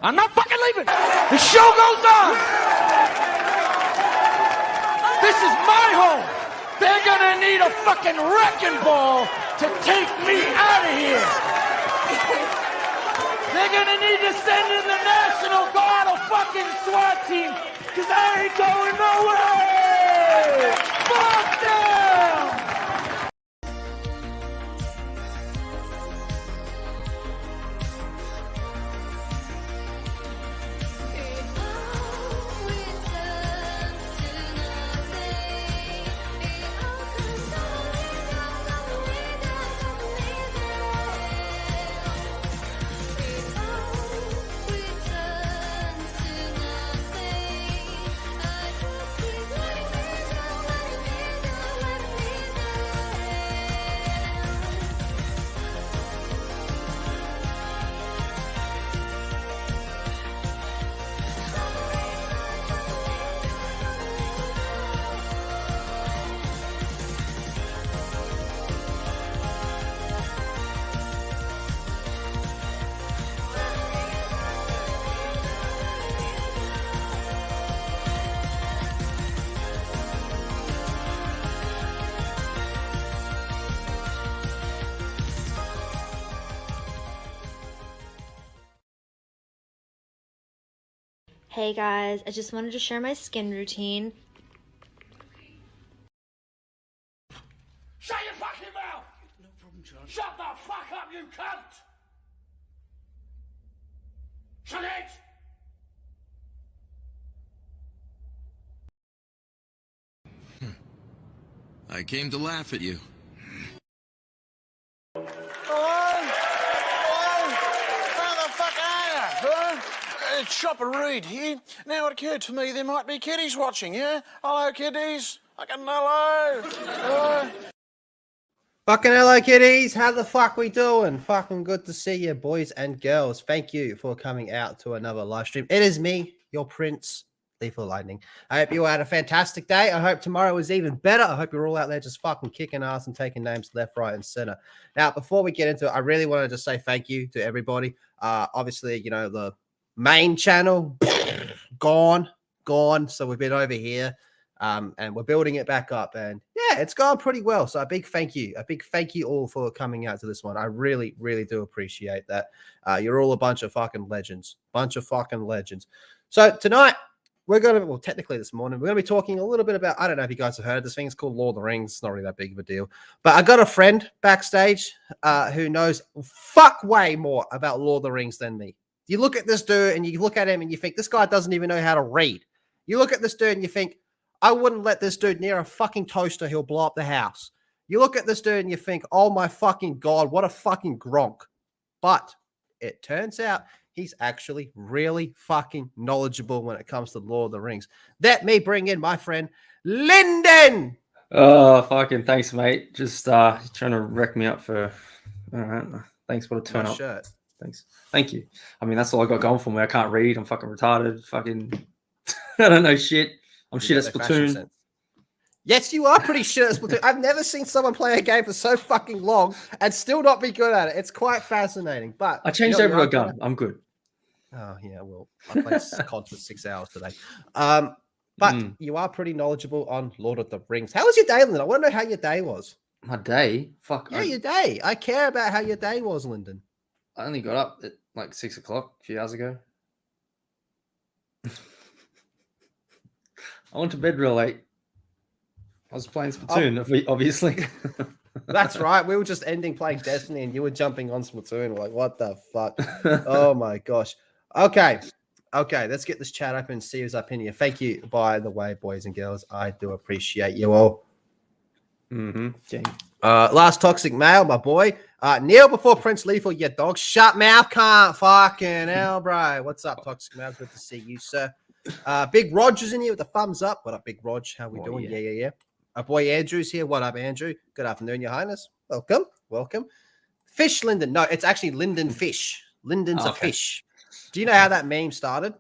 I'm not fucking leaving. The show goes on. This is my home. They're gonna need a fucking wrecking ball to take me out of here. They're gonna need to send in the National Guard or fucking SWAT team, because I ain't going nowhere. Fuck them. Hey guys, I just wanted to share my skin routine. Shut your fucking mouth! No problem, John. Shut the fuck up, you cunt! Shut it! I came to laugh at you. It's Shopper Reed here. Now it occurred to me there might be kiddies watching, yeah? Hello, kiddies. Fucking hello. Hello. Fucking hello, kiddies. How the fuck we doing? Fucking good to see you, boys and girls. Thank you for coming out to another live stream. It is me, your prince, Lethal Lightning. I hope you all had a fantastic day. I hope tomorrow is even better. I hope you're all out there just fucking kicking ass and taking names left, right, and center. Now, before we get into it, I really wanted to say thank you to everybody. Obviously, you know, the main channel gone. So we've been over here and we're building it back up, and yeah, it's gone pretty well. So a big thank you all for coming out to this one. I really do appreciate that. You're all a bunch of fucking legends. So tonight technically this morning, we're gonna be talking a little bit about, I don't know if you guys have heard of this thing. It's called Lord of the Rings. It's not really that big of a deal, but I got a friend backstage who knows fuck way more about Lord of the Rings than me. You look at this dude and you look at him and you think, this guy doesn't even know how to read. You look at this dude and you think, I wouldn't let this dude near a fucking toaster. He'll blow up the house. You look at this dude and you think, oh my fucking God, what a fucking gronk. But it turns out he's actually really fucking knowledgeable when it comes to Lord of the Rings. Let me bring in my friend, Lyndon. Oh, fucking thanks, mate. Just trying to wreck me up for, all right. Thanks for the turn up. Shirt. Thanks. Thank you. I mean, that's all I got going for me. I can't read. I'm fucking retarded. Fucking, I don't know shit. I'm shit at Splatoon. Yes, you are pretty shit at Splatoon. I've never seen someone play a game for so fucking long and still not be good at it. It's quite fascinating. But I changed over a gun. I'm good. Oh, yeah. Well, I played COD for 6 hours today. But you are pretty knowledgeable on Lord of the Rings. How was your day, Lyndon? I want to know how your day was. My day? Fuck. Yeah, your day. I care about how your day was, Lyndon. I only got up at like 6 o'clock a few hours ago. I went to bed real late. I was playing Splatoon, obviously. That's right. We were just ending playing Destiny and you were jumping on Splatoon. We're like, what the fuck? Oh my gosh. Okay. Let's get this chat open and see who's up in here. Thank you, by the way, boys and girls. I do appreciate you all. Okay. Last toxic male, my boy. Neil before Prince Lethal, you dog. Shut mouth, can't fucking hell, bro. What's up, toxic male? Good to see you, sir. Big Roger's in here with the thumbs up. What up, Big Rog? How we doing? Yeah. Our boy Andrew's here. What up, Andrew? Good afternoon, Your Highness. Welcome. Fish Lyndon. No, it's actually Lyndon Fish. Lyndon's a fish. Do you know how that meme started?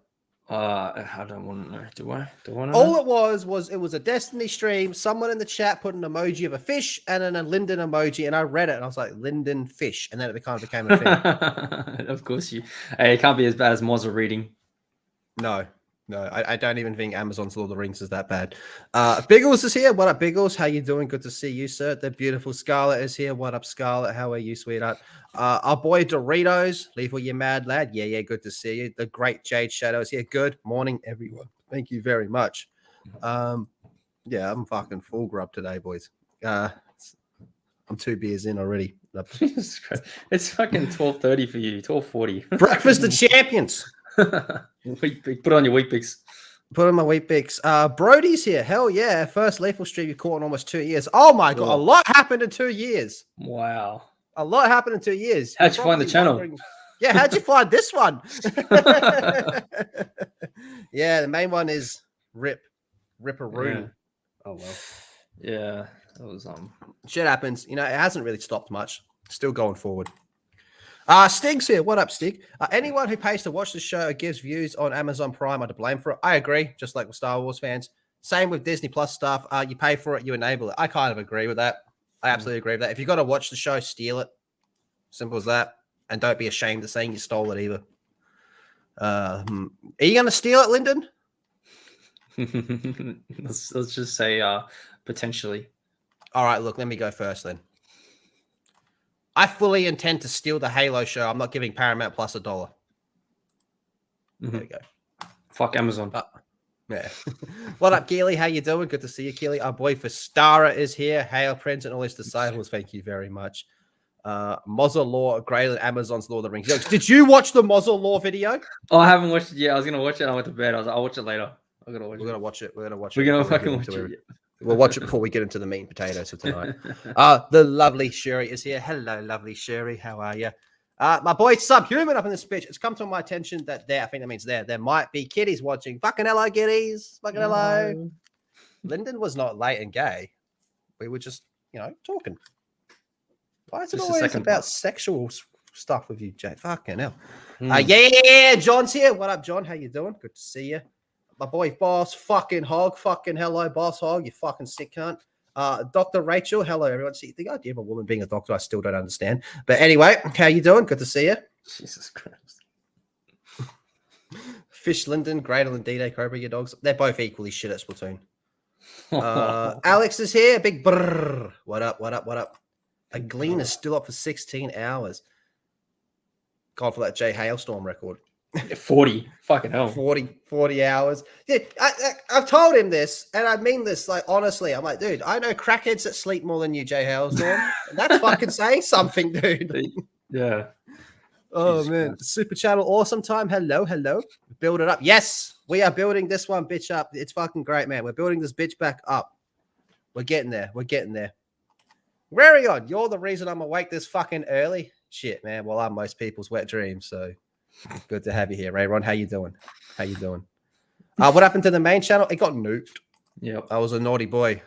I don't want to know. Do I? Do I want to All know? it was a Destiny stream. Someone in the chat put an emoji of a fish and then a Lyndon emoji, and I read it and I was like, Lyndon fish, and then it kind of became a thing. Of course you. Hey, it can't be as bad as Mozza reading. No, I don't even think Amazon's Lord of the Rings is that bad. Biggles is here. What up, Biggles? How you doing? Good to see you, sir. The beautiful Scarlet is here. What up, Scarlet? How are you, sweetheart? Our boy Doritos, Lethal, you mad lad. Yeah, good to see you. The great Jade Shadow is here. Good morning, everyone. Thank you very much. Yeah, I'm fucking full grub today, boys. I'm 2 beers in already. Jesus Christ. It's fucking 12:30 for you. 12:40. Breakfast of champions. Put on your wheat picks. Put on my wheat picks. Brody's here. Hell yeah. First lethal stream you caught in almost 2 years. Oh my god, a lot happened in 2 years. Wow. A lot happened in 2 years. How'd you find the channel? Yeah, how'd you find this one? Yeah, the main one is Ripperoo. Yeah. Oh well. Yeah, that was Shit happens. You know, it hasn't really stopped much. Still going forward. Stig's here. What up, Stig? Anyone who pays to watch the show or gives views on Amazon Prime are to blame for it. I agree, just like with Star Wars fans. Same with Disney Plus stuff. You pay for it, you enable it. I kind of agree with that. I absolutely agree with that. If you got to watch the show, steal it. Simple as that. And don't be ashamed of saying you stole it either. Are you going to steal it, Lyndon? let's just say potentially. All right, look, let me go first then. I fully intend to steal the Halo show. I'm not giving Paramount Plus $1. There we go. Fuck Amazon. Yeah. What up, Keely? How you doing? Good to see you, Keely. Our boy Fastara is here. Hail Prince and all his disciples. Thank you very much. Mozzarella Law, greater than Amazon's Lord of the Rings. Yo, did you watch the Mozzarella Law video? Oh, I haven't watched it yet. I was gonna watch it. I went to bed. I was like, I'll watch it later. We're gonna watch it. We're gonna fucking watch it. We'll watch it before we get into the meat and potatoes of tonight. The lovely Sherry is here. Hello, lovely Sherry. How are you? My boy Subhuman up in this bitch. It's come to my attention that I think that means there might be kiddies watching. Fucking hello, kiddies. Fucking hello. Lyndon was not late and gay. We were just, talking. Why is it always about sexual stuff with you, Jay? Fucking hell. Yeah, John's here. What up, John? How you doing? Good to see you. My boy Boss, fucking Hog. Fucking hello, Boss Hog. You fucking sick cunt. Dr. Rachel, hello, everyone. See, the idea of a woman being a doctor, I still don't understand. But anyway, how you doing? Good to see you. Jesus Christ. Fish Lyndon, greater than D-Day Cobra, your dogs. They're both equally shit at Splatoon. Alex is here. Big brrr. What up? A Glean is still up for 16 hours. God, for that Jay Hailstorm record. 40. Fucking hell. 40 hours. Yeah, I've told him this, and I mean this, like, honestly. I'm like, dude, I know crackheads that sleep more than you, Jay Hailstorm. And that's fucking saying something, dude. Yeah. Oh, Jesus man. Christ. Super Channel Awesome Time. Hello. Build it up. Yes, we are building this one bitch up. It's fucking great, man. We're building this bitch back up. We're getting there. Very on. You're the reason I'm awake this fucking early. Shit, man. Well, I'm most people's wet dream, so good to have you here, Ray Ron. How you doing? What happened to the main channel? It got nuked. Yep. I was a naughty boy.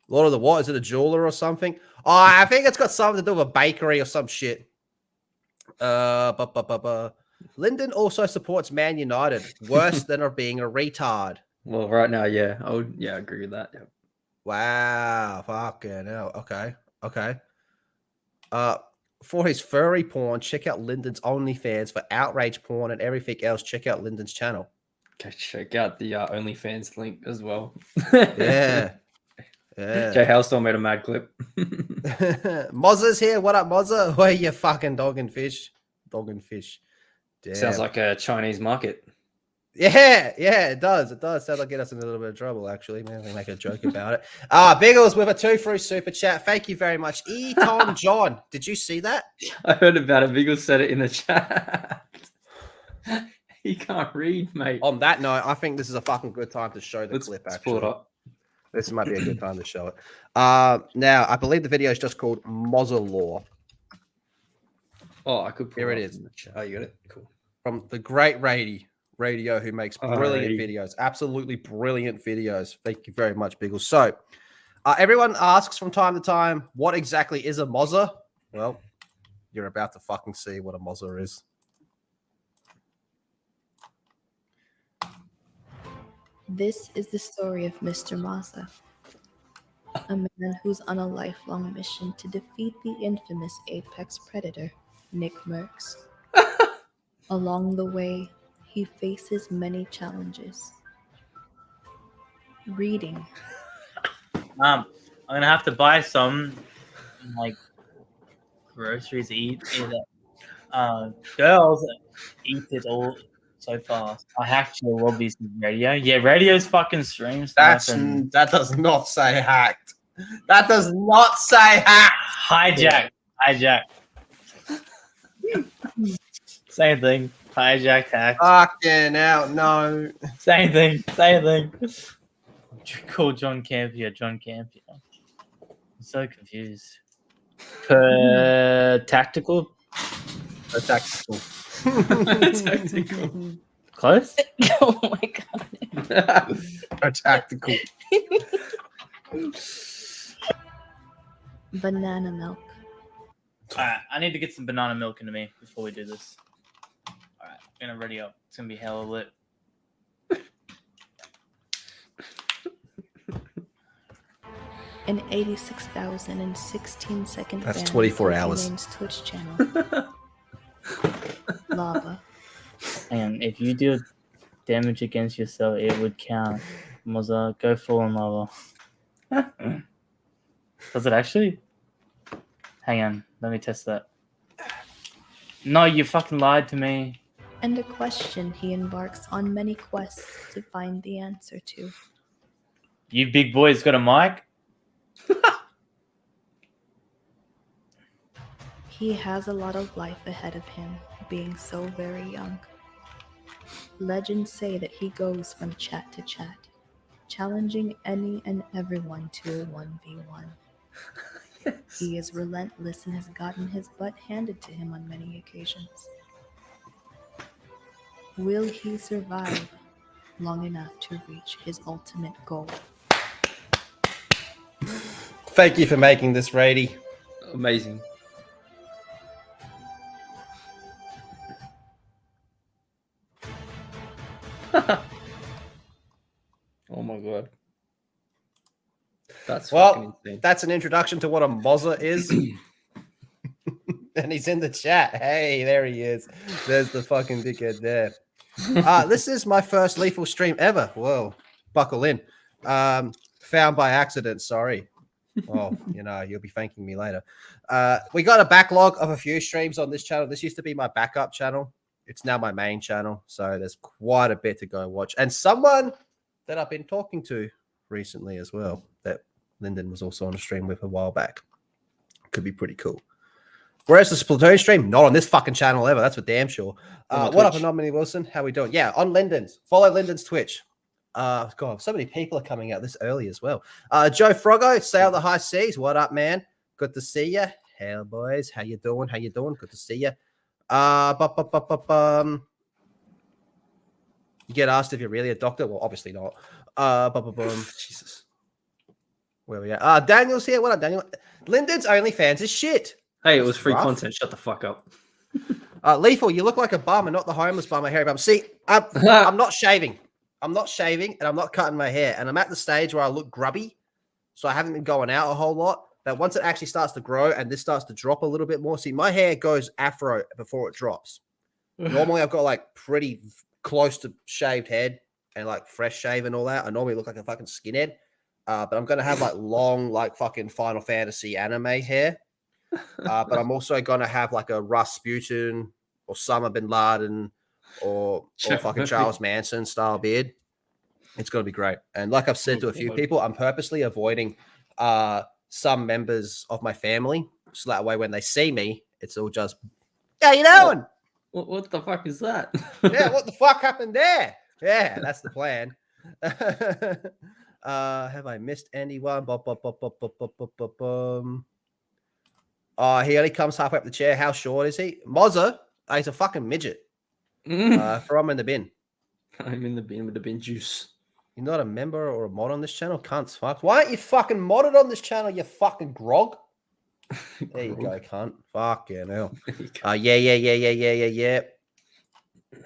Lord of the what? Is it a jeweler or something? Oh, I think it's got something to do with a bakery or some shit. Lyndon also supports Man United. Worse than her being a retard. Well, right now, yeah. I agree with that. Yeah. Wow. Fucking hell. Okay. For his furry porn, check out Lyndon's OnlyFans. For outrage porn and everything else, check out Lyndon's channel. Okay, check out the OnlyFans link as well. Yeah. Jay Hailstorm made a mad clip. Mozza's here. What up, Mozza? Where you fucking dog and fish? Damn. Sounds like a Chinese market. Yeah, it does. It does. That'll get us in a little bit of trouble, actually. Maybe make a joke about it. Biggles with a 2 through super chat. Thank you very much. Tom John. Did you see that? I heard about it. Biggles said it in the chat. He can't read, mate. On that note, I think this is a fucking good time to show the clip, actually. Pull it up. This might be a good time to show it. Now, I believe the video is just called Mozzarella. Oh, I could pull Here it it up is. in the chat. Oh, you got it? Cool. From the great Radio, who makes brilliant videos, absolutely brilliant videos. Thank you very much, Biggles. So, everyone asks from time to time, what exactly is a Mozza? Well, you're about to fucking see what a Mozza is. This is the story of Mr. Mazza, a man who's on a lifelong mission to defeat the infamous apex predator, Nick Merckx. Along the way, he faces many challenges. Reading, I'm gonna have to buy some like groceries to eat. Girls eat it all so fast. I actually will be some radio. Yeah, radio's fucking stream stuff and That does not say hacked. That does not say hacked. hijack. Same thing. Hijack, hack. Fucking hell, no. Same thing. Call John Campion. I'm so confused. Tactical. Tactical. Close. oh my god. Tactical. Banana milk. Alright, I need to get some banana milk into me before we do this. Alright, I'm gonna ready up. It's gonna be hella lit. An 86,016-second That's ban 24 on hours. Tolkien's Twitch channel. Lava. And if you do damage against yourself, it would count. Mozza, go full on lava. Does it actually? Hang on, let me test that. No, you fucking lied to me. And a question he embarks on many quests to find the answer to. You big boys got a mic? He has a lot of life ahead of him, being so very young. Legends say that he goes from chat to chat, challenging any and everyone to a 1v1. Yes. He is relentless and has gotten his butt handed to him on many occasions. Will he survive long enough to reach his ultimate goal? Thank you for making this, Rady. Amazing. Oh my god. That's fucking Well, insane. that's an introduction to what a Mozza is. And he's in the chat. Hey, there he is. There's the fucking dickhead there. This is my first lethal stream ever. Whoa, buckle in. Found by accident, sorry. Oh, you'll be thanking me later. We got a backlog of a few streams on this channel. This used to be my backup channel. It's now my main channel. So there's quite a bit to go watch. And someone that I've been talking to recently as well, that Lyndon was also on a stream with a while back. Could be pretty cool. Where's the Splatoon stream? Not on this fucking channel ever. That's for damn sure. What up, Anomaly Wilson? How we doing? Yeah, on Lyndon's. Follow Lyndon's Twitch. God, so many people are coming out this early as well. Joe Froggo, sail the high seas. What up, man? Good to see you. Hell, boys. How you doing? Good to see you. You get asked if you're really a doctor. Well, obviously not. Jesus. Where we at? Daniel's here. What up, Daniel? Lyndon's OnlyFans is shit. Hey, it was free rough. content. Shut the fuck up. Lethal, you look like a bum and not the homeless bum, a hairy bum. See, I'm not shaving. I'm not shaving and I'm not cutting my hair. And I'm at the stage where I look grubby. So I haven't been going out a whole lot. But once it actually starts to grow and this starts to drop a little bit more, see, my hair goes afro before it drops. Normally, I've got like pretty close to shaved head and like fresh shave and all that. I normally look like a fucking skinhead. But I'm going to have like long, like fucking Final Fantasy anime hair. But I'm also going to have like a Rasputin or Osama bin Laden or fucking Charles Manson style beard. It's going to be great. And like I've said to a few people, I'm purposely avoiding some members of my family. So that way when they see me, it's all just, how you doing? What the fuck is that? Yeah, what the fuck happened there? Yeah, that's the plan. Have I missed anyone? He only comes halfway up the chair. How short is he? Mozza, he's a fucking midget. Throw him in the bin. I'm in the bin with the bin juice. You're not a member or a mod on this channel? Cunts, fuck. Why aren't you fucking modded on this channel, you fucking grog? There you go, cunt. Fuck yeah, now. Yeah.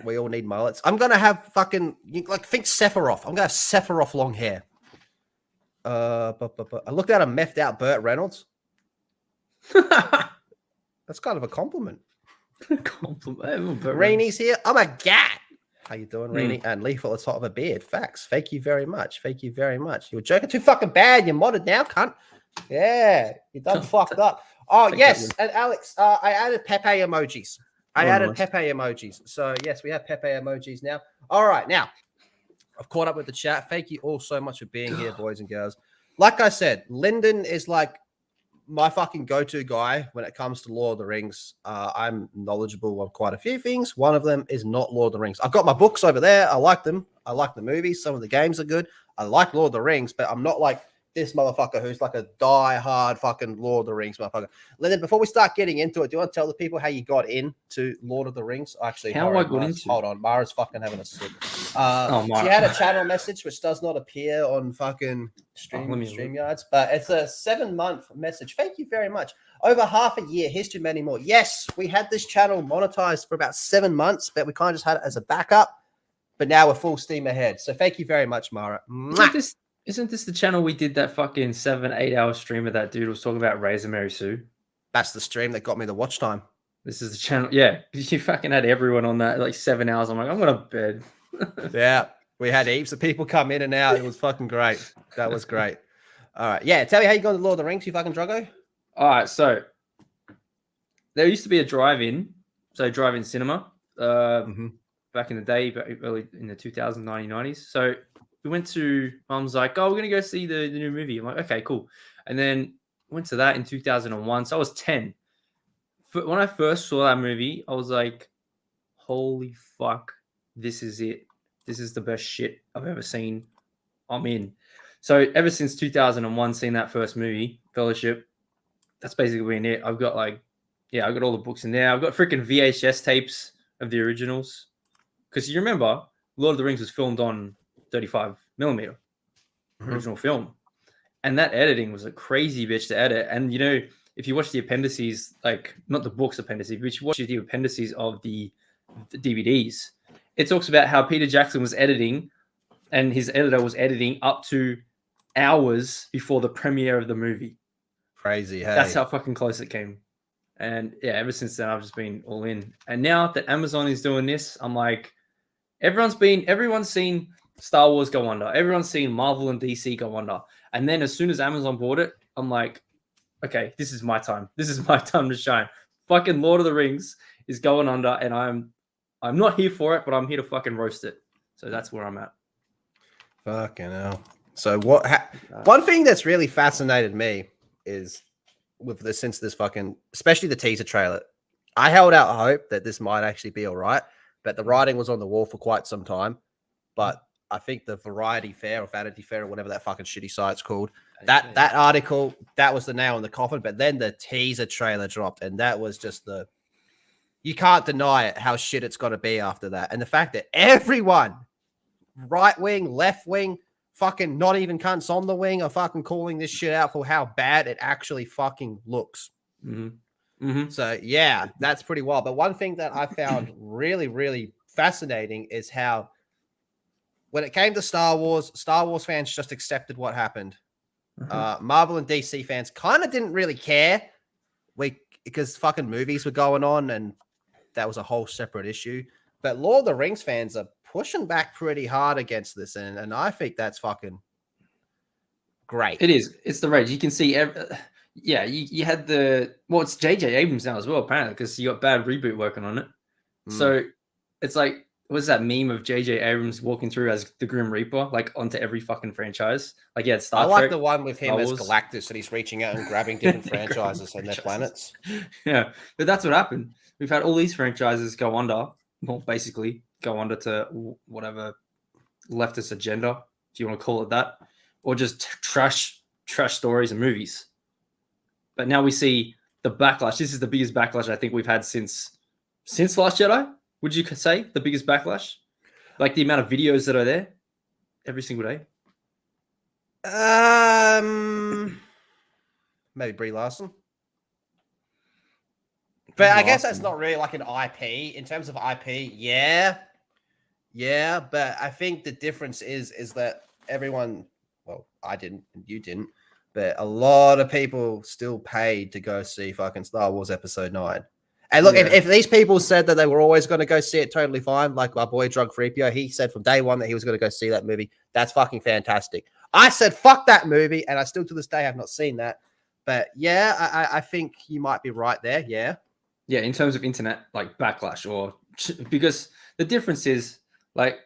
We all need mullets. I'm gonna have fucking think Sephiroth. I'm gonna have Sephiroth long hair. I looked at a methed out Burt Reynolds. That's kind of a compliment. Compliment. Rainy's here. Oh my god. How you doing, Rainy? And Lethal at the top of a beard. Facts. Thank you very much. Thank you very much. You were joking too fucking bad. You're modded now, cunt. Yeah, you done fucked up. Oh, yes. And Alex, I added Pepe emojis. Pepe emojis. So, yes, we have Pepe emojis now. All right. Now, I've caught up with the chat. Thank you all so much for being here, boys and girls. Like I said, Lyndon is like my fucking go-to guy when it comes to Lord of the Rings. I'm knowledgeable on quite a few things. One of them is not Lord of the Rings. I've got my books over there. I like them. I like the movies. Some of the games are good. I like Lord of the Rings, but I'm not like this motherfucker who's like a die-hard fucking Lord of the Rings motherfucker. Lyndon, before we start getting into it, do you want to tell the people how you got into Lord of the Rings? Actually, hold on. Mara's fucking having a sip. She had a channel message which does not appear on fucking StreamYards, but it's a 7-month message. Thank you very much. Over half a year, history, many more. Yes, we had this channel monetized for about 7 months, but we kind of just had it as a backup. But now we're full steam ahead. So thank you very much, Mara. Isn't this the channel we did that fucking 7-8 hour stream of that dude was talking about Razor Mary Sue? That's the stream that got me the watch time. This is the channel. Yeah. You fucking had everyone on that like 7 hours. I'm like, I'm going to bed. Yeah. We had heaps of people come in and out. It was fucking great. That was great. All right. Yeah. Tell me how you got to Lord of the Rings, you fucking Drogo. All right. So there used to be a drive-in. So drive-in cinema back in the day, early in the 2000s, 1990s. So we went to, Mum's like, oh, we're going to go see the new movie. I'm like, okay, cool. And then went to that in 2001. So I was 10. When I first saw that movie, I was like, holy fuck, this is it. This is the best shit I've ever seen. I'm in. So ever since 2001, seeing that first movie, Fellowship, that's basically been it. I've got I've got all the books in there. I've got freaking VHS tapes of the originals. Because you remember, Lord of the Rings was filmed on 35 millimeter original film. And that editing was a crazy bitch to edit. And, you know, if you watch the appendices, like not the books appendices, but if you watch the appendices of the DVDs, it talks about how Peter Jackson was editing and his editor was editing up to hours before the premiere of the movie. Crazy. Hey. That's how fucking close it came. And yeah, ever since then, I've just been all in. And now that Amazon is doing this, I'm like, everyone's seen Star Wars go under. Everyone's seen Marvel and DC go under. And then as soon as Amazon bought it, I'm like, okay, this is my time. This is my time to shine. Fucking Lord of the Rings is going under, and I'm not here for it, but I'm here to fucking roast it. So that's where I'm at. Fucking hell. So one thing that's really fascinated me is with this, since this fucking, especially the teaser trailer, I held out hope that this might actually be all right, but the writing was on the wall for quite some time. But I think the Variety Fair or Vanity Fair or whatever that fucking shitty site's called, that article, that was the nail in the coffin. But then the teaser trailer dropped, and that was just you can't deny it, how shit it's got to be after that. And the fact that everyone, right wing, left wing, fucking not even cunts on the wing, are fucking calling this shit out for how bad it actually fucking looks. So yeah, that's pretty wild. But one thing that I found really, really fascinating is how when it came to Star Wars fans just accepted what happened. Marvel and DC fans kind of didn't really care because fucking movies were going on and that was a whole separate issue. But Lord of the Rings fans are pushing back pretty hard against this, and I think that's fucking great. It is. It's the rage. You can see you had it's J.J. Abrams now as well, apparently, because you got Bad Reboot working on it. So it's like, what's that meme of J.J. Abrams walking through as the Grim Reaper, like onto every fucking franchise? Like, yeah, Star Trek. I like the one with him as Galactus, and he's reaching out and grabbing different franchises and their planets. Yeah, but that's what happened. We've had all these franchises go under, well, basically go under to whatever leftist agenda, if you want to call it that, or just trash stories and movies. But now we see the backlash. This is the biggest backlash I think we've had since Last Jedi. Would you say the biggest backlash? Like the amount of videos that are there every single day? Maybe Brie Larson. But I guess that's not really like an IP. In terms of IP, yeah. But I think the difference is that everyone, well, I didn't, and you didn't, but a lot of people still paid to go see fucking Star Wars Episode 9. And look, if these people said that they were always going to go see it, totally fine. Like our boy Drug Freepio, he said from day one that he was going to go see that movie. That's fucking fantastic. I said fuck that movie, and I still to this day have not seen that. But yeah, I think you might be right there. Yeah. Yeah, in terms of internet like backlash, or because the difference is like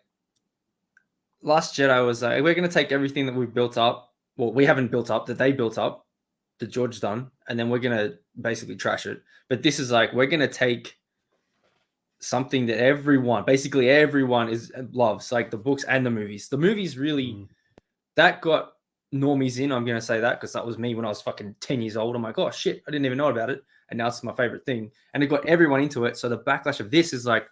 Last Jedi was like, we're going to take everything that we've built up. Well, we haven't built up, that they built up, that George's done, and then we're going to basically trash it. But this is like, we're going to take something that basically everyone loves, like the books and the movies. The movies really, that got normies in. I'm going to say that because that was me when I was fucking 10 years old. I'm like, oh shit, I didn't even know about it. And now it's my favorite thing. And it got everyone into it. So the backlash of this is like,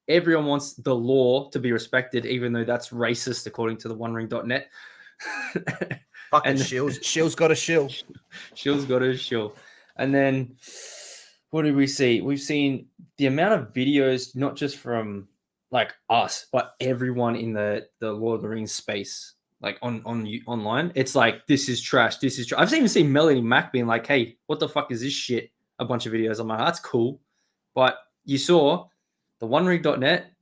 everyone wants the law to be respected, even though that's racist according to the OneRing.net. Fucking shill's got a shill. Shill's got a shill. And then what did we see? We've seen the amount of videos, not just from like us, but everyone in the Lord of the Rings space, like online. It's like, this is trash. This is trash. I've even seen Melanie Mack being like, hey, what the fuck is this shit? A bunch of videos. I'm like, that's cool. But you saw the OneRing.net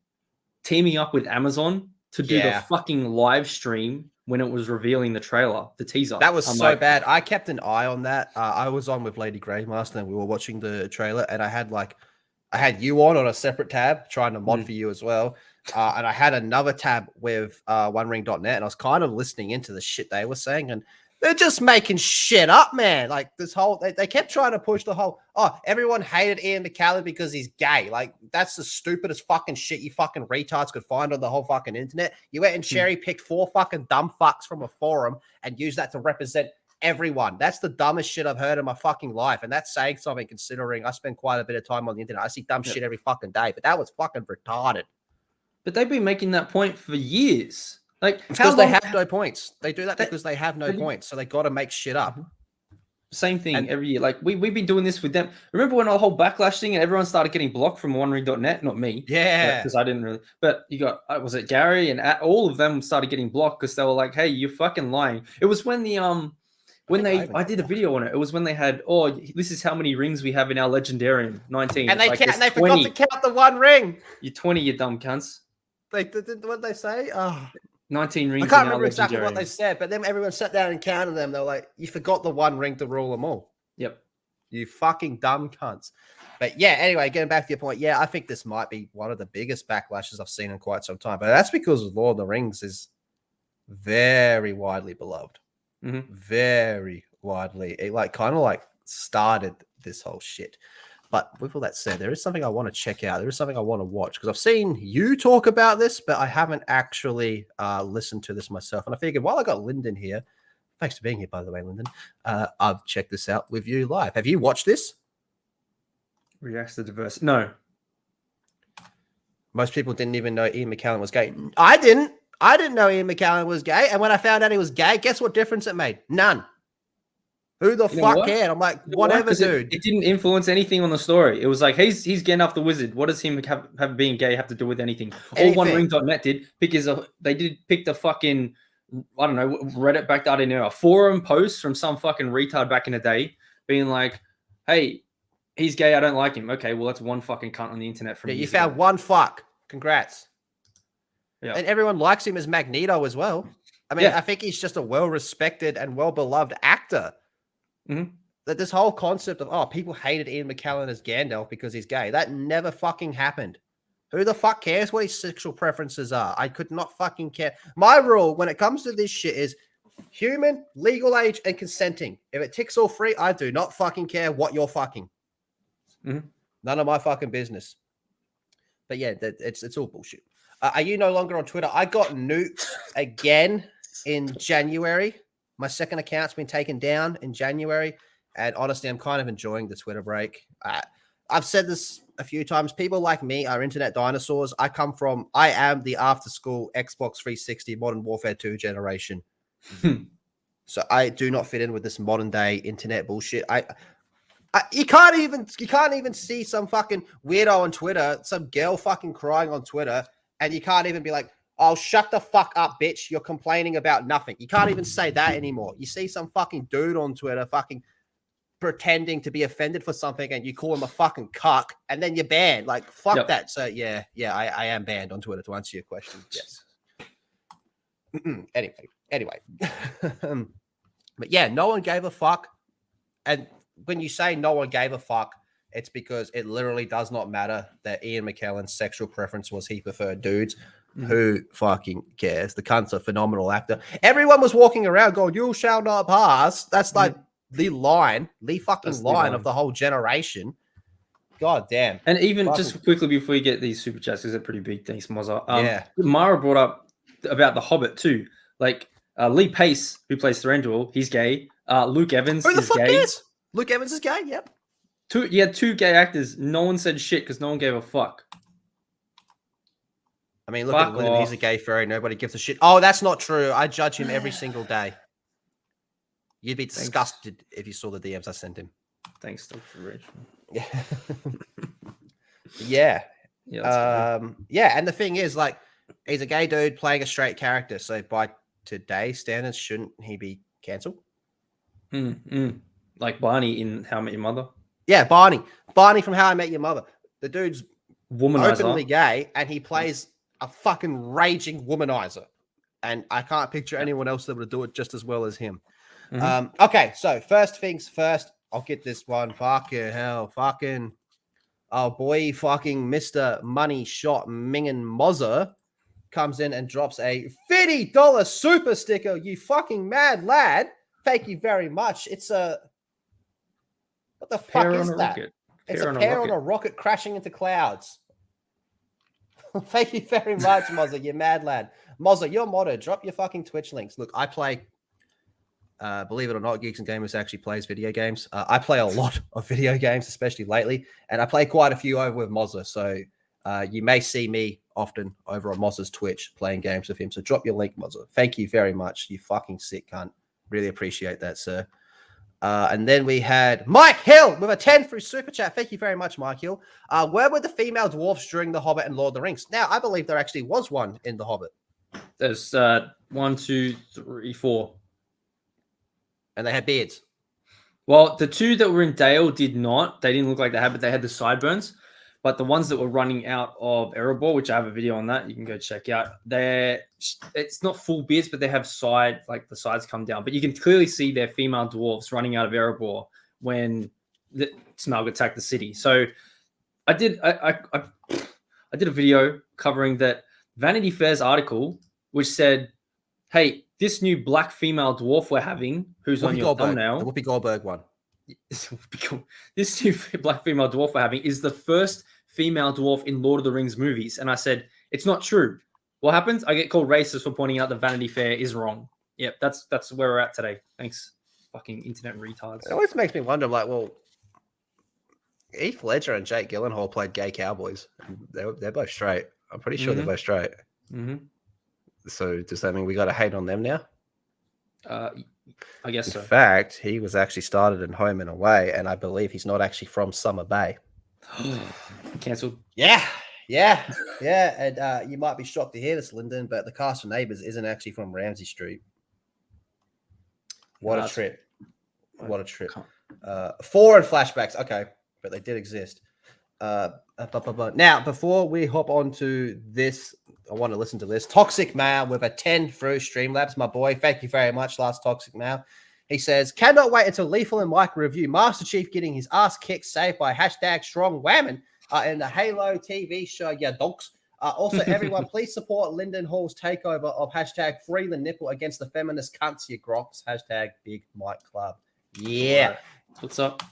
teaming up with Amazon to do the fucking live stream when it was revealing the trailer, the teaser. That was bad. I kept an eye on that. I was on with Lady Greymaster and we were watching the trailer, and I had you on a separate tab trying to mod for you as well. And I had another tab with OneRing.net, and I was kind of listening into the shit they were saying, and they're just making shit up, man. Like this whole, they kept trying to push the whole, everyone hated Ian McKellen because he's gay. Like that's the stupidest fucking shit you fucking retards could find on the whole fucking internet. You went and cherry picked 4 fucking dumb fucks from a forum and used that to represent everyone. That's the dumbest shit I've heard in my fucking life. And that's saying something considering I spend quite a bit of time on the internet. I see dumb shit every fucking day, but that was fucking retarded. But they've been making that point for years. Like, because they have no points. They do that because they have no points. So they got to make shit up. Same thing every year. Like we've been doing this with them. Remember when the whole backlash thing and everyone started getting blocked from OneRing.net? Not me. Yeah. Because I didn't really. But you got, was it Gary? And all of them started getting blocked because they were like, hey, you're fucking lying. It was when the, I did a video on it. It was when they had, this is how many rings we have in our Legendarium, 19. And they forgot to count the one ring. You're 20, you dumb cunts. What did they say? 19 rings. I can't remember exactly what they said, but then everyone sat down and counted them. They were like, you forgot the one ring to rule them all. Yep. You fucking dumb cunts. But yeah, anyway, getting back to your point, I think this might be one of the biggest backlashes I've seen in quite some time. But that's because Lord of the Rings is very widely beloved. Mm-hmm. Very widely. It kind of started this whole shit. But with all that said, there is something I want to check out. There is something I want to watch because I've seen you talk about this, but I haven't actually listened to this myself. And I figured while I got Lyndon here, thanks for being here, by the way, Lyndon, I've checked this out with you live. Have you watched this? Reacts to Diverse. No. Most people didn't even know Ian McKellen was gay. I didn't know Ian McKellen was gay. And when I found out he was gay, guess what difference it made? None. Who the fuck cared? I'm like, whatever, dude. It didn't influence anything on the story. It was like, he's Gandalf the Wizard. What does him have being gay have to do with anything? All OneRing.net did they did pick the fucking, I don't know, Reddit back that in a forum post from some fucking retard back in the day being like, hey, he's gay, I don't like him. Okay, well, that's one fucking cunt on the internet from you found one fuck. Congrats. Yeah. And everyone likes him as Magneto as well. I mean, I think he's just a well-respected and well-beloved actor. Mm-hmm. That this whole concept of people hated Ian McKellen as Gandalf because he's gay, that never fucking happened. Who the fuck cares what his sexual preferences are? I could not fucking care. My rule when it comes to this shit is human, legal age, and consenting. If it ticks all 3, I do not fucking care what you're fucking. Mm-hmm. None of my fucking business. But yeah, it's all bullshit. Are you no longer on Twitter? I got nuked again in January. My second account's been taken down in January. And honestly, I'm kind of enjoying the Twitter break. I've said this a few times. People like me are internet dinosaurs. I am the after-school Xbox 360 Modern Warfare 2 generation. So I do not fit in with this modern-day internet bullshit. You can't even see some fucking weirdo on Twitter, some girl fucking crying on Twitter, and you can't even be like, "Oh, shut the fuck up, bitch! You're complaining about nothing." You can't even say that anymore. You see some fucking dude on Twitter fucking pretending to be offended for something, and you call him a fucking cuck, and then you're banned. Like, fuck that. So yeah, I am banned on Twitter to answer your question. Yes. Anyway, but yeah, no one gave a fuck, and when you say no one gave a fuck, it's because it literally does not matter that Ian McKellen's sexual preference was he preferred dudes. Who fucking cares? The cunt's a phenomenal actor. Everyone was walking around going, "You shall not pass." That's like the fucking line of the whole generation. God damn. And even just quickly before you get these super chats, because they're pretty big. Thanks, Mozza. Yeah. Mara brought up about the Hobbit too. Like Lee Pace, who plays Thranduil, he's gay. Luke Evans Who the is fuck gay. is? Luke Evans is gay. Yep. Two gay actors. No one said shit because no one gave a fuck. I mean, look at Lyndon. He's a gay furry. Nobody gives a shit. Oh, that's not true. I judge him every single day. You'd be disgusted if you saw the DMs I sent him. Thanks, Dr. Rachel. Yeah. Yeah. And the thing is, like, he's a gay dude playing a straight character. So by today's standards, shouldn't he be cancelled? Like Barney in How I Met Your Mother. Yeah, Barney from How I Met Your Mother. The dude's womanizer, openly gay, and he plays a fucking raging womanizer. And I can't picture anyone else that would do it just as well as him. Okay, so first things first, I'll get this one. Fucking hell, fucking oh boy, fucking Mr. Money Shot Mingen Mozza comes in and drops a $50 super sticker. You fucking mad lad. Thank you very much. It's a what the fuck is that? It's a pair on a rocket crashing into clouds. Thank you very much, Mozza. You mad lad. Mozza, your motto, drop your fucking Twitch links. Look, I play, believe it or not, Geeks and Gamers actually plays video games. I play a lot of video games, especially lately, and I play quite a few over with Mozza. So you may see me often over on Mozza's Twitch playing games with him. So drop your link, Mozza. Thank you very much. You fucking sick cunt. Really appreciate that, sir. And then we had Mike Hill with a 10 through Super Chat. Thank you very much, Mike Hill. Where were the female dwarfs during The Hobbit and Lord of the Rings? Now, I believe there actually was one in The Hobbit. There's 1, 2, 3, 4. And they had beards. Well, the two that were in Dale did not. They didn't look like they had, but they had the sideburns. But the ones that were running out of Erebor, which I have a video on that, you can go check out. It's not full beards, but they have the sides come down. But you can clearly see their female dwarves running out of Erebor when the Smaug attacked the city. So I did a video covering that Vanity Fair's article, which said, "Hey, this new black female dwarf we're having, who's on your thumbnail, the Whoopi Goldberg one. This new black female dwarf we're having is the first female dwarf in Lord of the Rings movies." And I said, it's not true. What happens? I get called racist for pointing out that Vanity Fair is wrong. Yep, that's where we're at today. Thanks, fucking internet retards. It always makes me wonder, like, well, Heath Ledger and Jake Gyllenhaal played gay cowboys. They're both straight. I'm pretty sure they're both straight. So does that mean we got to hate on them now? I guess so. In fact, he was actually started in Home and Away, and I believe he's not actually from Summer Bay. Cancelled. Yeah. And you might be shocked to hear this, Lyndon, but the cast of Neighbours isn't actually from Ramsey Street. What a trip. What a trip. 4 in flashbacks. Okay, but they did exist. Now, before we hop on to this, I want to listen to this. Toxic Mail with a 10 through Streamlabs, my boy. Thank you very much, last Toxic Mail. He says, cannot wait until Lethal and Mike review Master Chief getting his ass kicked, saved by hashtag Strong Whammon in the Halo TV show, yeah, dogs. Also, everyone, please support Lyndon Hall's takeover of hashtag Free the Nipple against the feminist cunts, you groks. Hashtag Big Mike Club. Yeah. What's up?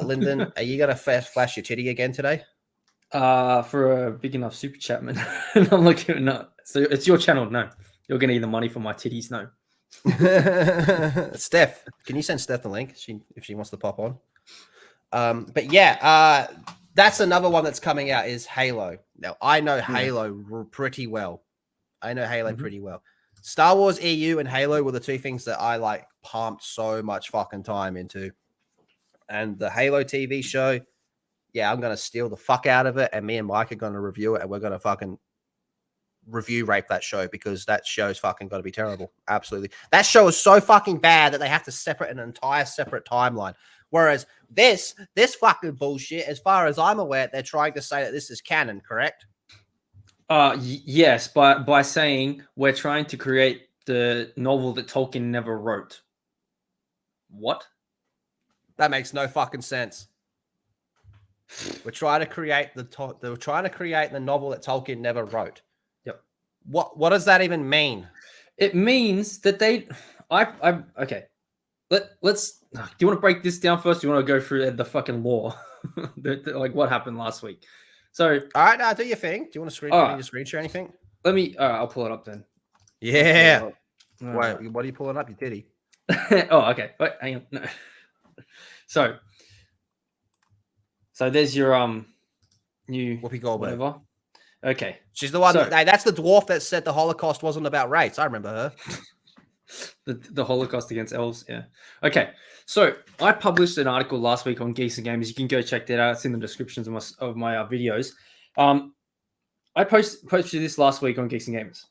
Lyndon, are you going to flash your titty again today? For a big enough super chat, man. I'm looking, no. So it's your channel, no. You're going to need the money for my titties, no. Steph, can you send Steph the link if she wants to pop on? But yeah, that's another one that's coming out is Halo. Now, I know Halo pretty well. Pretty well. Star Wars EU and Halo were the two things that I pumped so much fucking time into. And the Halo TV show, yeah, I'm going to steal the fuck out of it. And me and Mike are going to review it. And we're going to fucking review rape that show because that show's fucking got to be terrible. Absolutely. That show is so fucking bad that they have to separate an entire separate timeline. Whereas this fucking bullshit, as far as I'm aware, they're trying to say that this is canon, correct? Yes, by saying we're trying to create the novel that Tolkien never wrote. What? That makes no fucking sense. We're trying to create the novel that Tolkien never wrote. Yep. What does that even mean? It means that okay. Let's. Do you want to break this down first? Do you want to go through the fucking lore, like what happened last week? So, all right, now do your thing. Do you want to screen share anything? Let me. I'll pull it up then. Yeah. Wait, what are you pulling up? You titty. Oh, okay. Wait, hang on. No. So there's your new Whoopi Goldberg. Whatever. Okay. She's the one. That's the dwarf that said the Holocaust wasn't about race. I remember her. The Holocaust against elves. Yeah. Okay. So I published an article last week on Geeks and Gamers. You can go check that out. It's in the descriptions of my videos. I posted this last week on Geeks and Gamers.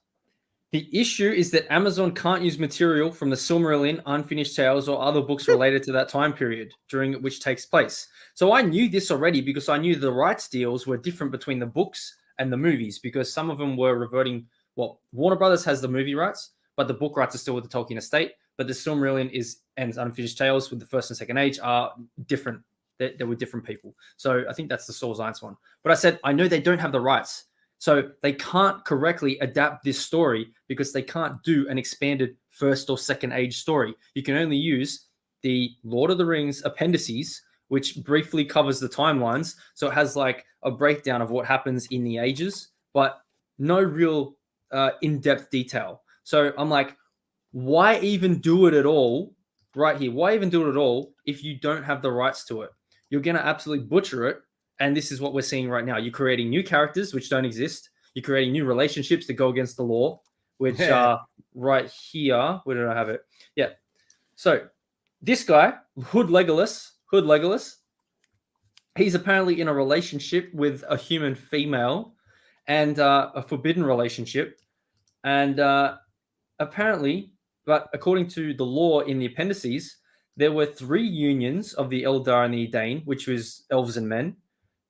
The issue is that Amazon can't use material from the Silmarillion, Unfinished Tales, or other books related to that time period during which takes place. So I knew this already because I knew the rights deals were different between the books and the movies because some of them were reverting. Well, Warner Brothers has the movie rights, but the book rights are still with the Tolkien estate. But the Silmarillion and Unfinished Tales with the First and Second Age are different. They were different people. So I think that's the Saul Zaentz one. But I said, I know they don't have the rights. So they can't correctly adapt this story because they can't do an expanded First or Second Age story. You can only use the Lord of the Rings appendices, which briefly covers the timelines. So it has like a breakdown of what happens in the ages, but no real in-depth detail. So I'm like, why even do it at all right here? Why even do it at all if you don't have the rights to it? You're going to absolutely butcher it. And this is what we're seeing right now. You're creating new characters which don't exist. You're creating new relationships that go against the law, which are right here. Where did I have it? Yeah. So this guy, Hood Legolas, he's apparently in a relationship with a human female and a forbidden relationship. And apparently, but according to the law in the appendices, there were 3 unions of the Eldar and the Edain, which was elves and men.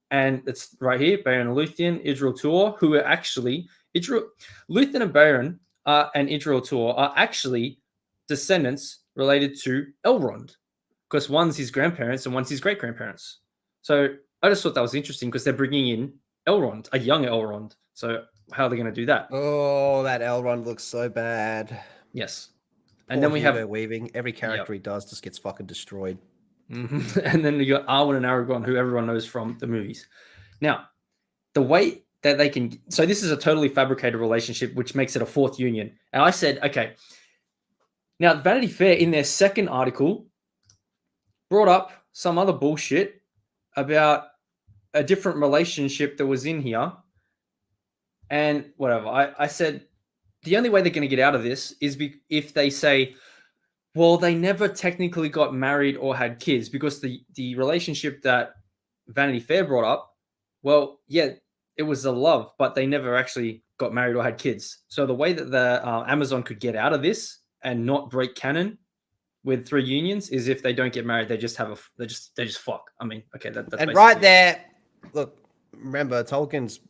And it's right here, Beren and Luthien, Idril Tuor, who are actually Luthien and Beren and Idril Tuor are actually descendants related to Elrond, because one's his grandparents and one's his great grandparents. So I just thought that was interesting because they're bringing in Elrond, a young Elrond. So how are they going to do that? Oh, that Elrond looks so bad. Yes, and then we have Weaving. Every character he does just gets fucking destroyed. Mm-hmm. And then you got Arwen and Aragorn, who everyone knows from the movies. Now, the way that they can... So this is a totally fabricated relationship, which makes it a 4th union. And I said, okay. Now, Vanity Fair, in their second article, brought up some other bullshit about a different relationship that was in here. And whatever. I said, the only way they're going to get out of this is if they say... Well, they never technically got married or had kids because the relationship that Vanity Fair brought up, well, yeah, it was a love, but they never actually got married or had kids. So the way that the Amazon could get out of this and not break canon with 3 unions is if they don't get married, they just fuck. I mean, okay, that's and right there. Look, remember Tolkien's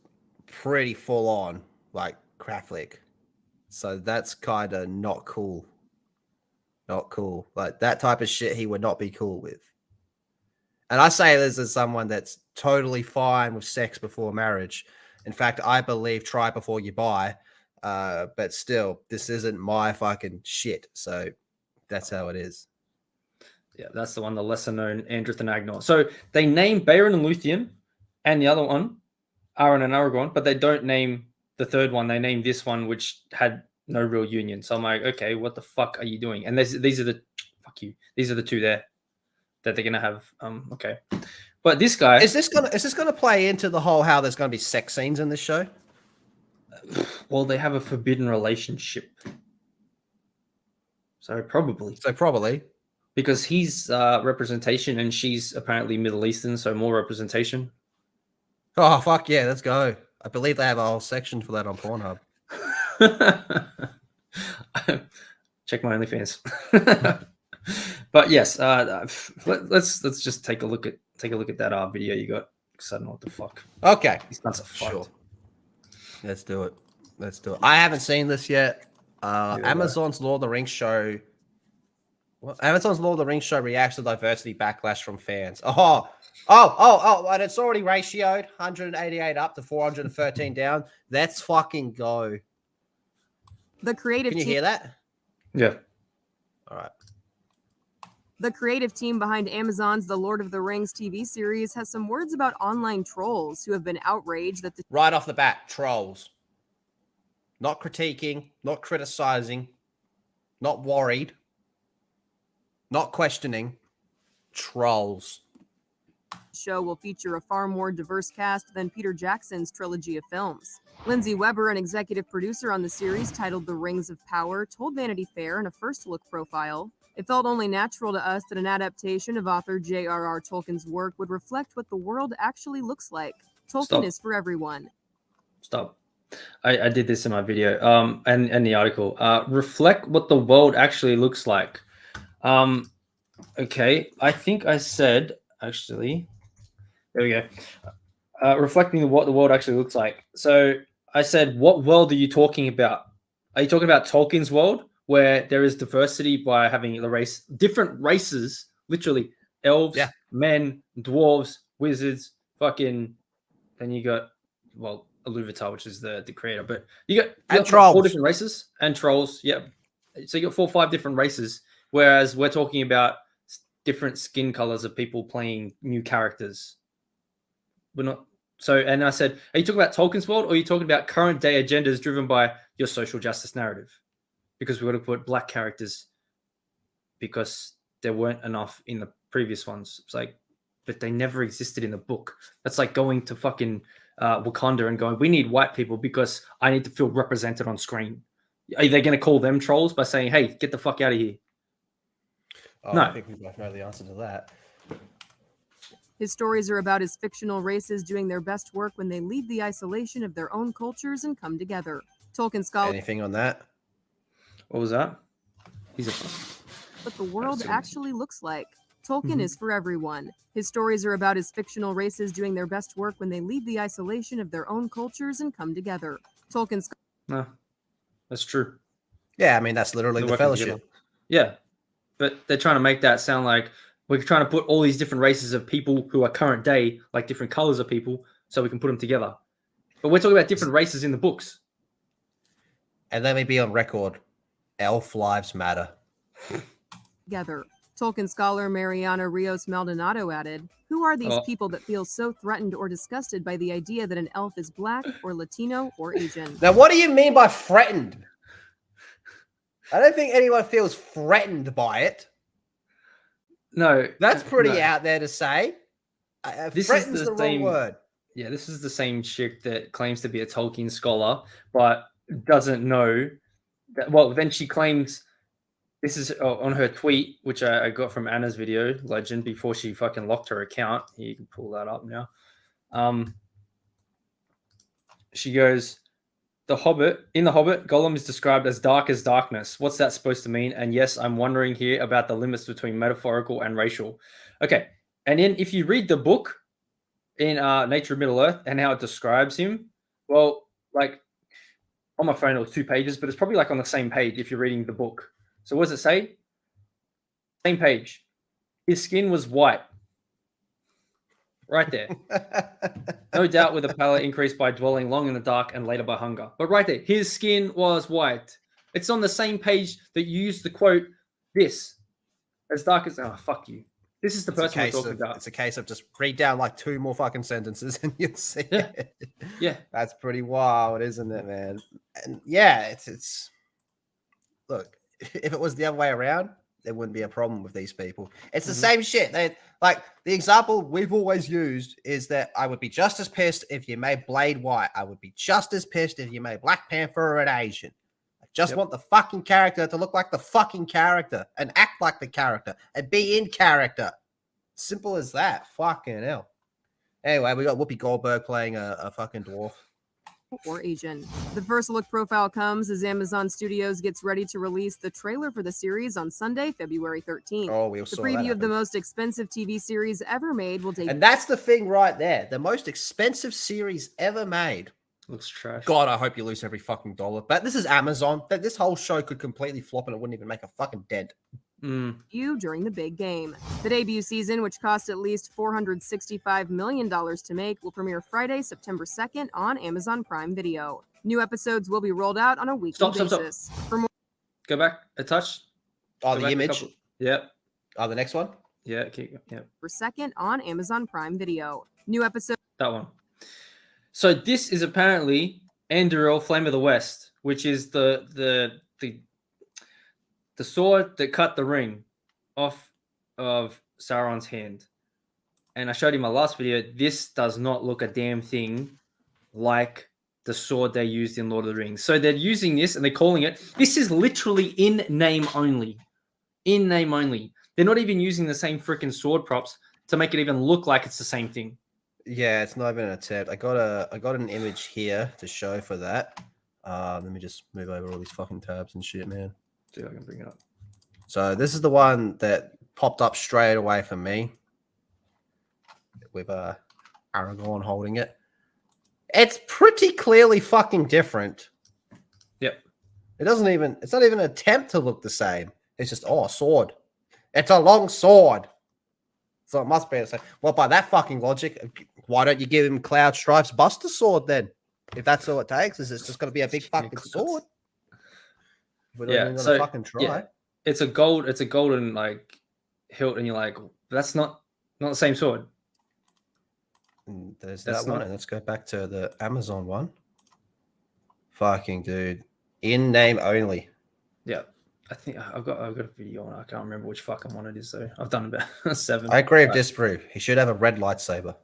pretty full on like Catholic, so that's kind of not cool. Not cool. Like that type of shit he would not be cool with. And I say this as someone that's totally fine with sex before marriage. In fact, I believe try before you buy. But still, this isn't my fucking shit. So that's how it is. Yeah, that's the one, the lesser known Andrith and Agnor. So they name Beren and Luthien and the other one, Arwen and Aragorn, but they don't name the third one. They name this one, which had no real union. So I'm like, okay, what the fuck are you doing? And these are the fuck you. These are the 2 there that they're gonna have. Okay, but this guy is this gonna play into the whole how there's gonna be sex scenes in this show? Well, they have a forbidden relationship, so probably because he's representation and she's apparently Middle Eastern, so more representation. Oh, fuck yeah, let's go. I believe they have a whole section for that on Pornhub. Check my OnlyFans. But yes, let's just take a look at that video you got, because I don't know what the fuck. Okay. These guns are fucked. Sure. Let's do it. I haven't seen this yet. Amazon's Lord of the Rings show. Amazon's Lord of the Rings show reacts to diversity backlash from fans. Oh, and it's already ratioed 188 up to 413 down. Let's fucking go. The creative Can you team, hear that? Yeah. All right. the creative team behind Amazon's The Lord of the Rings TV series has some words about online trolls who have been outraged that the Right off the bat, trolls. Not critiquing, not criticizing, not worried, not questioning. Trolls. show will feature a far more diverse cast than Peter Jackson's trilogy of films. Lindsay Weber, an executive producer on the series titled The Rings of Power, told Vanity Fair in a first look profile, "It felt only natural to us that an adaptation of author J.R.R. Tolkien's work would reflect what the world actually looks like. Tolkien Stop. is for everyone." Stop. I did this in my video and the article. Reflect what the world actually looks like. Okay, I think I said, actually, there we go. Reflecting what the world actually looks like. So I said, what world are you talking about? Are you talking about Tolkien's world, where there is diversity by having different races, literally elves, men, dwarves, wizards, fucking, then you got, well, Iluvatar, which is the creator, but you got trolls. 4 different races and trolls. Yeah. So you got 4 or 5 different races, whereas we're talking about different skin colors of people playing new characters. We're not. So, and I said, are you talking about Tolkien's world, or are you talking about current day agendas driven by your social justice narrative? Because we're going to put black characters because there weren't enough in the previous ones. It's like, but they never existed in the book. That's like going to fucking Wakanda and going, we need white people because I need to feel represented on screen. Are they going to call them trolls by saying, hey, get the fuck out of here? Oh, No. I think we both know the answer to that. His stories are about his fictional races doing their best work when they leave the isolation of their own cultures and come together. Tolkien scholar, Anything on that? What was that? what the world actually looks like. Tolkien is for everyone. His stories are about his fictional races doing their best work when they leave the isolation of their own cultures and come together. Tolkien No, that's true. Yeah, I mean, that's literally They're the working fellowship. together. Yeah, but they're trying to make that sound like we're trying to put all these different races of people who are current day, like different colors of people, so we can put them together. But we're talking about different races in the books. And let me be on record. Elf lives matter. together. Tolkien scholar Mariana Rios Maldonado added, "Who are these people that feel so threatened or disgusted by the idea that an elf is black or Latino or Asian?" Now, what do you mean by threatened? I don't think anyone feels threatened by it. No, That's pretty no. out there to say. This Threaten's is the wrong word. Yeah, this is the same chick that claims to be a Tolkien scholar, but doesn't know that. Well, then she claims this is on her tweet, which I got from Anna's video, Legend, before she fucking locked her account. You can pull that up now. She goes, in the Hobbit, Gollum is described as dark as darkness. What's that supposed to mean? And yes, I'm wondering here about the limits between metaphorical and racial. Okay, and then if you read the book in Nature of Middle-earth and how it describes him, well, like on my phone it was 2 pages, but it's probably like on the same page if you're reading the book. So what does it say? Same page. His skin was white. Right there. No doubt with the palate increased by dwelling long in the dark and later by hunger. But right there, his skin was white. It's on the same page that you used the quote, this. As dark as... Oh, fuck you. This is the person we're talking about. It's a case of just read down like 2 more fucking sentences and you'll see it. Yeah. That's pretty wild, isn't it, man? And yeah, it's... Look, if it was the other way around, there wouldn't be a problem with these people. It's the same shit. They like the example we've always used is that I would be just as pissed if you made Blade white. I would be just as pissed if you made Black Panther an Asian. Just want the fucking character to look like the fucking character and act like the character and be in character. Simple as that. Fucking hell. Anyway, we got Whoopi Goldberg playing a fucking dwarf. Or Asian. The first look profile comes as Amazon Studios gets ready to release the trailer for the series on Sunday, February 13th. Oh, we the saw preview that of the happen. most expensive TV series ever made will debut. And that's the thing right there. The most expensive series ever made. Looks trash. God, I hope you lose every fucking dollar. But this is Amazon. This whole show could completely flop and it wouldn't even make a fucking dent. You during the big game. The debut season, which cost at least $465 million to make, will premiere Friday, September 2nd on Amazon Prime Video. New episodes will be rolled out on a weekly basis. For more, Go back a touch. Oh, Go the back a image. couple- Yep. Oh, the next one. Yeah. Yeah. for 2nd on Amazon Prime Video. New episodes. That one. So this is apparently Anduril, Flame of the West, which is the sword that cut the ring off of Sauron's hand. And I showed you my last video. This does not look a damn thing like the sword they used in Lord of the Rings. So they're using this and they're calling it. This is literally in name only. In name only. They're not even using the same freaking sword props to make it even look like it's the same thing. Yeah, it's not even an attempt. I got an image here to show for that. Let me just move over all these fucking tabs and shit, man. See if I can bring it up. So this is the one that popped up straight away for me with Aragorn holding it. It's pretty clearly fucking different. Yep. It's not even an attempt to look the same. It's just, a sword. It's a long sword. So it must be the same. Well, by that fucking logic, why don't you give him Cloud Stripe's Buster Sword then? If that's all it takes, is it's just going to be a big fucking sword. We're not even gonna fucking try. Yeah. It's a golden like hilt, and you're like, that's not the same sword. And there's That's that one, not- and let's go back to the Amazon one. Fucking dude, in name only. Yeah. I think I've got a video on it. I can't remember which fucking one it is though. I've done about 7. I agree with disprove. He should have a red lightsaber,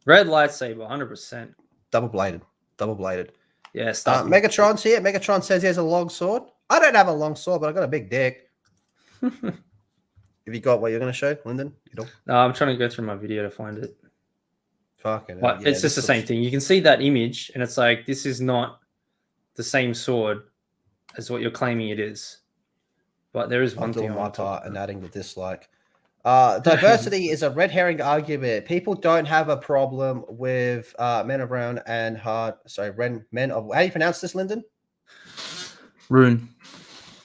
Red lightsaber, 100%. double bladed. Yeah, stuff. Megatron's here. Megatron says he has a long sword. I don't have a long sword, but I got a big dick. Have you got what you're going to show, Lyndon? You don't. No, I'm trying to go through my video to find it. Fucking. But yeah, it's just the this same looks- thing. You can see that image, and it's like this is not the same sword as what you're claiming it is. But there is I'm one thing doing I my want to talk part and about. adding the dislike. Diversity is a red herring argument. People don't have a problem with men of brown and hard. Sorry, men of. How do you pronounce this, Lyndon? Rune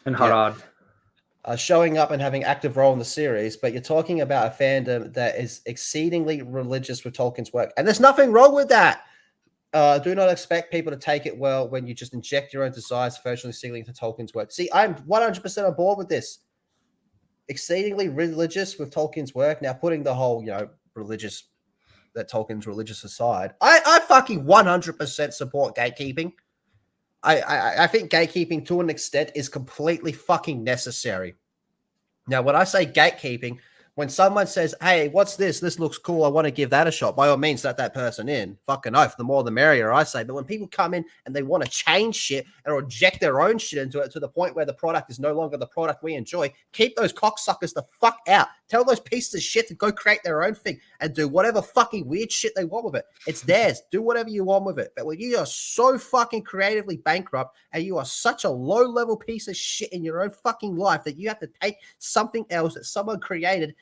and Yeah. Harad. Showing up and having active role in the series, but you're talking about a fandom that is exceedingly religious with Tolkien's work, and there's nothing wrong with that. Do not expect people to take it well when you just inject your own desires virtually sealing into Tolkien's work. See, I'm 100% on board with this. Exceedingly religious with Tolkien's work. Now, putting the whole, religious, that Tolkien's religious aside, I fucking 100% support gatekeeping. I think gatekeeping to an extent is completely fucking necessary. Now, when I say gatekeeping, when someone says, hey, what's this? This looks cool. I want to give that a shot. By all means, let that person in. Fucking oath. The more the merrier, I say. But when people come in and they want to change shit and inject their own shit into it to the point where the product is no longer the product we enjoy, keep those cocksuckers the fuck out. Tell those pieces of shit to go create their own thing and do whatever fucking weird shit they want with it. It's theirs. Do whatever you want with it. But when you are so fucking creatively bankrupt and you are such a low-level piece of shit in your own fucking life that you have to take something else that someone created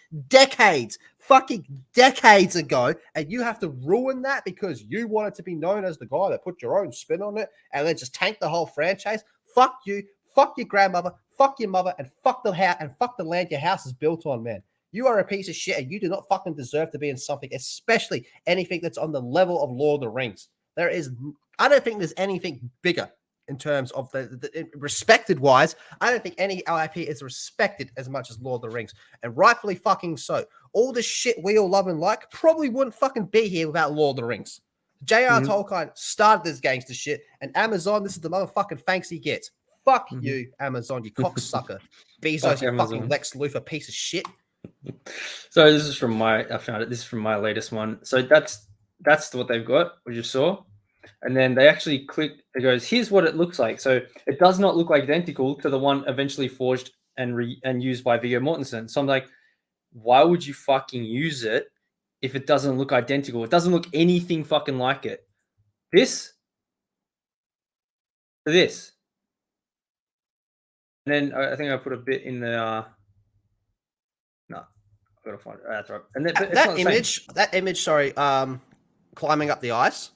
fucking decades ago, and you have to ruin that because you wanted to be known as the guy that put your own spin on it and then just tank the whole franchise. Fuck you, fuck your grandmother, fuck your mother, and fuck the house and fuck the land your house is built on, man. You are a piece of shit and you do not fucking deserve to be in something, especially anything that's on the level of Lord of the Rings. I don't think there's anything bigger in terms of the respected wise. I don't think any IP is respected as much as Lord of the Rings, and rightfully fucking so. All the shit we all love and like probably wouldn't fucking be here without Lord of the Rings. J.R. Tolkien started this gangster shit, and Amazon, this is the motherfucking thanks he gets. Fuck you, Amazon, you cocksucker. Bezos, you fucking Lex Luthor piece of shit. So I found it. This is from my latest one. So that's what they've got, what you saw. And then they actually click. It goes, here's what it looks like. So it does not look identical to the one eventually forged and used by Viggo Mortensen. So I'm like, why would you fucking use it if it doesn't look identical? It doesn't look anything fucking like it. This. And then I think I put a bit in the. No, I've got to find it. That's right. And then, that image, sorry, climbing up the ice.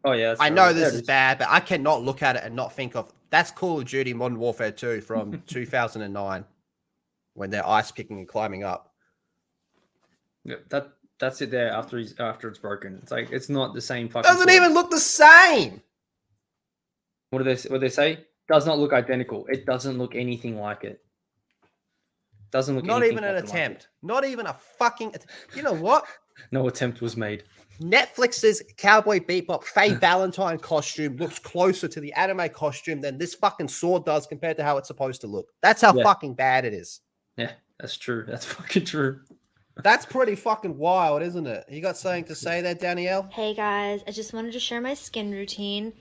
Oh yeah, I know this is bad, but I cannot look at it and not think of that's Call of Duty Modern Warfare 2 from 2009 when they're ice picking and climbing up. Yeah, that's it there after it's broken. It's like it's not the same fucking. Doesn't even look the same. What do they say? Does not look identical. It doesn't look anything like it. Doesn't look not even an attempt. Not even a fucking. You know what? No attempt was made. Netflix's Cowboy Bebop Faye Valentine costume looks closer to the anime costume than this fucking sword does compared to how it's supposed to look. That's how fucking bad it is. Yeah, that's true. That's fucking true. That's pretty fucking wild, isn't it? You got something to say there, Danielle? Hey guys, I just wanted to share my skin routine.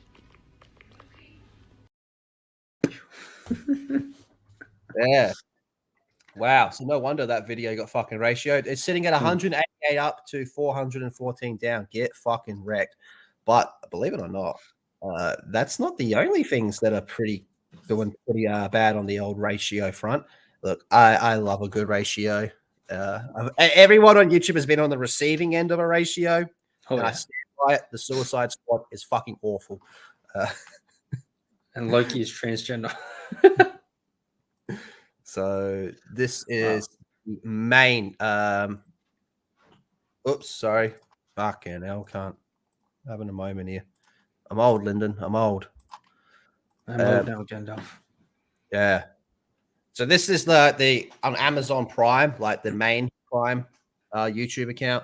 Yeah. Wow. So no wonder that video got fucking ratioed. It's sitting at 188 up to 414 down. Get fucking wrecked. But believe it or not, that's not the only things that are doing pretty bad on the old ratio front. Look, I love a good ratio. Everyone on YouTube has been on the receiving end of a ratio. And I stand by it. The Suicide Squad is fucking awful. And Loki is transgender. So this is the main. Oops, sorry. Fucking hell, can't. Having a moment here. I'm old, Lyndon. I'm old. I'm old now, Gandalf. Yeah. So this is the on Amazon Prime, like the main Prime YouTube account.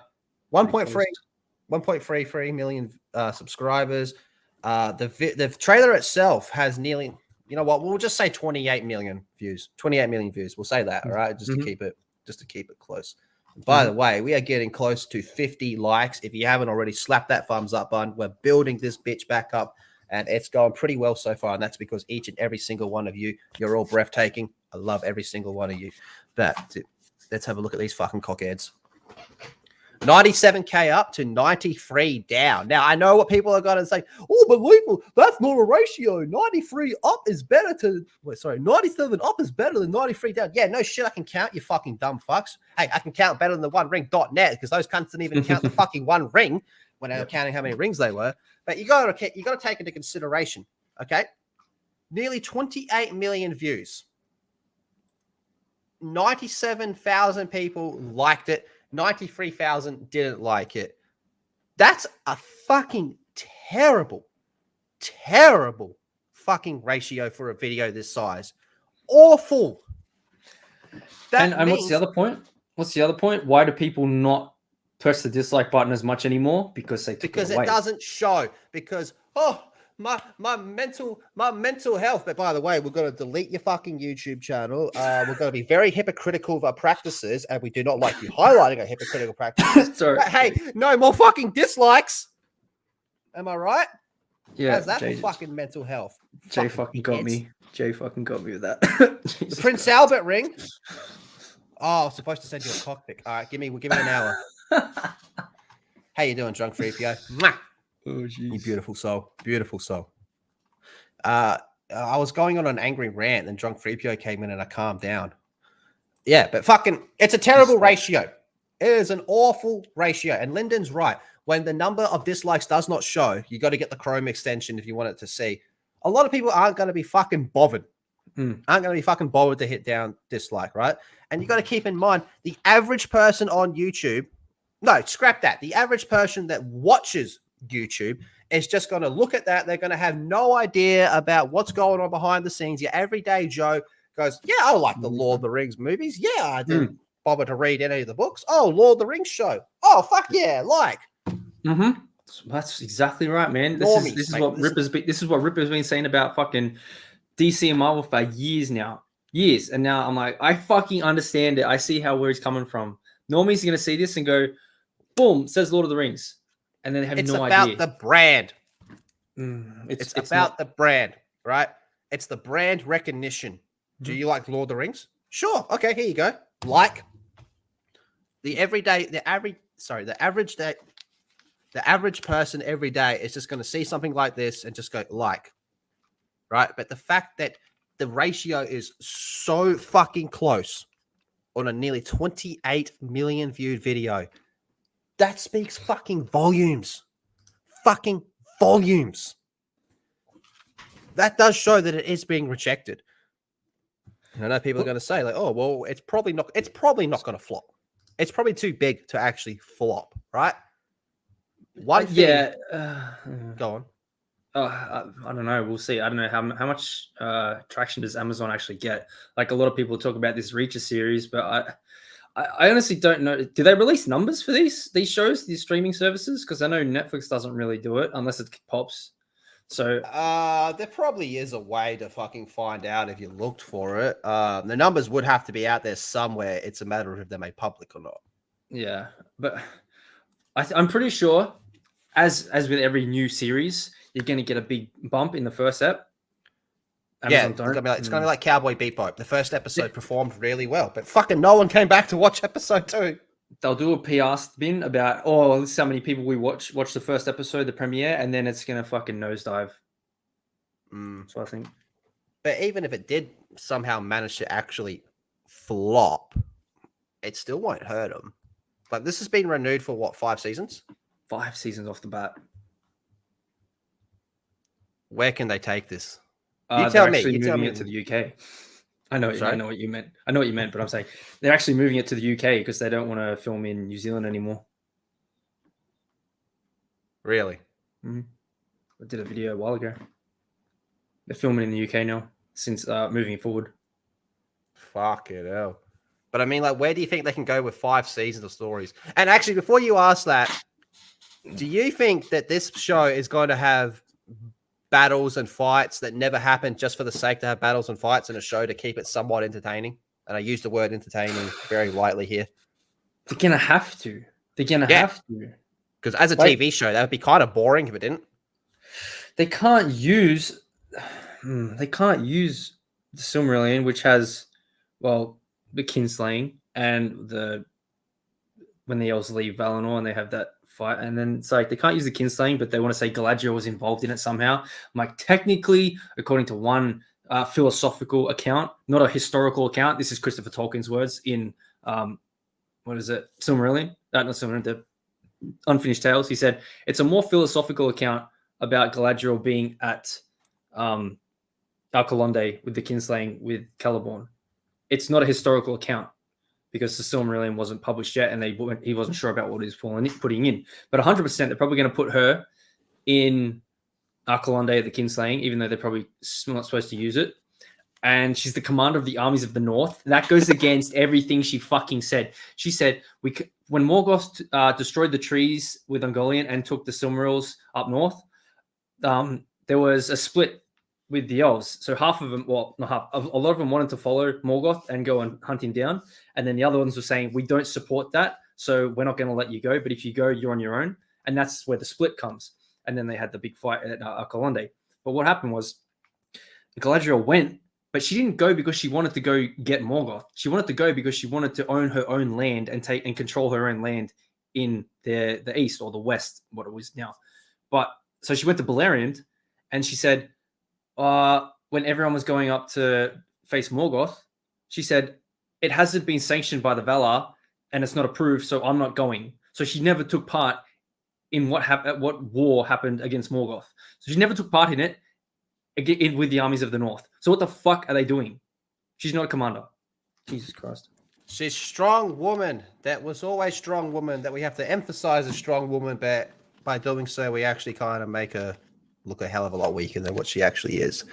1.33 million subscribers. The trailer itself has nearly. You know what? We'll just say 28 million views. 28 million views. We'll say that, all right? Just to keep it close. And by the way, we are getting close to 50 likes. If you haven't already, slap that thumbs up button. We're building this bitch back up, and it's going pretty well so far. And that's because each and every single one of you, you're all breathtaking. I love every single one of you. But let's have a look at these fucking cockheads. 97k up to 93 down. Now, I know what people are going to say. Oh, but lethal, that's not a ratio. 93 up is better to... Wait, sorry, 97 up is better than 93 down. Yeah, no shit, I can count, you fucking dumb fucks. Hey, I can count better than the one ring.net because those cunts didn't even count the fucking one ring when they were counting how many rings they were. But you got to take into consideration, okay? Nearly 28 million views. 97,000 people liked it. 93,000 didn't like it. That's a fucking terrible fucking ratio for a video this size. Awful. And what's the other point? Why do people not press the dislike button as much anymore? Because they took it away. It doesn't show. Because my mental health. But by the way, we're going to delete your fucking YouTube channel. We're going to be very hypocritical of our practices, and we do not like you highlighting our hypocritical practices. Sorry. But hey, no more fucking dislikes. Am I right? Yeah. How's that for fucking mental health? Jay fucking got me. Jay fucking got me with that. The Prince Albert ring. Oh, I was supposed to send you a cockpit. All right, give me an hour. How you doing, drunk 3PO? Oh, geez. You beautiful soul. Beautiful soul. I was going on an angry rant, and drunk 3PO came in and I calmed down. Yeah, but fucking, it's a terrible ratio. It is an awful ratio. And Lyndon's right. When the number of dislikes does not show, you got to get the Chrome extension if you want it to see. A lot of people aren't going to be fucking bothered. Aren't going to be fucking bothered to hit down dislike, right? And you got to keep in mind, the average person on YouTube, no, scrap that. The average person that watches YouTube is just going to look at that. They're going to have no idea about what's going on behind the scenes. Your everyday Joe goes, yeah, I like the Lord of the Rings movies. Yeah, I didn't bother to read any of the books. Oh, Lord of the Rings show. Oh, fuck yeah, like. That's exactly right, man. This is what Ripper's been saying about fucking DC and Marvel for years now. Years. And now I'm like, I fucking understand it. I see where he's coming from. Normie's going to see this and go, boom, says Lord of the Rings. And then have no idea. It's about the brand. It's about the brand, right? It's the brand recognition. Do you like Lord of the Rings? Sure. Okay, here you go. Like the average person every day is just going to see something like this and just go like, right? But the fact that the ratio is so fucking close on a nearly 28 million viewed video, that speaks fucking volumes. Fucking volumes. That does show that it is being rejected. I know people are going to say, like, oh, well, it's probably not going to flop. It's probably too big to actually flop, right? One thing. Go on. I don't know. We'll see. I don't know how much traction does Amazon actually get. Like a lot of people talk about this Reacher series, but I honestly don't know. Do they release numbers for these shows, these streaming services? Because I know Netflix doesn't really do it unless it pops. So there probably is a way to fucking find out if you looked for it. The numbers would have to be out there somewhere. It's a matter of if they're made public or not. Yeah, but I'm pretty sure, as with every new series, you're going to get a big bump in the first ep. Amazon it's going to be like Cowboy Bebop. The first episode performed really well, but fucking no one came back to watch episode 2. They'll do a PR spin about, oh, this is how many people we watch the first episode, the premiere, and then it's going to fucking nosedive. So I think. But even if it did somehow manage to actually flop, it still won't hurt them. Like, this has been renewed for, what, 5 seasons? 5 seasons off the bat. Where can they take this? You tell me. You're moving it to the UK. I know what you meant. I know what you meant, but I'm saying they're actually moving it to the UK because they don't want to film in New Zealand anymore. Really? I did a video a while ago. They're filming in the UK now since moving forward. Fuck it hell. But I mean, like, where do you think they can go with 5 seasons of stories? And actually, before you ask that, do you think that this show is going to have battles and fights that never happen just for the sake to have battles and fights in a show to keep it somewhat entertaining? And I use the word entertaining very lightly here. They're going to have to. They're going to have to. Because as a TV show, that would be kind of boring if it didn't. They can't use the Silmarillion, which has, well, the kinslaying and when the elves leave Valinor and they have that fight, and then it's like they can't use the kinslaying, but they want to say Galadriel was involved in it somehow. I'm like, technically, according to one philosophical account, not a historical account. This is Christopher Tolkien's words in what is it, Silmarillion? Not Silmarillion, the Unfinished Tales. He said it's a more philosophical account about Galadriel being at Alcalonde with the kinslaying with Celeborn. It's not a historical account, because the Silmarillion wasn't published yet, and he wasn't sure about what he was putting in. But 100%, they're probably going to put her in Alcalonde at the kinslaying, even though they're probably not supposed to use it. And she's the commander of the armies of the North. That goes against everything she fucking said. She said, when Morgoth destroyed the trees with Ungoliant and took the Silmarils up north, there was a split with the elves. So half of them, well, not half, a lot of them wanted to follow Morgoth and go and hunt him down. And then the other ones were saying, we don't support that, so we're not going to let you go. But if you go, you're on your own. And that's where the split comes. And then they had the big fight at Alcalonde. But what happened was Galadriel went, but she didn't go because she wanted to go get Morgoth. She wanted to go because she wanted to own her own land and take and control her own land in the east or the west, what it was now. But so she went to Beleriand, and she said, when everyone was going up to face Morgoth, she said, it hasn't been sanctioned by the Valar and it's not approved, so I'm not going. So she never took part in what war happened against Morgoth. So she never took part in it with the armies of the North. So what the fuck are they doing? She's not a commander. Jesus Christ. She's a strong woman. That was always strong woman, that we have to emphasize a strong woman, but by doing so, we actually kind of make her look a hell of a lot weaker than what she actually is.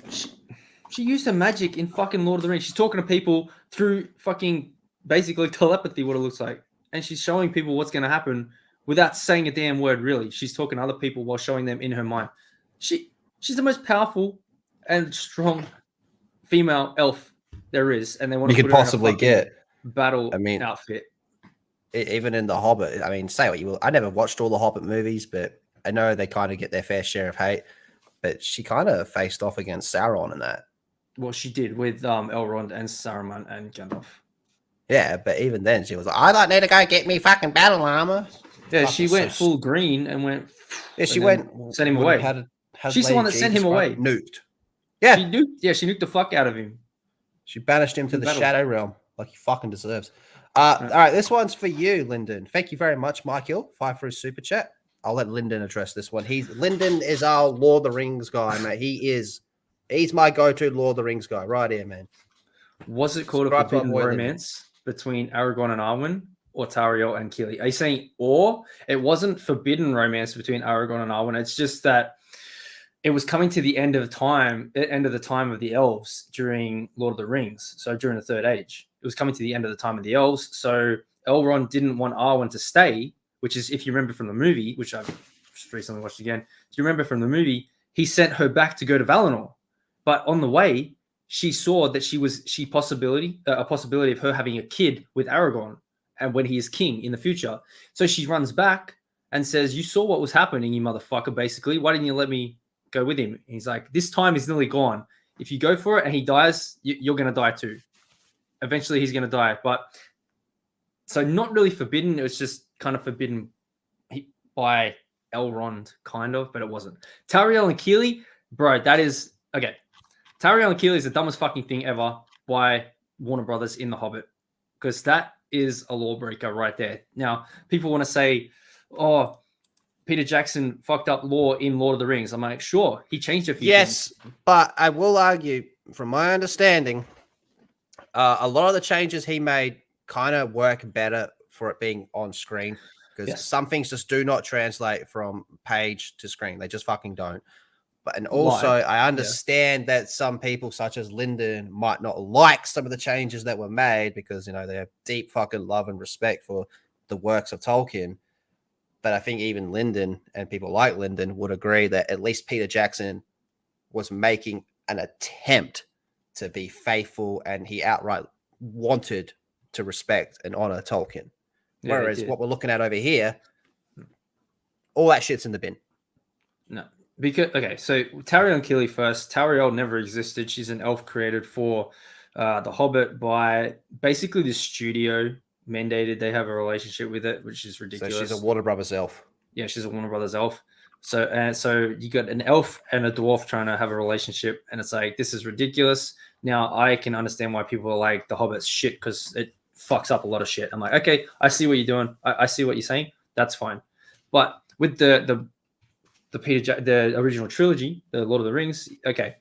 She used her magic in fucking Lord of the Rings. She's talking to people through fucking basically telepathy, what it looks like. And she's showing people what's going to happen without saying a damn word, really. She's talking to other people while showing them in her mind. She's the most powerful and strong female elf there is. And they want to put possibly get battle outfit. Even in The Hobbit, I mean, say what you will. I never watched all the Hobbit movies, but I know they kind of get their fair share of hate, but she kind of faced off against Sauron in that. Well, she did with Elrond and Saruman and Gandalf. Yeah, but even then, she was like, I don't need to go get me fucking battle armor. Yeah, she went full green and went. Yeah, she and went. Sent him away. She's the one that sent him away. Nuked. Yeah. She nuked the fuck out of him. She banished him to the Shadow Realm like he fucking deserves. All right, this one's for you, Lyndon. Thank you very much, Michael. 5 for his super chat. I'll let Lyndon address this one. Lyndon is our Lord of the Rings guy, mate. He's my go-to Lord of the Rings guy right here, man. Was it called a forbidden romance between Aragorn and Arwen, or Tauriel and Keely? Are you saying or? It wasn't forbidden romance between Aragorn and Arwen. It's just that it was coming to the end of the time of the elves during Lord of the Rings. So during the Third Age, it was coming to the end of the time of the elves. So Elrond didn't want Arwen to stay, which is, if you remember from the movie, which I've just recently watched again, if you remember from the movie, he sent her back to go to Valinor. But on the way, she saw that a possibility of her having a kid with Aragorn, and when he is king in the future. So she runs back and says, "You saw what was happening, you motherfucker, basically. Why didn't you let me go with him?" And he's like, "This time is nearly gone. If you go for it and he dies, you're going to die too. Eventually he's going to die." But so not really forbidden. It was just kind of forbidden by Elrond, kind of, but it wasn't. Tauriel and Keely, bro, that is, okay. Tauriel and Keely is the dumbest fucking thing ever by Warner Brothers in The Hobbit, because that is a lawbreaker right there. Now, people want to say, oh, Peter Jackson fucked up lore in Lord of the Rings. I'm like, sure, he changed a few things. But I will argue, from my understanding, a lot of the changes he made kind of work better for it being on screen, because some things just do not translate from page to screen. They just fucking don't. And also, I understand that some people, such as Lyndon, might not like some of the changes that were made because, you know, they have deep fucking love and respect for the works of Tolkien. But I think even Lyndon and people like Lyndon would agree that at least Peter Jackson was making an attempt to be faithful, and he outright wanted to respect and honor Tolkien. Yeah, whereas what we're looking at over here, all that shit's in the bin. No. Because, okay, so Tauriel and Keely first. Tauriel never existed. She's an elf created for The Hobbit by basically the studio mandated they have a relationship with it, which is ridiculous. So she's a Warner Brothers elf. Yeah, she's a Warner Brothers elf. So you got an elf and a dwarf trying to have a relationship, and it's like, this is ridiculous. Now, I can understand why people are like, The Hobbit's shit, because it fucks up a lot of shit. I'm like, okay, I see what you're doing. I see what you're saying. That's fine. But with the original trilogy, the Lord of the Rings, okay,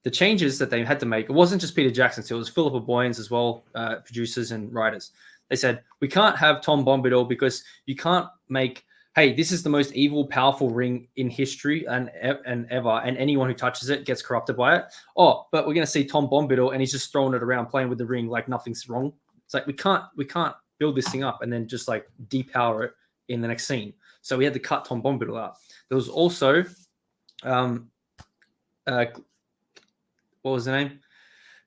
the changes that they had to make, it wasn't just Peter Jackson, so it was Philippa Boyens as well, producers and writers. They said, we can't have Tom Bombadil because you can't make, hey, this is the most evil, powerful ring in history and ever, and anyone who touches it gets corrupted by it. Oh, but we're going to see Tom Bombadil and he's just throwing it around, playing with the ring like nothing's wrong. It's like, we can't build this thing up and then just like depower it in the next scene. So we had to cut Tom Bombadil out. There was also, what was the name?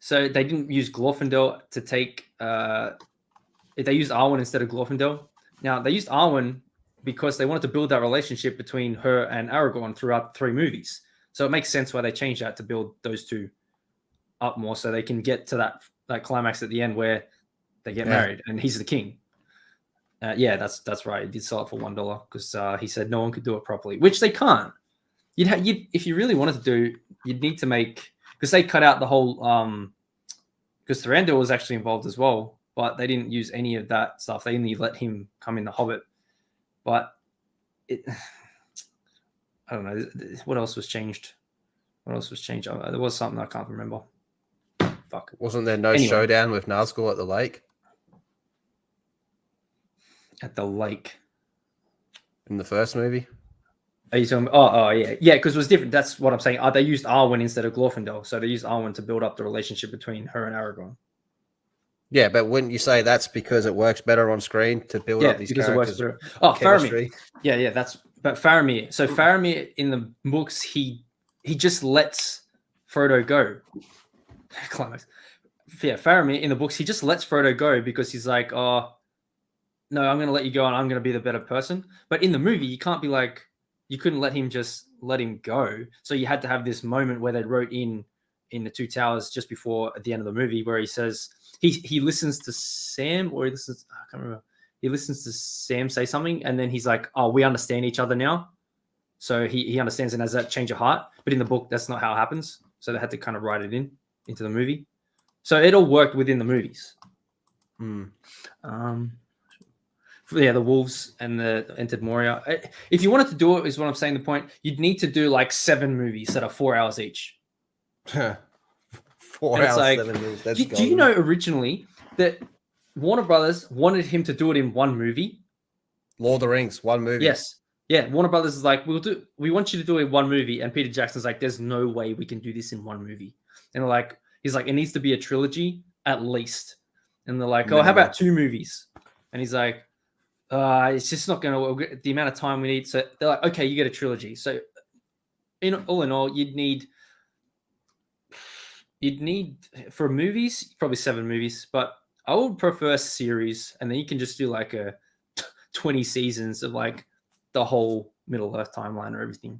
So they didn't use Glorfindel to take, they used Arwen instead of Glorfindel. Now, they used Arwen because they wanted to build that relationship between her and Aragorn throughout the 3 movies. So it makes sense why they changed that to build those two up more so they can get to that climax at the end where they get married and he's the king. That's right. He did sell it for $1 because he said no one could do it properly, which they can't. If you really wanted to do, you'd need to make, because they cut out the whole, because Thranduil was actually involved as well, but they didn't use any of that stuff. They only let him come in The Hobbit. But I don't know. What else was changed? There was something I can't remember. Fuck. Wasn't there no showdown with Nazgul at the lake? At the lake. In the first movie? Are you talking? Oh, yeah. Yeah, because it was different. That's what I'm saying. They used Arwen instead of Glorfindel. So they used Arwen to build up the relationship between her and Aragorn. Yeah, but wouldn't you say that's because it works better on screen to build up these characters? It works better. Oh, Faramir. Yeah, but Faramir. So Faramir in the books, he just lets Frodo go. Climax. Yeah, Faramir in the books, he just lets Frodo go because he's like, oh, no, I'm going to let you go and I'm going to be the better person. But in the movie, you can't be like, you couldn't let him go. So you had to have this moment where they wrote in the Two Towers just before at the end of the movie where he says he listens to Sam, or I can't remember. He listens to Sam say something, and then he's like, "Oh, we understand each other now." So he understands and has that change of heart. But in the book, that's not how it happens. So they had to kind of write it into the movie. So it all worked within the movies. Yeah, the wolves and the entered Moria. If you wanted to do it, is what I'm saying. The point, you'd need to do like 7 movies that are 4 hours each. 4 and hours, like, 7 movies. Do you know originally that Warner Brothers wanted him to do it in one movie? Lord of the Rings, one movie. Yes. Yeah, Warner Brothers is like, we want you to do it in one movie. And Peter Jackson's like, there's no way we can do this in one movie. And he's like, it needs to be a trilogy at least. And they're like, oh, how about 2 movies? And he's like, it's just not going to, the amount of time we need. So they're like, okay, you get a trilogy. So all in all, you'd need for movies, probably 7 movies, but I would prefer series. And then you can just do like a 20 seasons of like the whole Middle Earth timeline or everything.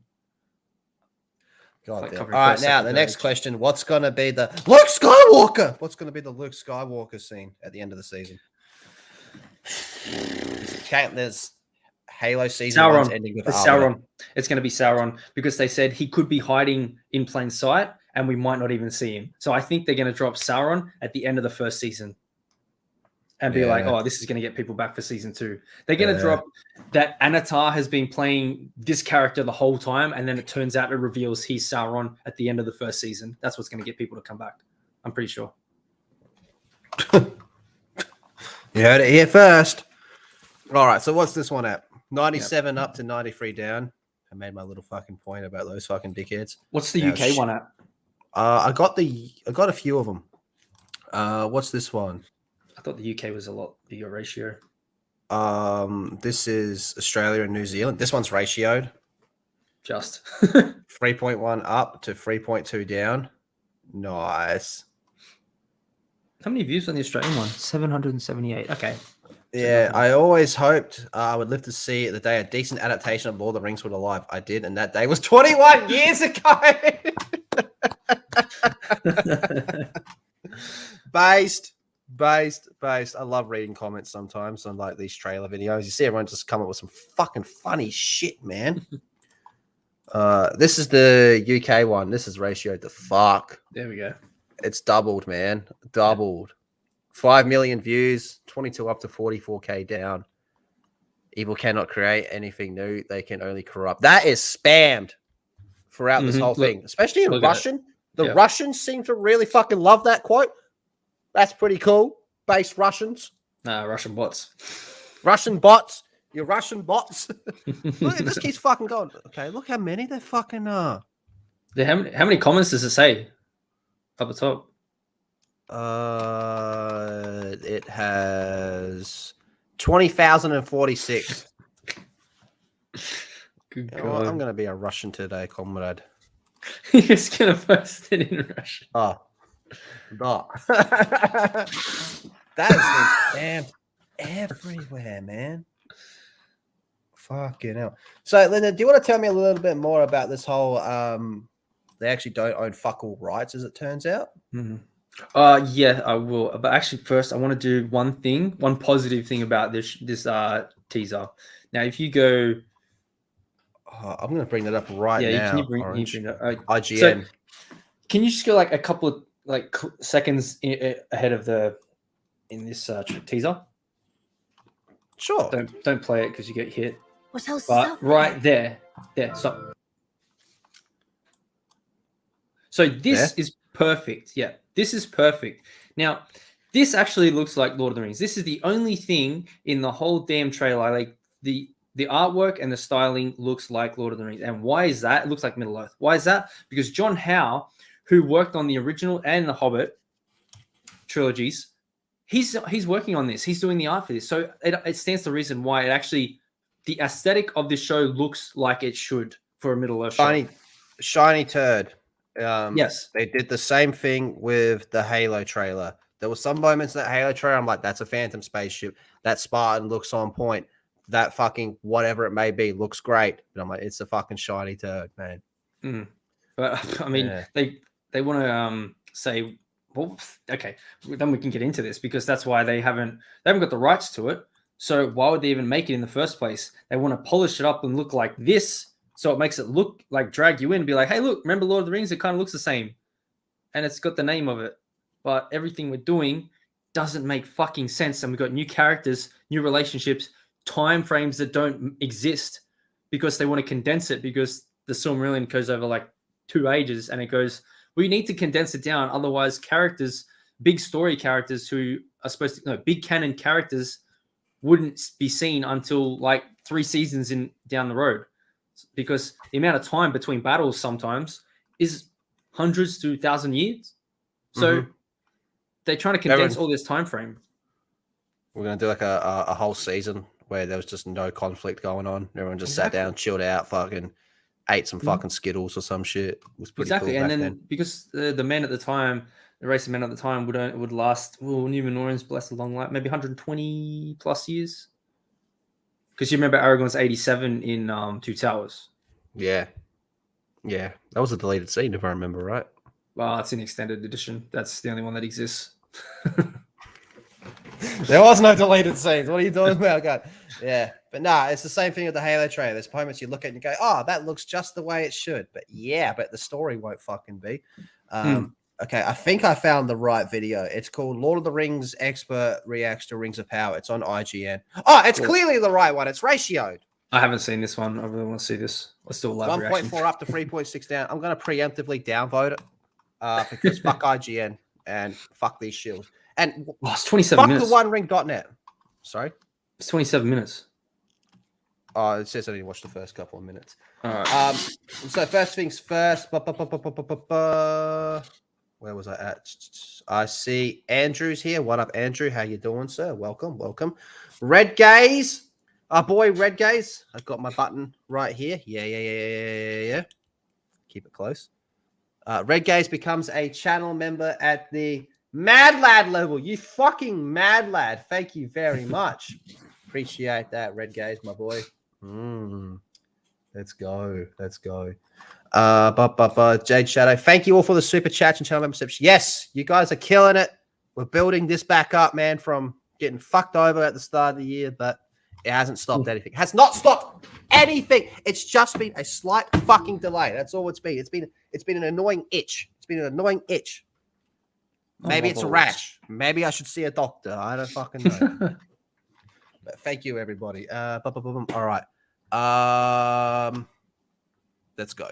God like damn. All right, first, now second, the third. next question: what's going to be the Luke Skywalker? What's going to be the Luke Skywalker scene at the end of the season? There's Halo season Sauron. 1's ending with It's Armor. Sauron. It's going to be Sauron because they said he could be hiding in plain sight and we might not even see him. So I think they're going to drop Sauron at the end of the first season and be like, oh, this is going to get people back for season 2. They're going to drop that Anatar has been playing this character the whole time, and then it turns out it reveals he's Sauron at the end of the first season. That's what's going to get people to come back. I'm pretty sure. You heard it here first. All right, so what's this one at? 97 up to 93 down. I made my little fucking point about those fucking dickheads. What's the UK one at? I got a few of them. What's this one? I thought the UK was a lot bigger ratio. This is Australia and New Zealand. This one's ratioed. Just 3.1 up to 3.2 down. Nice. How many views on the Australian one? 778. Okay. Yeah, I always hoped I would live to see the day a decent adaptation of Lord of the Rings was alive. I did, and that day was 21 years ago. Based. I love reading comments sometimes on like these trailer videos. You see everyone just come up with some fucking funny shit, man. This is the UK one. This is ratioed to fuck. There we go. It's doubled, man. Doubled. 5 million views, 22 up to 44k down. Evil cannot create anything new. They can only corrupt. That is spammed throughout this whole thing, especially in Russian. The Russians seem to really fucking love that quote. That's pretty cool. Based Russians. Russian bots. Russian bots. Your Russian bots. Look, this keeps fucking going. Okay, look how many there fucking are. How many comments does it say up the top? It has 20,046. Good God. Oh, I'm going to be a Russian today, comrade. You're just going to post it in Russian. Oh. No. That has been spammed everywhere, man. Fucking hell. So, Lyndon, do you want to tell me a little bit more about this whole they actually don't own fuck all rights, as it turns out? Yeah, I will. But actually, first, I want to do one positive thing about this teaser. Now, if you go, I'm going to bring that up right now. Can you bring that? IGN. So, can you just go like a couple of seconds ahead of in this teaser? Sure. Don't play it because you get hit. What else But is up right there, stop. So this is perfect. Yeah, this is perfect. Now, this actually looks like Lord of the Rings. This is the only thing in the whole damn trailer. Like the artwork and the styling looks like Lord of the Rings. And why is that? It looks like Middle Earth. Why is that? Because John Howe, who worked on the original and the Hobbit trilogies, he's working on this. He's doing the art for this. So it stands to reason why it actually, the aesthetic of this show looks like it should for a Middle Earth show. Shiny turd. Yes. They did the same thing with the Halo trailer. There were some moments in that Halo trailer, I'm like, that's a Phantom spaceship. That Spartan looks on point. that fucking whatever it may be looks great. But I'm like, it's a fucking shiny turd, man. But I mean, Yeah. they want to say, well, okay, then we can get into this because that's why they haven't got the rights to it. So why would they even make it in the first place? They want to polish it up and look like this, so it makes it look like drag you in and be like, hey, look, remember Lord of the Rings? It kind of looks the same, and it's got the name of it. But everything we're doing doesn't make fucking sense, and we've got new characters, new relationships, time frames that don't exist because they want to condense it because the Silmarillion goes over like 2 ages, and it goes, we need to condense it down, otherwise characters, big story characters who are supposed to, big canon characters wouldn't be seen until like 3 seasons down the road, because the amount of time between battles sometimes is hundreds to 1,000 years. So they're trying to condense all this time frame. We're gonna do like a whole season where there was just no conflict going on. Everyone just sat down, chilled out, fucking ate some fucking Skittles or some shit. It was pretty cool. And back then because the men at the time, the race of men at the time would last, Numenorians, bless the long life, maybe 120 plus years. Because you remember Aragorn's 87 in Two Towers. Yeah. That was a deleted scene, if I remember right. Well, it's an extended edition. That's the only one that exists. There was no deleted scenes. What are you talking about, God? Yeah. But nah, it's the same thing with the Halo trailer. There's moments you look at and you go, oh, that looks just the way it should. But yeah, but the story won't fucking be. Okay, I think I found the right video. It's called Lord of the Rings Expert Reacts to Rings of Power. It's on IGN. Oh, it's clearly the right one. It's ratioed. I haven't seen this one. I really want to see this. Let's do a live 1.4 up to 3.6 down. I'm going to preemptively downvote it because fuck IGN and fuck these shills. And it's 27 minutes. Fuck the OneRing.net. Sorry? It's 27 minutes. Oh, it says I need to watch the first couple of minutes. All right. So first things first. Where was I at? I see Andrew's here. What up, Andrew? How you doing, sir? Welcome. Red Gaze. Our boy Red Gaze. I've got my button right here. Yeah. Keep it close. Red Gaze becomes a channel member at the Mad Lad level. You fucking Mad Lad. Thank you very much. Appreciate that, Red Gaze, my boy. Let's go. Jade Shadow, thank you all for the super chats and channel memberships. Yes, you guys are killing it. We're building this back up, man, from getting fucked over at the start of the year, but it hasn't stopped anything. It has not stopped anything. It's just been a slight fucking delay. That's all it's been. It's been an annoying itch. Maybe it's a rash. Maybe I should see a doctor. I don't fucking know. But thank you, everybody. All right. Let's go.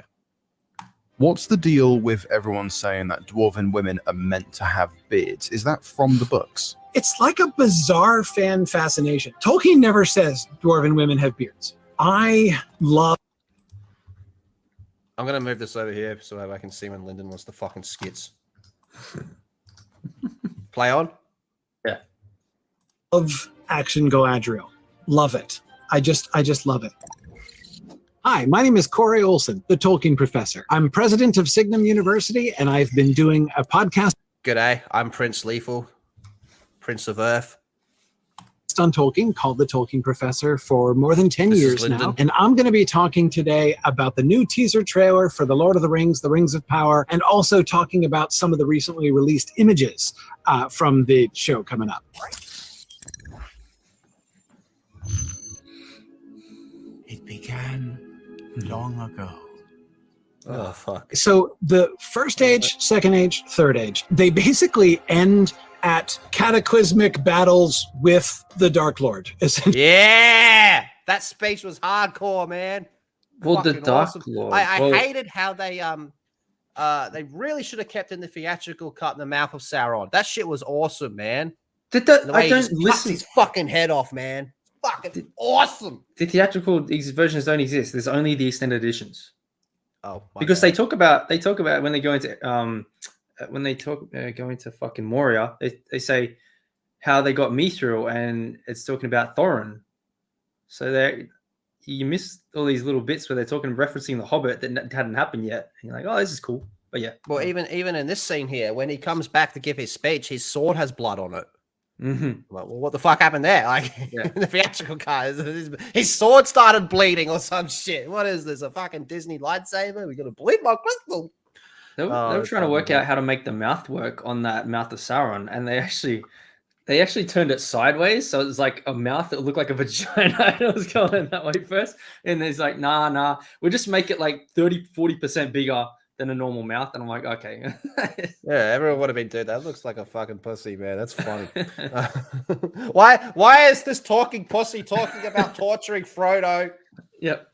What's the deal with everyone saying that dwarven women are meant to have beards? Is that from the books? It's like a bizarre fan fascination. Tolkien never says dwarven women have beards. I'm going to move this over here so I can see when Lyndon wants the fucking skits. Play on? Yeah. Love Action Galadriel. Love it. I just love it. Hi, my name is Corey Olson, the Tolkien professor. I'm president of Signum University, and I've been doing a podcast. G'day, I'm Prince Lethal, Prince of Earth. On Tolkien called the Tolkien Professor for more than 10 years now. And I'm going to be talking today about the new teaser trailer for The Lord of the Rings, The Rings of Power, and also talking about some of the recently released images from the show coming up. It began long ago. Oh, fuck. So the first age, second age, third age, they basically end at cataclysmic battles with the Dark Lord. Yeah! That speech was hardcore, man. Well, the Dark Lord. I hated how they really should have kept in the theatrical cut in the mouth of Sauron. That shit was awesome, man. I don't listen. His fucking head off, man. Fucking awesome. The theatrical versions don't exist. There's only the extended editions. Oh, because they talk about when they go into go into fucking Moria, they say how they got Mithril, and it's talking about Thorin. So you miss all these little bits where they're referencing the Hobbit that hadn't happened yet. And you're like, oh, this is cool. But yeah. Well, even in this scene here, when he comes back to give his speech, his sword has blood on it. Well, what the fuck happened there? Like Yeah. in the theatrical cut, his sword started bleeding or some shit. What is this? A fucking Disney lightsaber? We're gonna bleed my crystal. They were trying to work out how to make the mouth work on that mouth of Sauron, and they actually turned it sideways, so it was like a mouth that looked like a vagina. It was going that way first, and there's like, nah, we'll just make it like 30-40% bigger than a normal mouth. And I'm like, okay. Yeah, everyone would have been, dude, that looks like a fucking pussy, man. That's funny. Why is this talking pussy talking about torturing Frodo? Yep.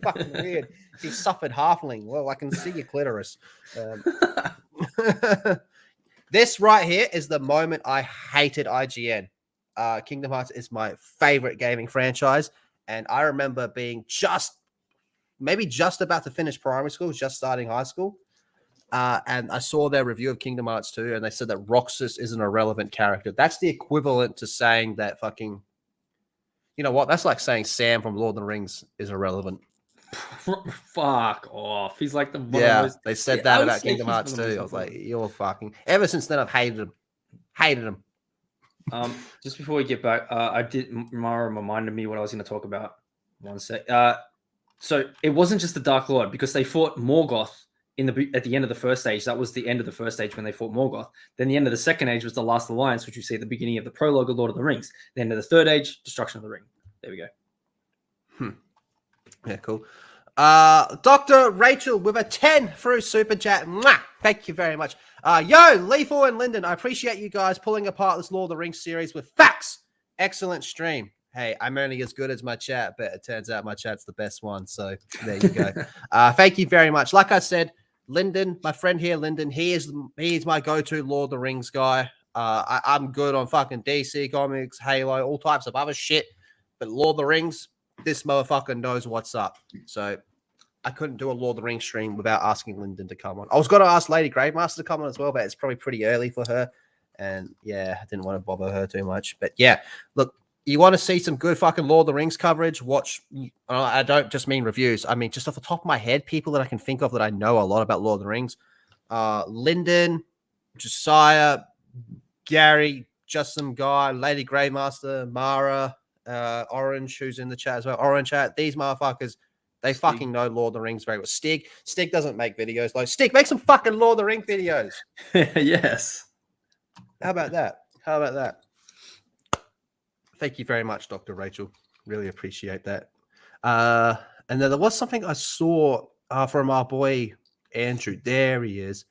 Fucking weird. He suffered halfling. Well, I can see your clitoris. This right here is the moment I hated IGN. Kingdom Hearts is my favorite gaming franchise, and I remember being maybe just about to finish primary school, just starting high school, and I saw their review of Kingdom Hearts 2, and they said that Roxas is an irrelevant character. That's the equivalent to saying that fucking, you know what? That's like saying Sam from Lord of the Rings is irrelevant. Fuck off. He's like the they said that about Kingdom Hearts 2. I was like, you're fucking. Ever since then, I've hated him. Just before we get back, Mara reminded me what I was going to talk about. One sec. So it wasn't just the Dark Lord, because they fought Morgoth at the end of the first stage. That was the end of the first stage when they fought Morgoth. Then the end of the second age was the Last Alliance, which you see at the beginning of the prologue of Lord of the Rings. The end of the third age, Destruction of the Ring. There we go. Yeah, cool. Dr. Rachel with a 10 through Super Chat. Mwah! Thank you very much. Yo, Lethal and Lyndon, I appreciate you guys pulling apart this Lord of the Rings series with facts. Excellent stream. Hey, I'm only as good as my chat, but it turns out my chat's the best one. So there you go. Thank you very much. Like I said, Lyndon, my friend here, Lyndon, he is my go-to Lord of the Rings guy. I'm good on fucking DC comics, Halo, all types of other shit. But Lord of the Rings, this motherfucker knows what's up. So I couldn't do a Lord of the Rings stream without asking Lyndon to come on. I was going to ask Lady Gravemaster to come on as well, but it's probably pretty early for her. And yeah, I didn't want to bother her too much. But yeah, look, you want to see some good fucking Lord of the Rings coverage? Watch. I don't just mean reviews. I mean, just off the top of my head, people that I can think of that I know a lot about Lord of the Rings. Lyndon, Josiah, Gary, just some guy, Lady Gravemaster, Mara, Orange, who's in the chat as well. Orange chat. These motherfuckers, they fucking know Lord of the Rings very well. Stig doesn't make videos. Like, Stig, make some fucking Lord of the Rings videos. Yes. How about that? Thank you very much, Dr. Rachel. Really appreciate that. And then there was something I saw from our boy Andrew. There he is.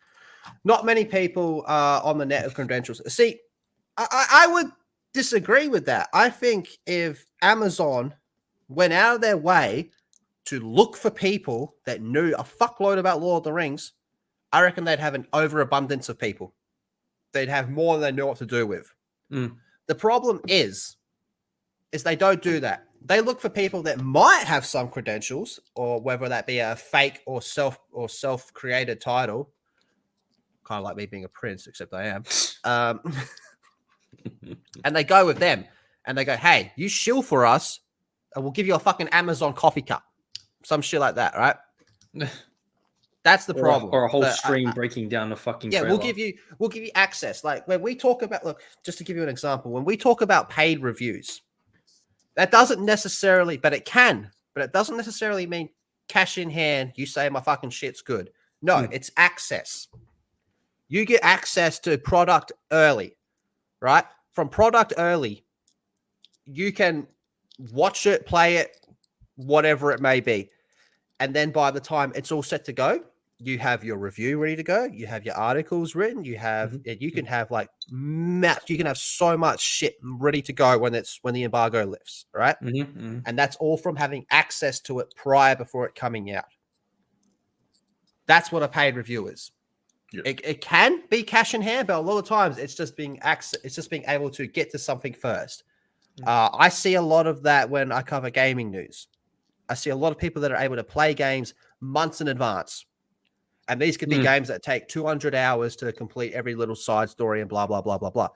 Not many people on the net of credentials. See, I would disagree with that. I think if Amazon went out of their way to look for people that knew a fuckload about Lord of the Rings, I reckon they'd have an overabundance of people. They'd have more than they know what to do with. The problem is they don't do that. They look for people that might have some credentials, or whether that be a fake or self-created title. Kind of like me being a prince, except I am. And they go with them, and they go, "Hey, you shill for us, and we'll give you a fucking Amazon coffee cup." Some shit like that, right? That's the problem. Or a whole stream breaking down the fucking trailer. We'll give you access. Like when we talk about, look, just to give you an example, when we talk about paid reviews, that doesn't necessarily, but it doesn't necessarily mean cash in hand. You say my fucking shit's good. No, it's access. You get access to product early, right? From product early, you can watch it, play it, whatever it may be. And then by the time it's all set to go, you have your review ready to go. You have your articles written. You have, you can have you can have so much shit ready to go when the embargo lifts, right? And that's all from having access to it before it coming out. That's what a paid review is. Yep. It can be cash in hand, but a lot of times it's just being able to get to something first. I see a lot of that when I cover gaming news. I see a lot of people that are able to play games months in advance. And these could be games that take 200 hours to complete every little side story and blah, blah, blah, blah, blah.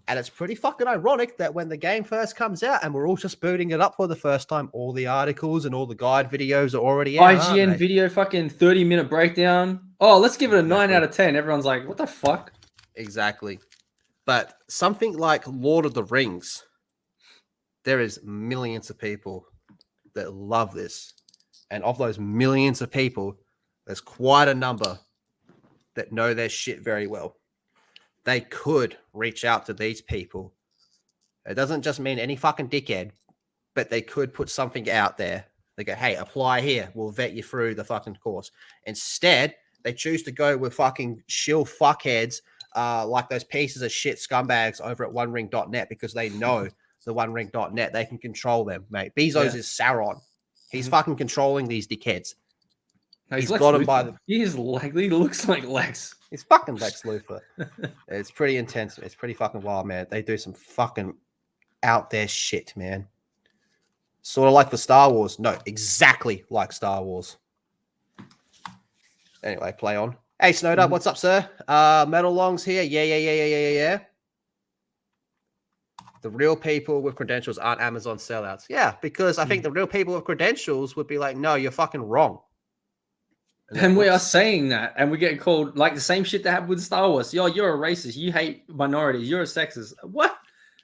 And it's pretty fucking ironic that when the game first comes out and we're all just booting it up for the first time, all the articles and all the guide videos are already out. IGN video, fucking 30-minute breakdown. Oh, let's give it a 9 out of 10. Everyone's like, what the fuck? Exactly. But something like Lord of the Rings, there is millions of people that love this. And of those millions of people, there's quite a number that know their shit very well. They could reach out to these people. It doesn't just mean any fucking dickhead, but they could put something out there. They go, hey, apply here. We'll vet you through the fucking course. Instead, they choose to go with fucking shill fuckheads like those pieces of shit scumbags over at OneRing.net because they know the OneRing.net. They can control them, mate. Bezos is Sauron. He's fucking controlling these dickheads. No, he's got him by the... He looks like Lex. He's fucking Lex Luthor. It's pretty intense. It's pretty fucking wild, man. They do some fucking out there shit, man. Sort of like the Star Wars. No, exactly like Star Wars. Anyway, play on. Hey, Snowdub, what's up, sir? Metal Longs here. Yeah. The real people with credentials aren't Amazon sellouts. Yeah, because I think the real people with credentials would be like, no, you're fucking wrong. And we are saying that, and we get called like the same shit that happened with Star Wars. Yo, you're a racist. You hate minorities. You're a sexist. What?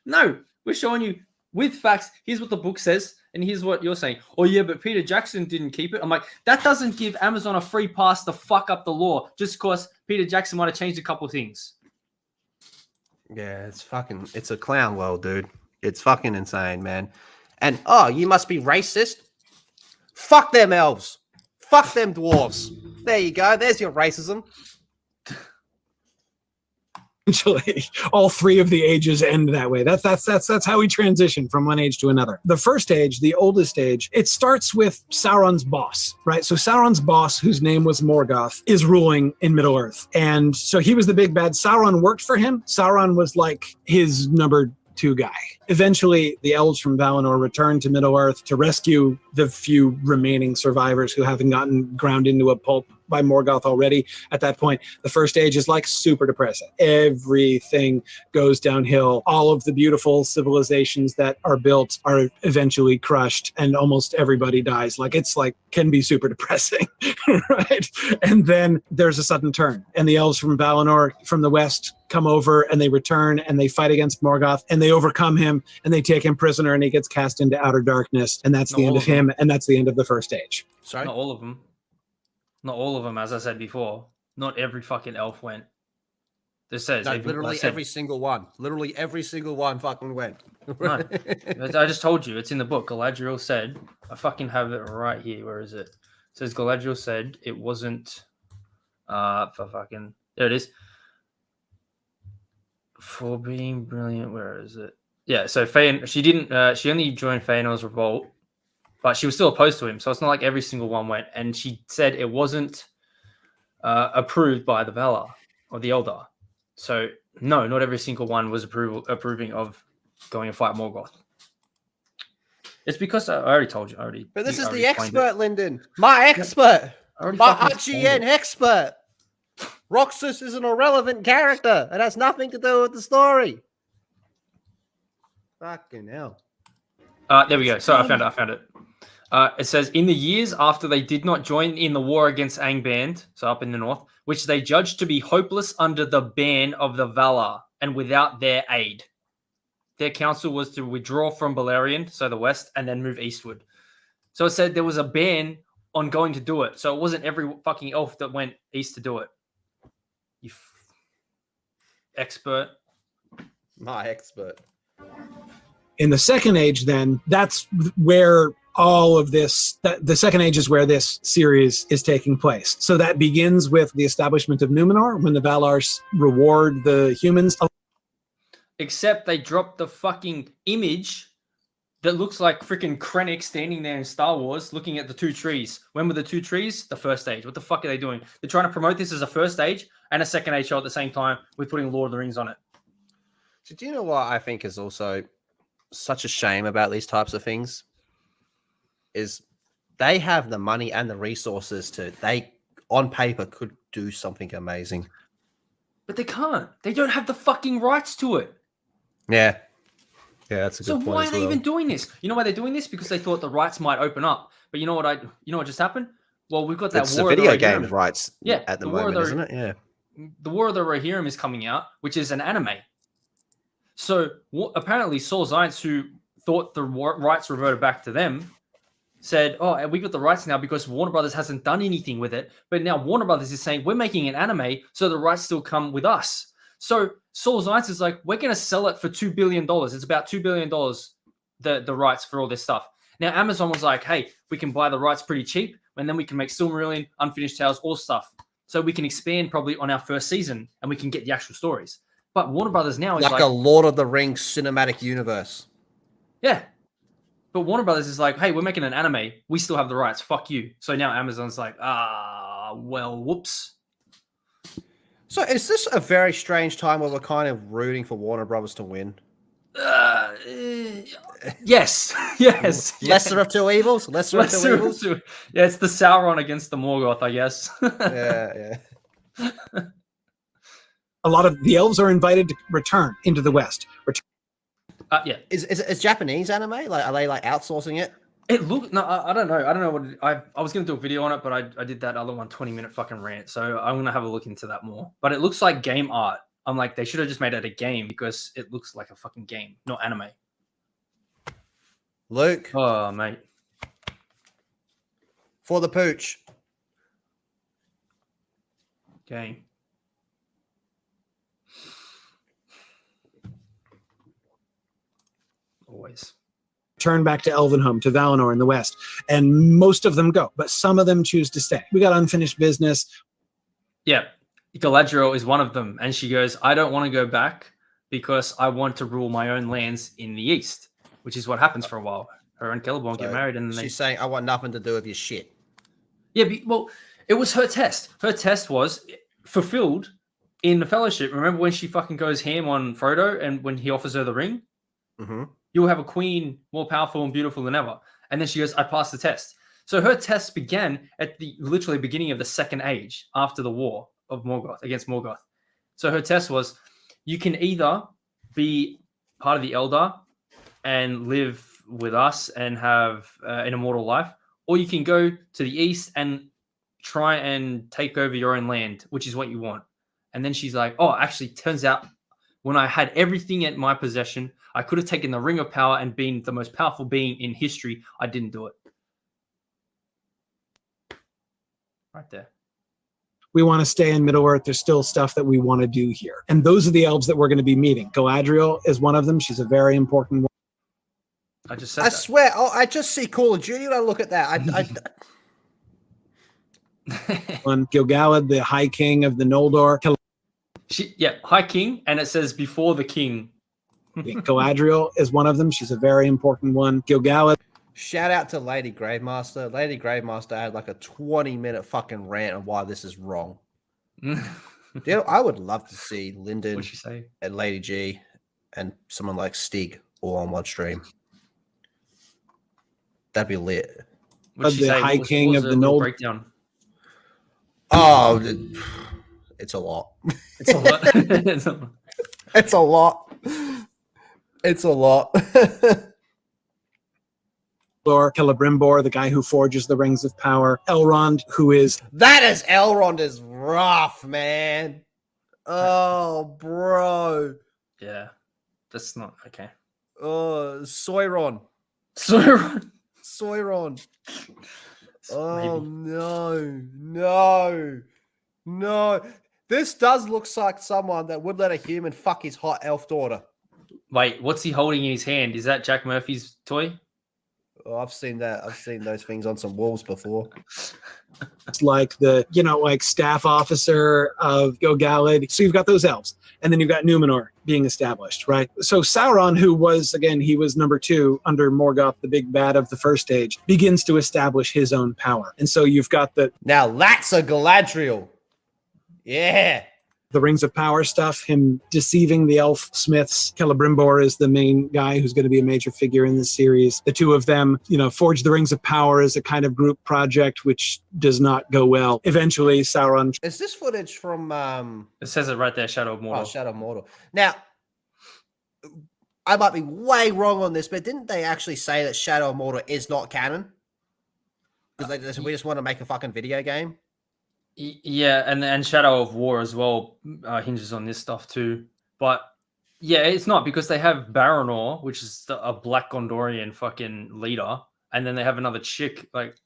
No, we're showing you with facts. Here's what the book says, and here's what you're saying. Oh, yeah, but Peter Jackson didn't keep it. I'm like, that doesn't give Amazon a free pass to fuck up the law just because Peter Jackson might have changed a couple of things. Yeah, it's a clown world, dude. It's fucking insane, man. And, oh, you must be racist? Fuck them elves. Fuck them dwarves. There you go. There's your racism. Essentially, all three of the ages end that way. That's how we transition from one age to another. The first age, the oldest age, it starts with Sauron's boss, right? So Sauron's boss, whose name was Morgoth, is ruling in Middle-earth. And so he was the big bad. Sauron worked for him. Sauron was like his number 2 guy. Eventually, the elves from Valinor return to Middle-earth to rescue the few remaining survivors who haven't gotten ground into a pulp by Morgoth already. At that point, the first age is like super depressing. Everything goes downhill. All of the beautiful civilizations that are built are eventually crushed, and almost everybody dies. It's can be super depressing, right? And then there's a sudden turn, and the elves from Valinor from the west come over, and they return, and they fight against Morgoth, and they overcome him, and they take him prisoner, and he gets cast into outer darkness, and that's the end of him, and that's the end of the first age. Sorry? Not all of them. Not all of them, as I said before. Not every fucking elf went. This says... No, literally every single one. Literally every single one fucking went. No, I just told you. It's in the book. Galadriel said... I fucking have it right here. Where is it? It says Galadriel said it wasn't... There it is. For being brilliant. Where is it? Yeah, so she didn't... she only joined Feanor's revolt. But she was still opposed to him, so it's not like every single one went. And she said it wasn't approved by the Valar or the Eldar. So no, not every single one was approving of going and fight Morgoth. It's because I already told you. But this is the expert, Lyndon. My expert. My IGN expert. Roxas is an irrelevant character. It has nothing to do with the story. Fucking hell. There we go. So I found it. It says, in the years after they did not join in the war against Angband, so up in the north, which they judged to be hopeless under the ban of the Valar and without their aid. Their counsel was to withdraw from Beleriand, so the west, and then move eastward. So it said there was a ban on going to do it. So it wasn't every fucking elf that went east to do it. You expert. My expert. In the second age, then, that's where all of this, the second age is where this series is taking place. So that begins with the establishment of Numenor, when the Valars reward the humans. Except they dropped the fucking image that looks like freaking Krennic standing there in Star Wars looking at the 2 trees. When were the 2 trees? The first age. What the fuck are they doing? They're trying to promote this as a first age and a second age show at the same time with putting Lord of the Rings on it. So do you know what I think is also such a shame about these types of things? Is they have the money and the resources they on paper could do something amazing. But they can't. They don't have the fucking rights to it. Yeah. Yeah, that's a good point. So why are they even doing this? You know why they're doing this? Because they thought the rights might open up. But you know what just happened? Well, we've got that it's War the of the video game Rohirrim. rights at the moment, isn't it? Yeah. The War of the Rohirrim is coming out, which is an anime. So apparently Saul Zaentz, who thought the rights reverted back to them, said, oh, we got the rights now because Warner Brothers hasn't done anything with it. But now Warner Brothers is saying, we're making an anime, so the rights still come with us. So Saul Zaentz is like, we're going to sell it for $2 billion. It's about $2 billion, the rights for all this stuff. Now, Amazon was like, hey, we can buy the rights pretty cheap, and then we can make Silmarillion, Unfinished Tales, all stuff. So we can expand probably on our first season, and we can get the actual stories. But Warner Brothers now is like a Lord of the Rings cinematic universe. Yeah. But Warner Brothers is like, hey, we're making an anime. We still have the rights. Fuck you. So now Amazon's like, well, whoops. So is this a very strange time where we're kind of rooting for Warner Brothers to win? Yes. Yes. Lesser of two evils? Lesser of two evils? Yeah, it's the Sauron against the Morgoth, I guess. Yeah. A lot of the elves are invited to return into the West. Yeah. Is Japanese anime? Like, are they like outsourcing it? It looked no, I don't know. I don't know what I was gonna do a video on it, but I did that other one 20-minute fucking rant. So I'm gonna have a look into that more. But it looks like game art. I'm like, they should have just made it a game because it looks like a fucking game, not anime. Luke. Oh, mate. For the pooch. Game. Always. Turn back to Elvenhome, to Valinor in the West. And most of them go, but some of them choose to stay. We got unfinished business. Yeah. Galadriel is one of them. And she goes, I don't want to go back because I want to rule my own lands in the East, which is what happens for a while. Her and Celeborn get married. And she's saying, I want nothing to do with your shit. Yeah, well, it was her test. Her test was fulfilled in the Fellowship. Remember when she fucking goes ham on Frodo and when he offers her the ring? Mm-hmm. You'll have a queen more powerful and beautiful than ever. And then she goes, I passed the test. So her test began at the literally beginning of the Second Age after the war of Morgoth, against Morgoth. So her test was, you can either be part of the Eldar and live with us and have an immortal life, or you can go to the East and try and take over your own land, which is what you want. And then she's like, oh, actually, turns out when I had everything at my possession, I could have taken the Ring of Power and been the most powerful being in history. I didn't do it. Right there. We want to stay in Middle-earth. There's still stuff that we want to do here. And those are the elves that we're going to be meeting. Galadriel is one of them. She's a very important one. I just said I swear, I just see Call of Duty when I look at that. On Gil-galad, the High King of the Noldor. High King, and it says before the king. Galadriel is one of them. She's a very important one. Gil-galad. Shout out to Lady Gravemaster. Lady Gravemaster had like a 20-minute fucking rant on why this is wrong. I would love to see Lyndon What'd she say? and Lady G and someone like Stig all on one stream. That'd be lit. What'd she say? High King of the Noldor. Breakdown. Oh, it's a lot. It's a lot. It's a lot. It's a lot. Celebrimbor, the guy who forges the Rings of Power. Elrond, who is... Elrond is rough, man. Oh, bro. Yeah. That's not... Okay. Sauron. Oh, no. This does look like someone that would let a human fuck his hot elf daughter. Wait, what's he holding in his hand? Is that Jack Murphy's toy? Oh, I've seen that. I've seen those things on some wolves before. It's like the, staff officer of Gil-galad. So you've got those elves. And then you've got Numenor being established, right? So Sauron, who was, again, he was number 2 under Morgoth, the big bad of the First Age, begins to establish his own power. And so you've got Now that's a Galadriel. Yeah. The Rings of Power stuff, him deceiving the elf smiths. Celebrimbor is the main guy who's going to be a major figure in this series. The two of them, forge the Rings of Power as a kind of group project, which does not go well. Eventually, Sauron... Is this footage from... It says it right there, Shadow of Mordor. Oh, Shadow of Mordor. Now, I might be way wrong on this, but didn't they actually say that Shadow of Mordor is not canon? Because we just want to make a fucking video game? Yeah, and Shadow of War as well hinges on this stuff too. But Yeah, it's not because they have Baranor, which is a black Gondorian fucking leader, and then they have another chick like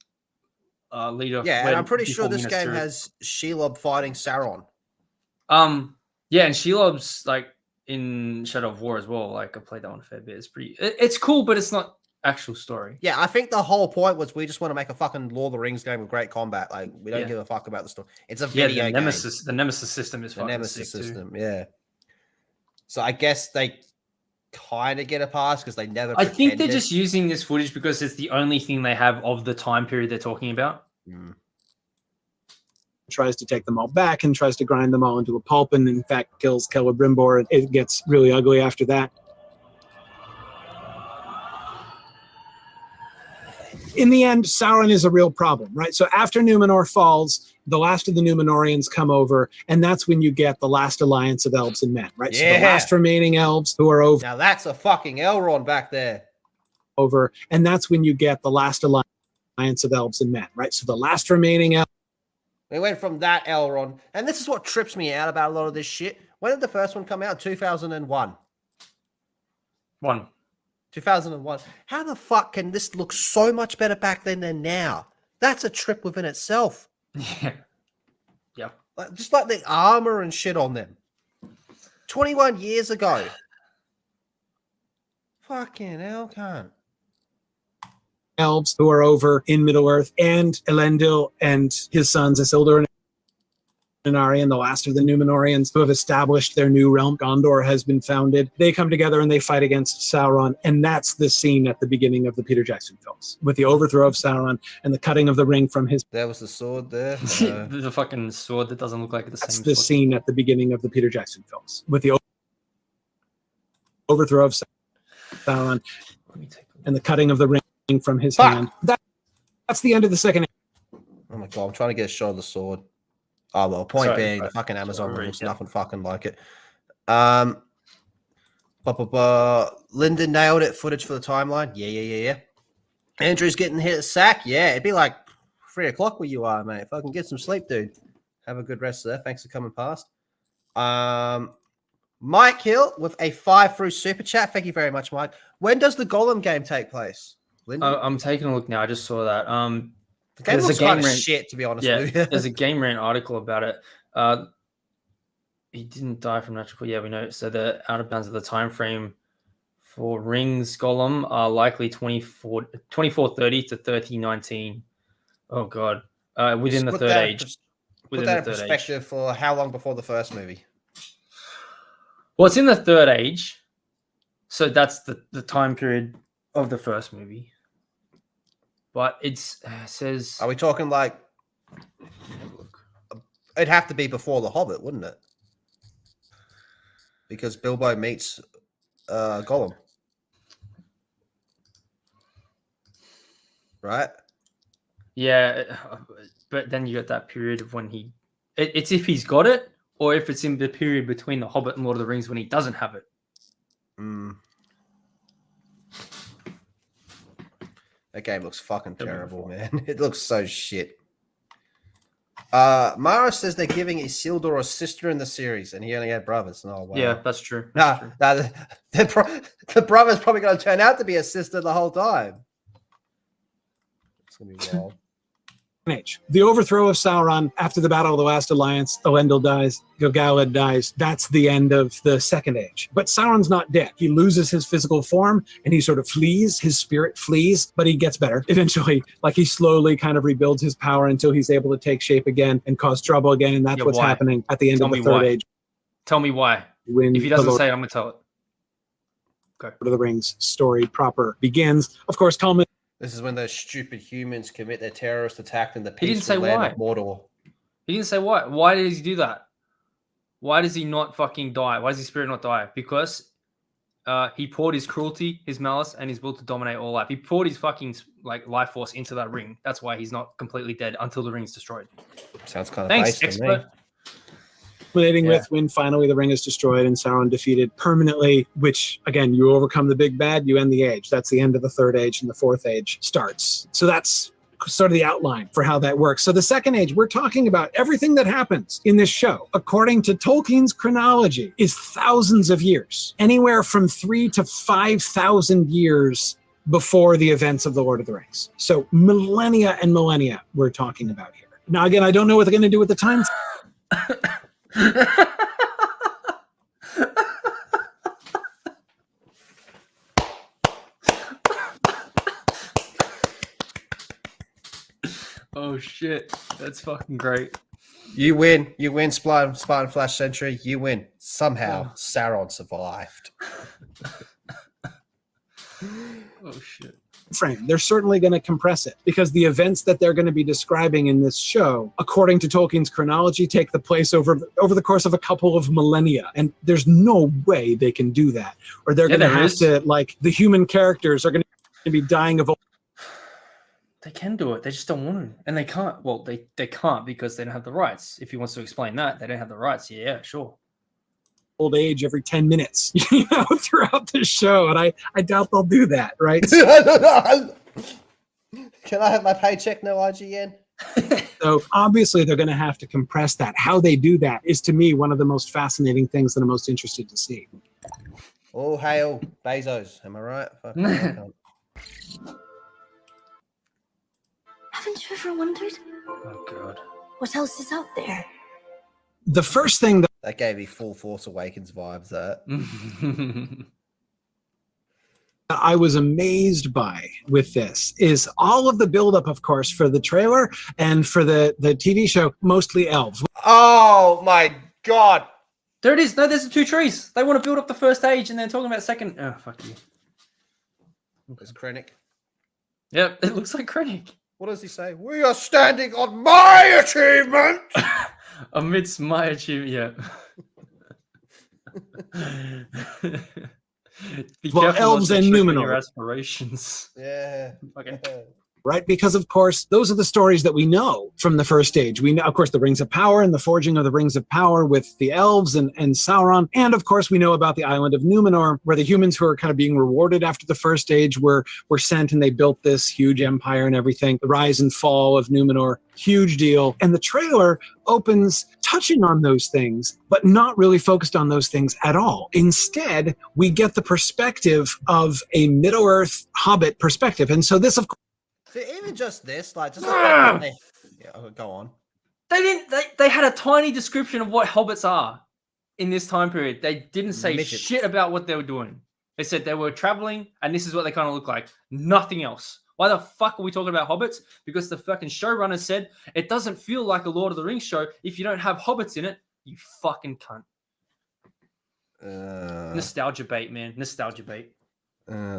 leader. Yeah, and I'm pretty sure this game has Shelob fighting Sauron. Yeah, and Shelob's like in Shadow of War as well. Like I played that one a fair bit. It's pretty. It's cool, but it's not actual story. Yeah, I think the whole point was we just want to make a fucking Lord of the Rings game with great combat. Like we don't give a fuck about the story. It's a video the game. The Nemesis system is fucking Nemesis sick system. too. Yeah. So I guess they kind of get a pass because they never. I think they're just using this footage because it's the only thing they have of the time period they're talking about. Tries to take them all back and tries to grind them all into a pulp, and in fact kills Celebrimbor. It gets really ugly after that. In the end, Sauron is a real problem, right? So after Numenor falls, the last of the Númenóreans come over, and that's when you get the last alliance of elves and men, right? Yeah. So the last remaining elves who are over. Now that's a fucking Elrond back there. And that's when you get the last alliance of elves and men, right? So the last remaining elves. We went from that Elrond, and this is what trips me out about a lot of this shit. When did the first one come out? 2001. 2001. How the fuck can this look so much better back then than now? That's a trip within itself. Yeah. Yeah. Just like the armor and shit on them. 21 years ago. Fucking hell, can't. Elves who are over in Middle-earth, and Elendil and his sons Isildur and Arya, the last of the Númenóreans who have established their new realm. Gondor has been founded. They come together and they fight against Sauron, and that's the scene at the beginning of the Peter Jackson films, with the overthrow of Sauron and the cutting of the ring from his... There was the sword there. The fucking sword that doesn't look like the same. That's the scene at the beginning of the Peter Jackson films, with the overthrow of Sauron and the cutting of the ring from his hand. That's the end of the second. Oh my god, I'm trying to get a shot of the sword. Oh well, point being, the fucking Amazon looks nothing fucking like it. Lyndon nailed it. Footage for the timeline. Yeah. Andrew's getting hit a sack. Yeah, it'd be like 3 o'clock where you are, mate. Fucking get some sleep, dude. Have a good rest there. Thanks for coming past. Mike Hill with a 5 through super chat. Thank you very much, Mike. When does the Golem game take place? I'm taking a look now. I just saw that. The game looks kind of shit, to be honest with you. There's a Game Rant article about it. He didn't die from natural. Yeah, we know. So the out of bounds of the time frame for Rings Golem are likely 2430 to 3019. Oh god, within the third age. Put that in perspective for how long before the first movie? Well, it's in the third age, so that's the time period of the first movie. But it says... Are we talking like... It'd have to be before The Hobbit, wouldn't it? Because Bilbo meets Gollum. Right? Yeah, but then you got that period of when he... It's if he's got it, or if it's in the period between The Hobbit and Lord of the Rings when he doesn't have it. That game looks fucking terrible, man. It looks so shit. Mara says they're giving Isildur a sister in the series, and he only had brothers. Oh, wow. Yeah, that's true. The brother's probably going to turn out to be a sister the whole time. It's going to be wild. Age. The overthrow of Sauron after the Battle of the Last Alliance, Elendil dies, Gil-galad dies. That's the end of the Second Age. But Sauron's not dead. He loses his physical form and he sort of flees. His spirit flees, but he gets better eventually. Like he slowly kind of rebuilds his power until he's able to take shape again and cause trouble again. And that's what's happening at the end of the Third Age. Tell me why. If he doesn't say it, I'm going to tell it. Okay. Lord of the Rings story proper begins. Of course, culminates. This is when those stupid humans commit their terrorist attack in the peaceful land of Mordor. He didn't say why. Why did he do that? Why does he not fucking die? Why does his spirit not die? Because he poured his cruelty, his malice, and his will to dominate all life. He poured his fucking life force into that ring. That's why he's not completely dead until the ring's destroyed. Sounds kind of Thanks, based expert. With when finally the ring is destroyed and Sauron defeated permanently, which again, you overcome the big bad, you end the age. That's the end of the Third Age, and the Fourth Age starts. So that's sort of the outline for how that works. So the Second Age, we're talking about everything that happens in this show, according to Tolkien's chronology, is thousands of years, anywhere from 3,000 to 5,000 years before the events of The Lord of the Rings. So millennia and millennia we're talking about here. Now, again, I don't know what they're going to do with the time. Oh shit, that's fucking great. You win, Spartan Flash Sentry. You win. Somehow, Sauron survived. Oh shit. Frame. They're certainly going to compress it because the events that they're going to be describing in this show, according to Tolkien's chronology, take the place over the course of a couple of millennia, and there's no way they can do that, or they're going to have to, like, the human characters are going to be dying of. They can do it. They just don't want to, and they can't. Well, they can't because they don't have the rights. If he wants to explain that, they don't have the rights. Yeah, sure. Old age every 10 minutes, throughout the show, and I doubt they'll do that, right? Can I have my paycheck, no IGN? So obviously they're going to have to compress that. How they do that is, to me, one of the most fascinating things that I'm most interested to see. Oh, hail Bezos. Am I right? Haven't you ever wondered? Oh god. What else is out there? The first thing that gave me full Force Awakens vibes. That I was amazed by with this is all of the buildup, of course, for the trailer and for the TV show, mostly elves. Oh my god! There it is. No, there's the two trees. They want to build up the first age, and they're talking about second. Oh fuck you. There's Krennic. Yep, it looks like Krennic. What does he say? We are standing on my achievement. Amidst my achievement, yeah. Be well, elves and Numenor. Your aspirations. Yeah. Okay. Right? Because, of course, those are the stories that we know from the first age. We know, of course, the Rings of Power and the forging of the Rings of Power with the elves and Sauron. And, of course, we know about the island of Numenor, where the humans who are kind of being rewarded after the first age were sent and they built this huge empire and everything. The rise and fall of Numenor, huge deal. And the trailer opens touching on those things, but not really focused on those things at all. Instead, we get the perspective of a Middle-earth Hobbit perspective. And so this, of course, so even just this, like, just the fact that go on. They didn't. They had a tiny description of what hobbits are in this time period. They didn't say shit about what they were doing. They said they were traveling, and this is what they kind of look like. Nothing else. Why the fuck are we talking about hobbits? Because the fucking showrunner said it doesn't feel like a Lord of the Rings show if you don't have hobbits in it. You fucking cunt. Nostalgia bait, man. Nostalgia bait.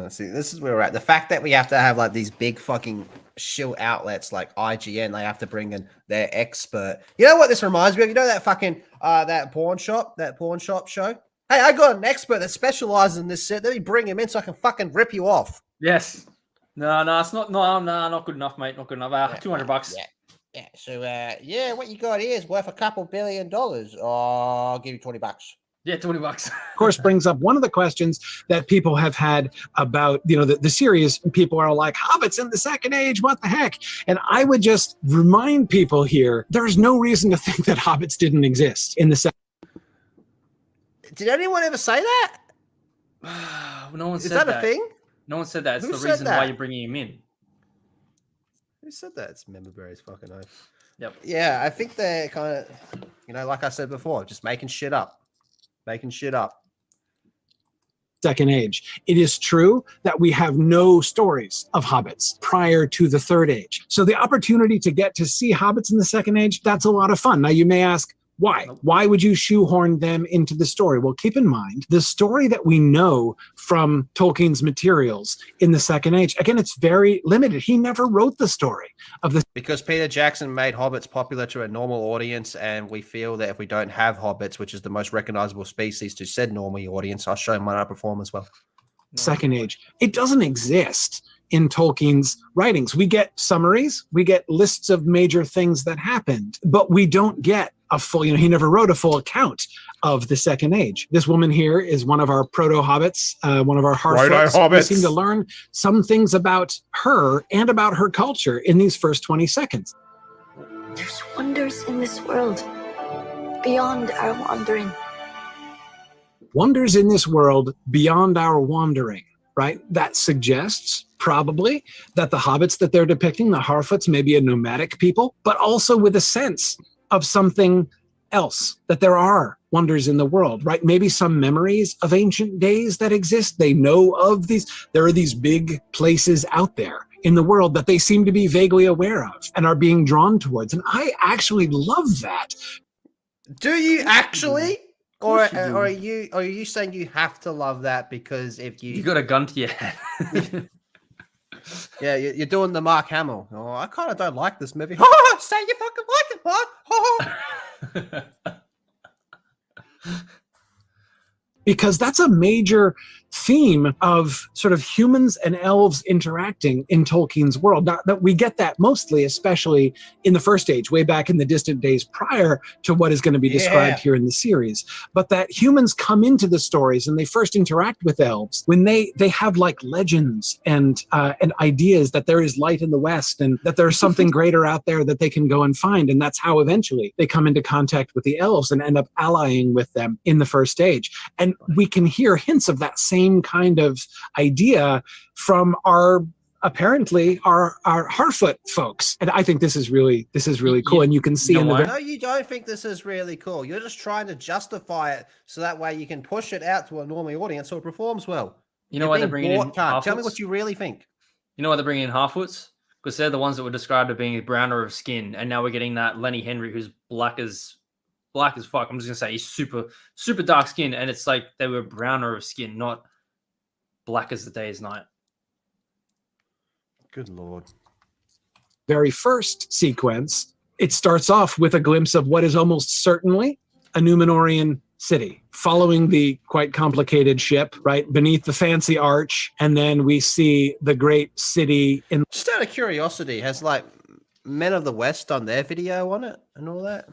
See, this is where we're at. The fact that we have to have like these big fucking shill outlets like IGN, they have to bring in their expert. You know what this reminds me of? You know that fucking that pawn shop show? Hey, I got an expert that specializes in this set. Let me bring him in so I can fucking rip you off. Yes. No, it's not. No, not good enough, mate. Not good enough. $200. Yeah. So, what you got here is worth a couple $1 billion. Oh, I'll give you $20. Yeah, $20. Of course, brings up one of the questions that people have had about, the series. People are like, Hobbits in the Second Age, what the heck? And I would just remind people here, there's no reason to think that Hobbits didn't exist in the Second. Did anyone ever say that? No one said that. Is that a thing? No one said that. It's Who the said reason that? why you're bringing him in. Who said that? It's Memberberry's fucking oath. Yep. Yeah, I think they're kind of, like I said before, just making shit up. Second Age. It is true that we have no stories of hobbits prior to the Third Age. So the opportunity to get to see hobbits in the Second Age, that's a lot of fun. Now you may ask, why? Why would you shoehorn them into the story? Well, keep in mind, the story that we know from Tolkien's materials in the Second Age, again, it's very limited. He never wrote the story of the... Because Peter Jackson made hobbits popular to a normal audience, and we feel that if we don't have hobbits, which is the most recognizable species to said normal audience, I'll show him when I perform as well. Second Age. It doesn't exist in Tolkien's writings. We get summaries, we get lists of major things that happened, but we don't get a full, he never wrote a full account of the Second Age. This woman here is one of our proto-hobbits, one of our Harfoots. We seem to learn some things about her and about her culture in these first 20 seconds. There's wonders in this world beyond our wandering. Wonders in this world beyond our wandering, right? That suggests probably that the hobbits that they're depicting, the Harfoots, may be a nomadic people, but also with a sense of something else, that there are wonders in the world, right? Maybe some memories of ancient days that exist. They know of these. There are these big places out there in the world that they seem to be vaguely aware of and are being drawn towards. And I actually love that. Do you actually? Or are you saying you have to love that because if you got a gun to your head? Yeah, you're doing the Mark Hamill. Oh, I kind of don't like this movie. Oh, say you fucking like it, Mark. Because that's a major theme of sort of humans and elves interacting in Tolkien's world. Now, that we get that mostly, especially in the First Age, way back in the distant days prior to what is going to be described here in the series. But that humans come into the stories and they first interact with elves when they have like legends and ideas that there is light in the West and that there's something greater out there that they can go and find. And that's how eventually they come into contact with the elves and end up allying with them in the First Age. And we can hear hints of that same kind of idea from our Harfoot folks. And I think this is really cool. And you can see No, you don't think this is really cool. You're just trying to justify it so that way you can push it out to a normal audience so it performs well. You know why they're bringing in Harfoots? Tell me what you really think. You know why they're bringing in Harfoots? Because they're the ones that were described as being browner of skin, and now we're getting that Lenny Henry who's black as fuck. I'm just gonna say he's super dark skin, and it's like they were browner of skin, not black as the day is night. Good Lord. Very first sequence, it starts off with a glimpse of what is almost certainly a Númenórean city, following the quite complicated ship, right, beneath the fancy arch, and then we see the great city in... Just out of curiosity, has like Men of the West done their video on it and all that?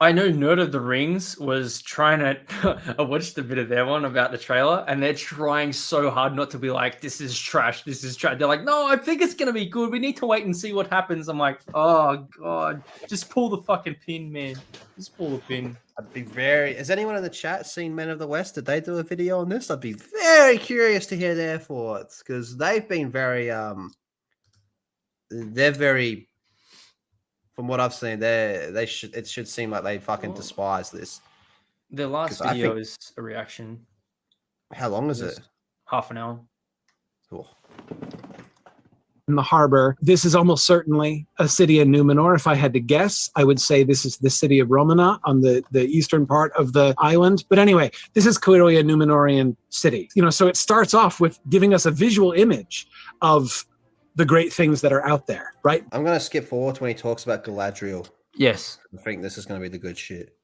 I know Nerd of the Rings was trying to... I watched a bit of their one about the trailer, and they're trying so hard not to be like, this is trash, this is trash. They're like, no, I think it's going to be good. We need to wait and see what happens. I'm like, oh, God. Just pull the fucking pin, man. Just pull the pin. I'd be very... Has anyone in the chat seen Men of the West? Did they do a video on this? I'd be very curious to hear their thoughts, because they've been very... They're very... From what I've seen, it should seem like they fucking despise this. The last video is a reaction. How long is it? Half an hour. Cool. In the harbor, this is almost certainly a city in Númenor. If I had to guess, I would say this is the city of Romana on the eastern part of the island. But anyway, this is clearly a Númenórean city. So it starts off with giving us a visual image of the great things that are out there, right? I'm going to skip forward when he talks about Galadriel. Yes. I think this is going to be the good shit.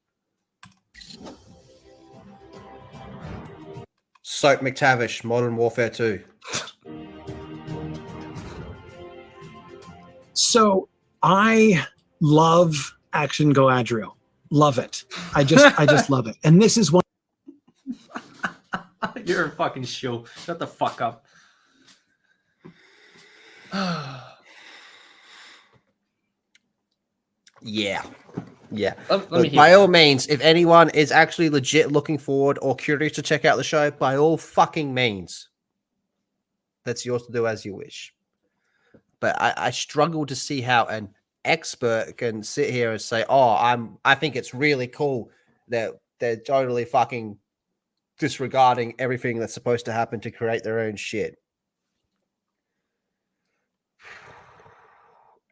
Soap McTavish, Modern Warfare 2. So I love Action Galadriel. Love it. I just love it. And this is one. You're a fucking shill. Shut the fuck up. Yeah. Let me by all means, if anyone is actually legit looking forward or curious to check out the show, by all fucking means, that's yours to do as you wish. But I struggle to see how an expert can sit here and say, "Oh, I think it's really cool that they're totally fucking disregarding everything that's supposed to happen to create their own shit."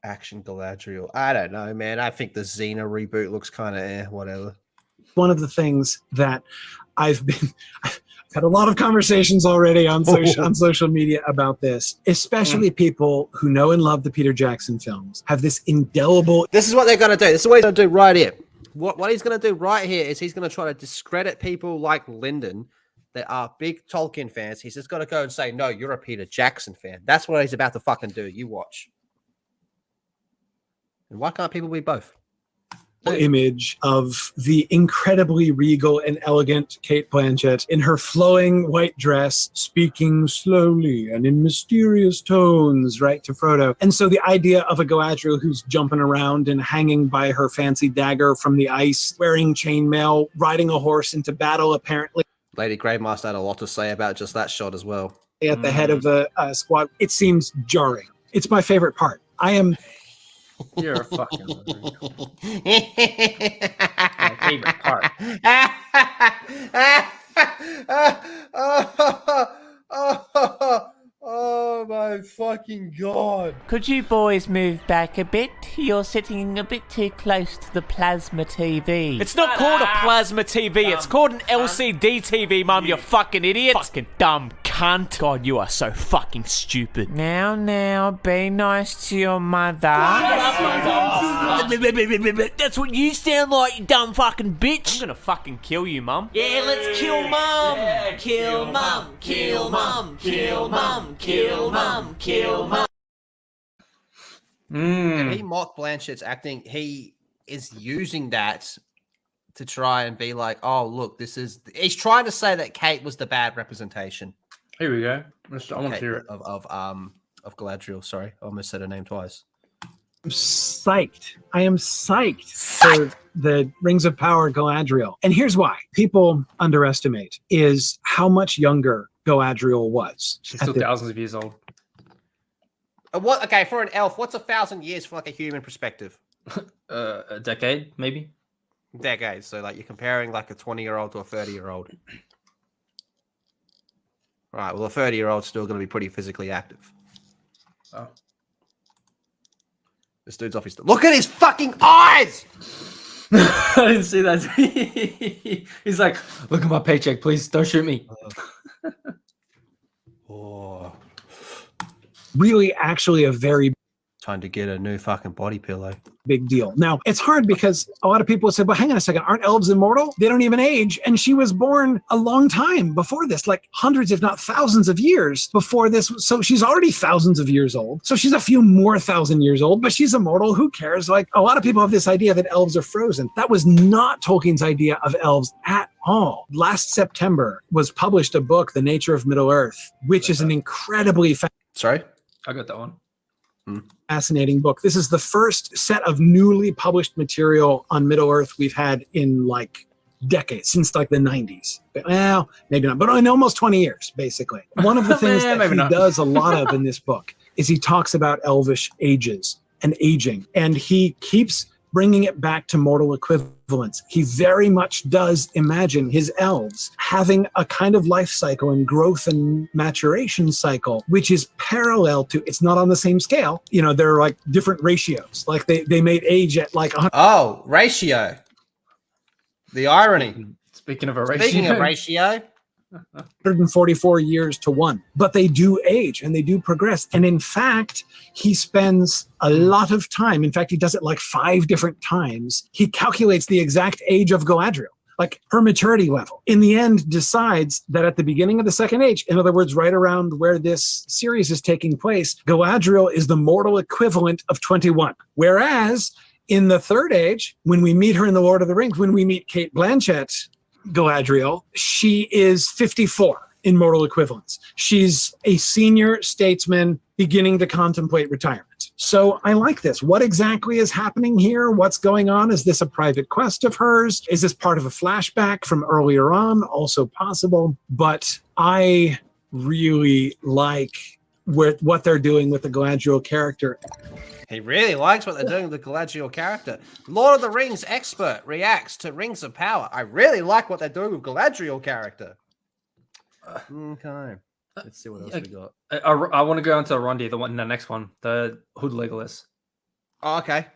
Action Galadriel. I don't know, man. I think the Xena reboot looks kind of whatever. One of the things that I've had a lot of conversations already on social media about this, especially people who know and love the Peter Jackson films, have this indelible... This is what they're going to do. This is what he's going to do right here. What he's going to do right here is he's going to try to discredit people like Lyndon that are big Tolkien fans. He's just got to go and say, no, you're a Peter Jackson fan. That's what he's about to fucking do. You watch. And why can't people be both? image of the incredibly regal and elegant Cate Blanchett in her flowing white dress, speaking slowly and in mysterious tones, right, to Frodo. And so the idea of a Galadriel who's jumping around and hanging by her fancy dagger from the ice, wearing chainmail, riding a horse into battle, apparently. Lady Gravemaster had a lot to say about just that shot as well. At the head of the squad, it seems jarring. It's my favorite part. I am... You're a fucking my favorite part. Oh my fucking god. Could you boys move back a bit? You're sitting a bit too close to the plasma TV. It's not called a plasma TV, it's called an LCD TV, Mum, you fucking idiot. Fucking dumb cunt. God, you are so fucking stupid. Now, be nice to your mother. That's what you sound like, you dumb fucking bitch. I'm gonna fucking kill you, Mum. Yeah, let's kill Mum. Kill Mum, kill Mum, kill Mum, kill Mum, kill Mum. If he mocked Blanchett's acting, he is using that to try and be like, oh, look, he's trying to say that Kate was the bad representation. Here we go. I want to hear it. Of Galadriel, sorry. I almost said her name twice. I'm psyched. I am psyched for the Rings of Power Galadriel. And here's why. People underestimate is how much younger Galadriel was. She's still thousands of years old. What? Okay, for an elf, what's 1,000 years from like a human perspective? A decade, maybe. Decade. So like you're comparing like a 20-year-old to a 30-year-old. Right. Well, a 30-year-old's still going to be pretty physically active. Oh. This dude's obviously. Look at his fucking eyes. I didn't see that. He's like, look at my paycheck, please. Don't shoot me. Oh. Really, actually, a very time to get a new fucking body pillow. Big deal. Now, it's hard because a lot of people say, well, hang on a second, aren't elves immortal? They don't even age. And she was born a long time before this, like hundreds, if not thousands of years before this. So she's already thousands of years old. So she's a few more thousand years old, but she's immortal. Who cares? Like a lot of people have this idea that elves are frozen. That was not Tolkien's idea of elves at all. Last September was published a book, The Nature of Middle-earth, which is an incredibly... Sorry? I got that one. Fascinating book. This is the first set of newly published material on Middle-earth we've had in like decades, since like the 90s. Well, maybe not, but in almost 20 years, basically. One of the things that he does a lot of in this book is he talks about elvish ages and aging, and he keeps bringing it back to mortal equivalents. He very much does imagine his elves having a kind of life cycle and growth and maturation cycle, which is parallel to, it's not on the same scale. You know, there are like different ratios. Like they made age at like 100. Oh, ratio. The irony. Speaking of a ratio. Speaking of ratio. 144 years to 1, but they do age and they do progress. And in fact, he spends a lot of time. In fact, he does it like 5 different times. He calculates the exact age of Galadriel, like her maturity level. In the end, decides that at the beginning of the second age, in other words, right around where this series is taking place, Galadriel is the mortal equivalent of 21. Whereas in the third age, when we meet her in The Lord of the Rings, when we meet Cate Blanchett, Galadriel, she is 54 in mortal equivalence. She's a senior statesman beginning to contemplate retirement. So I like this. What exactly is happening here? What's going on? Is this a private quest of hers? Is this part of a flashback from earlier on? Also possible. But I really like what they're doing with the Galadriel character. He really likes what they're doing with the Galadriel character. Lord of the Rings expert reacts to Rings of Power. I really like what they're doing with Galadriel character. Okay. Let's see what else we got. I want to go into Rondi, the next one, the Hood Legolas. Oh, okay.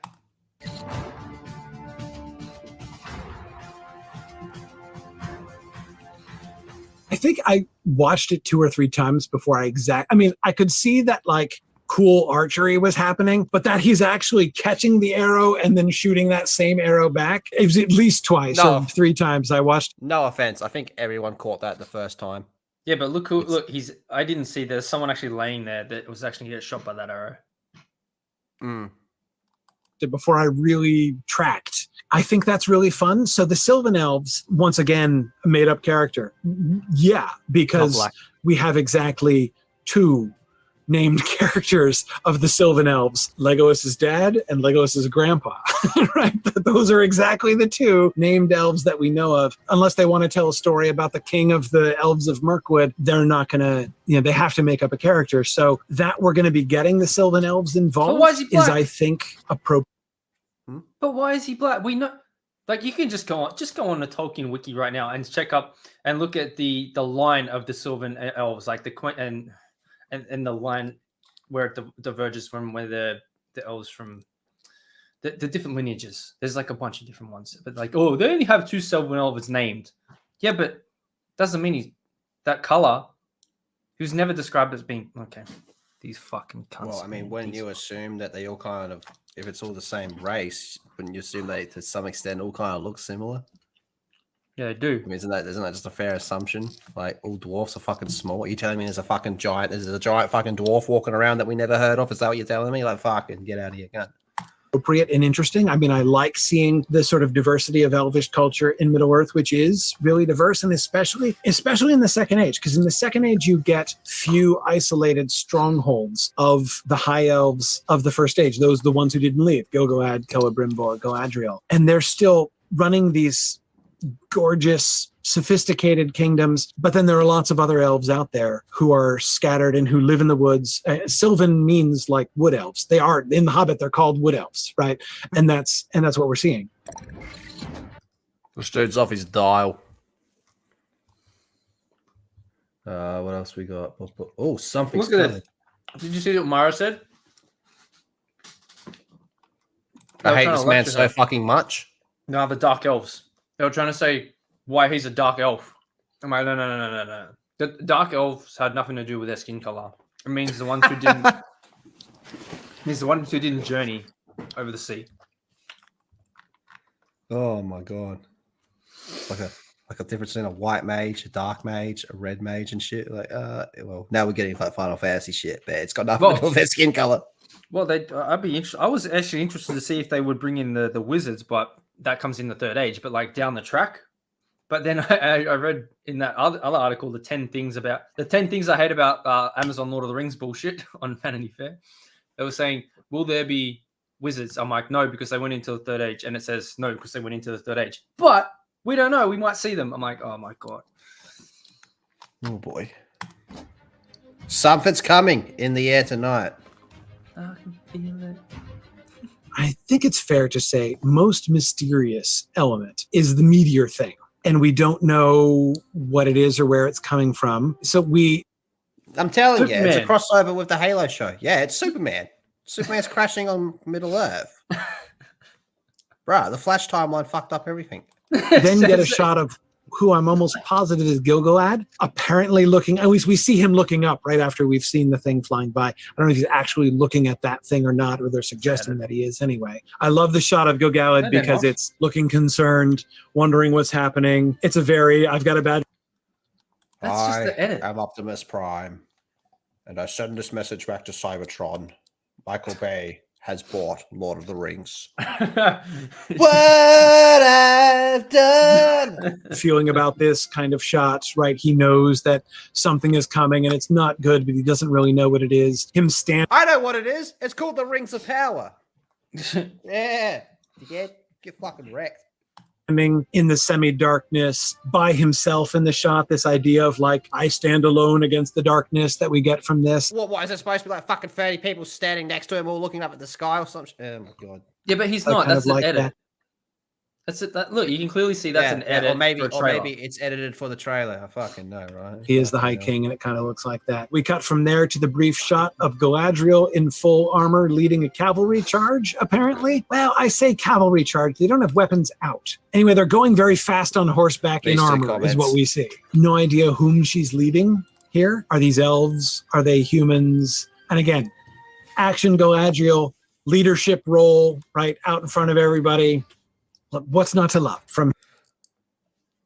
I think I watched it 2 or 3 times before I mean, I could see that like cool archery was happening, but that he's actually catching the arrow and then shooting that same arrow back. It was at least twice or 3 times I watched. No offense. I think everyone caught that the first time. Yeah, but look, I didn't see there's someone actually laying there that was actually get shot by that arrow. Before I really tracked I think that's really fun. So the Sylvan Elves, once again, a made-up character. Yeah, because we have exactly 2 named characters of the Sylvan Elves, Legolas's dad and Legolas's grandpa. Right? Those are exactly the 2 named elves that we know of. Unless they want to tell a story about the king of the elves of Mirkwood, they're not going to, they have to make up a character. So that we're going to be getting the Sylvan Elves involved why is he black? I think, appropriate. But why is he black? We know, like, you can just go on the Tolkien wiki right now and check up and look at the line of the Sylvan Elves, like and the line where it diverges from where the elves from the different lineages. There's like a bunch of different ones, but like, oh, they only have 2 Sylvan Elves named. Yeah, but doesn't mean that color. Who's never described as being okay. These fucking cunts. Well, I mean, wouldn't you assume that they all kind of, if it's all the same race, wouldn't you assume they, to some extent, all kind of look similar? Yeah, they do. I mean, isn't that just a fair assumption? Like, all dwarfs are fucking small. Are you telling me there's a fucking giant fucking dwarf walking around that we never heard of? Is that what you're telling me? Like, fucking get out of here, gun. Appropriate and interesting. I mean, I like seeing the sort of diversity of elvish culture in Middle-earth, which is really diverse, and especially in the Second Age, because in the Second Age you get few isolated strongholds of the high elves of the First Age, those the ones who didn't leave, Gil-galad, Celebrimbor, Galadriel, and they're still running these gorgeous, sophisticated kingdoms, but then there are lots of other elves out there who are scattered and who live in the woods. Sylvan means like wood elves. They are in the Hobbit. They're called wood elves, right? And that's what we're seeing. This dude's off his dial. What else we got? Oh, something's Look at coming. it. Did you see what Mara said? I hate this man so fucking much. No, the Dark Elves. They were trying to say why he's a Dark Elf. I'm like, no. The Dark Elves had nothing to do with their skin color. It means the ones who didn't. Means the ones who didn't journey over the sea. Oh my god! Like a difference in a white mage, a dark mage, a red mage, and shit. Like, well, now we're getting like Final Fantasy shit, but it's got nothing to do with their skin color. Well, I'd be interested. I was actually interested to see if they would bring in the wizards, but that comes in the Third Age. But like down the track. But then I read in that other article the 10 things I hate about Amazon Lord of the Rings bullshit on Vanity Fair. They were saying, will there be wizards? I'm like, no, because they went into the Third Age. And it says no, because they went into the Third Age. But we don't know. We might see them. I'm like, oh my god. Oh boy. Something's coming in the air tonight. I can feel it. I think it's fair to say most mysterious element is the meteor thing. And we don't know what it is or where it's coming from. So I'm telling Superman. you, it's a crossover with the Halo show. Yeah, it's Superman. Superman's crashing on Middle-earth. Bruh, the Flash timeline fucked up everything. Then get a shot of who I'm almost positive is Gil-galad, apparently looking, at least we see him looking up right after we've seen the thing flying by. I don't know if he's actually looking at that thing or not, or they're suggesting that he is anyway. I love the shot of Gil-galad because it's looking concerned, wondering what's happening. It's I've got a bad... That's just the edit. I'm Optimus Prime, and I send this message back to Cybertron. Michael Bay has bought Lord of the Rings. What I've done. Feeling about this kind of shot, right? He knows that something is coming and it's not good, but he doesn't really know what it is. I know what it is. It's called the Rings of Power. Yeah. Get fucking wrecked. In the semi-darkness by himself in the shot, this idea of like, I stand alone against the darkness that we get from this. What is it supposed to be like fucking 30 people standing next to him all looking up at the sky or something? Oh my god. Yeah, but he's not. That's an edit. That's it. Look, you can clearly see that's an edit. Or maybe it's edited for the trailer. I fucking know, right? He is the High King, and it kind of looks like that. We cut from there to the brief shot of Galadriel in full armor leading a cavalry charge, apparently. Well, I say cavalry charge. They don't have weapons out. Anyway, they're going very fast on horseback in armor, is what we see. No idea whom she's leading here. Are these elves? Are they humans? And again, action Galadriel, leadership role, right, out in front of everybody. What's not to love from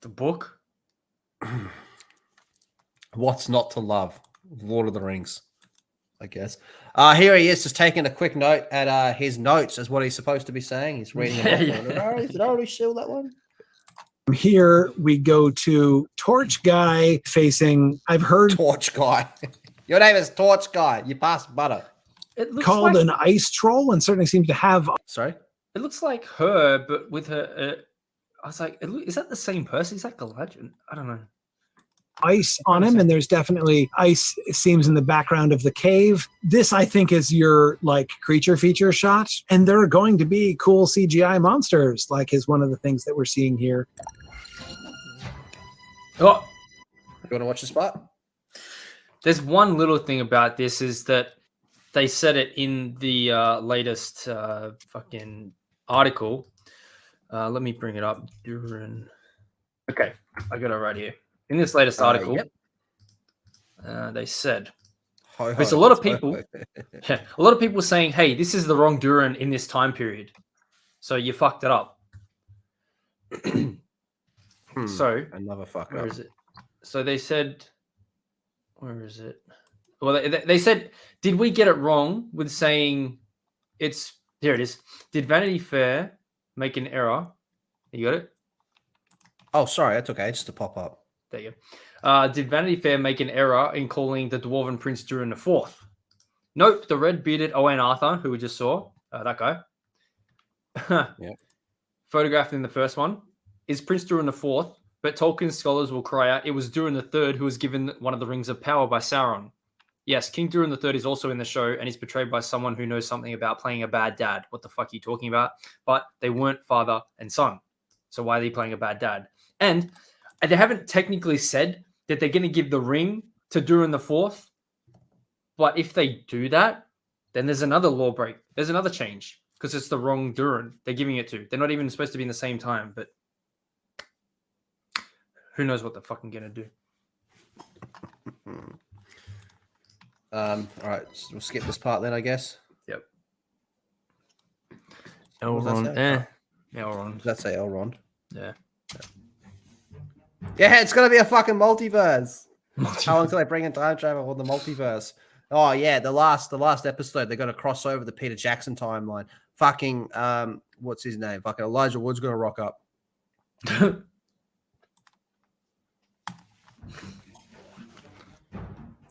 the book? What's not to love? Lord of the Rings. I guess. Here he is, just taking a quick note at his notes as what he's supposed to be saying. He's reading them off. Did I already shill that one? Here we go to Torch Guy facing, I've heard... Torch Guy. Your name is Torch Guy. You pass butter. It looks called like, an ice troll and certainly seems to have... Sorry? It looks like her, but with her... I was like, is that the same person? Is that Galadriel? I don't know. Ice on him, and there's definitely ice, it seems, in the background of the cave. This, I think, is your like creature feature shot, and there are going to be cool CGI monsters, like is one of the things that we're seeing here. Oh, you want to watch the spot? There's one little thing about this is that they said it in the latest fucking article. Let me bring it up. Okay, I got it right here. In this latest article, they said, there's a lot of people, a lot of people saying, hey, this is the wrong Durin in this time period. So you fucked it up. So, another fuck where up. is it? So they said, where is it? Well, they said, did we get it wrong with saying it's, here it is. Did Vanity Fair make an error? You got it? Oh, sorry. That's okay. Just to pop up. There you go. Did Vanity Fair make an error in calling the Dwarven Prince Durin the Fourth? Nope, the red-bearded Owain Arthur, who we just saw, that guy. Yep. Photographed in the first one, is Prince Durin the Fourth, but Tolkien scholars will cry out, it was Durin the Third who was given one of the Rings of Power by Sauron. Yes, King Durin the Third is also in the show, and he's portrayed by someone who knows something about playing a bad dad. What the fuck are you talking about? But they weren't father and son. So why are they playing a bad dad? And they haven't technically said that they're going to give the ring to Durin the Fourth. But if they do that, then there's another law break. There's another change because it's the wrong Durin they're giving it to. They're not even supposed to be in the same time, but who knows what they're fucking going to do. All right, so we'll skip this part then, I guess. Yep. Elrond. Elrond. Does that say Elrond? Yeah. Yeah, it's gonna be a fucking multiverse. How long till they bring in time travel or the multiverse? Oh yeah, the last episode they're gonna cross over the Peter Jackson timeline. Fucking what's his name? Fucking Elijah Wood's gonna rock up.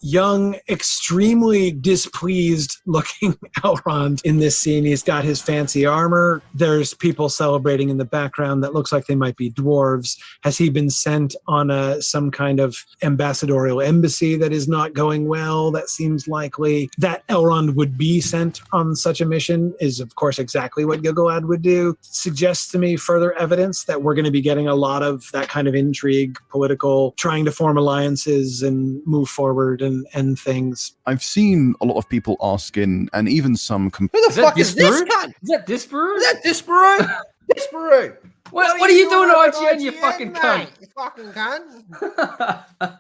Young, extremely displeased looking Elrond in this scene. He's got his fancy armor. There's people celebrating in the background that looks like they might be dwarves. Has he been sent on some kind of ambassadorial embassy that is not going well? That seems likely. That Elrond would be sent on such a mission is, of course, exactly what Gil-galad would do. Suggests to me further evidence that we're going to be getting a lot of that kind of intrigue, political, trying to form alliances and move forward and things. I've seen a lot of people asking, and even some... Who the fuck is this cunt? Is that Disparu? Is that Disparu? Disparu! What are you doing on IGN, you fucking cunt? You fucking cunt.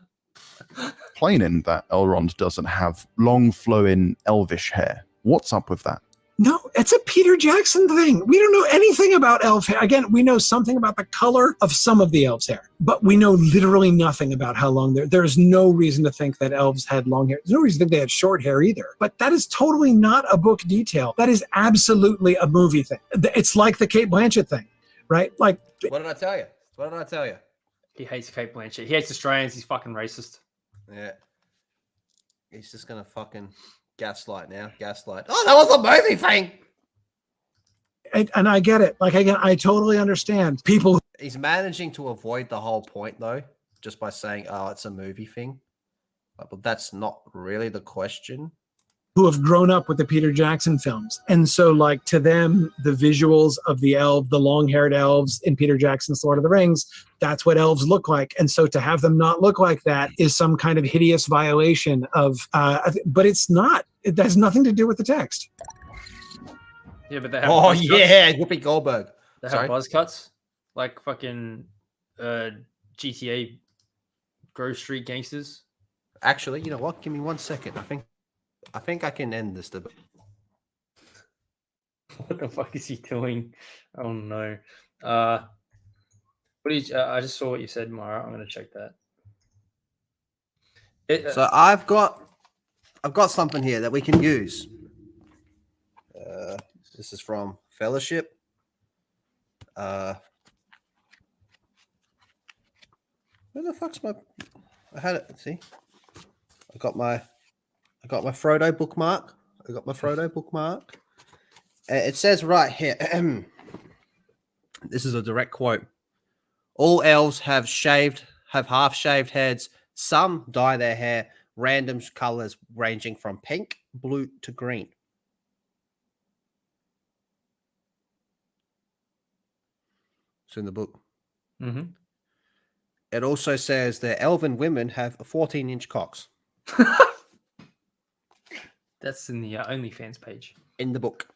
Complaining that Elrond doesn't have long, flowing, elvish hair. What's up with that? No, it's a Peter Jackson thing. We don't know anything about elf hair. Again, we know something about the color of some of the elves' hair, but we know literally nothing about how long they're. There's no reason to think that elves had long hair. There's no reason to think they had short hair either. But that is totally not a book detail. That is absolutely a movie thing. It's like the Cate Blanchett thing, right? Like, what did I tell you? What did I tell you? He hates Cate Blanchett. He hates Australians. He's fucking racist. Yeah. He's just gonna fucking gaslight now. Gaslight. Oh, that was a movie thing. And I get it. Like, again, I totally understand people. He's managing to avoid the whole point though, just by saying, "Oh, it's a movie thing." But that's not really the question. Who have grown up with the Peter Jackson films. And so, like, to them, the visuals of the long-haired elves in Peter Jackson's Lord of the Rings, that's what elves look like. And so to have them not look like that is some kind of hideous violation of, but it's not. It has nothing to do with the text. Yeah, but they have Whoopi Goldberg. They have buzz cuts, like fucking GTA Grove Street Gangsters. Actually, you know what? Give me 1 second. I think I can end this debate. What the fuck is he doing? Oh no. What do you? I just saw what you said, Mara. I'm gonna check that. So I've got I've got something here that we can use. This is from Fellowship. Where the fuck's my? I had it. See, I got my Frodo bookmark. It says right here. This is a direct quote. All elves have half-shaved heads. Some dye their hair random colors ranging from pink, blue to green. It's in the book. Mm-hmm. It also says that elven women have 14-inch cocks. That's in the OnlyFans page. In the book.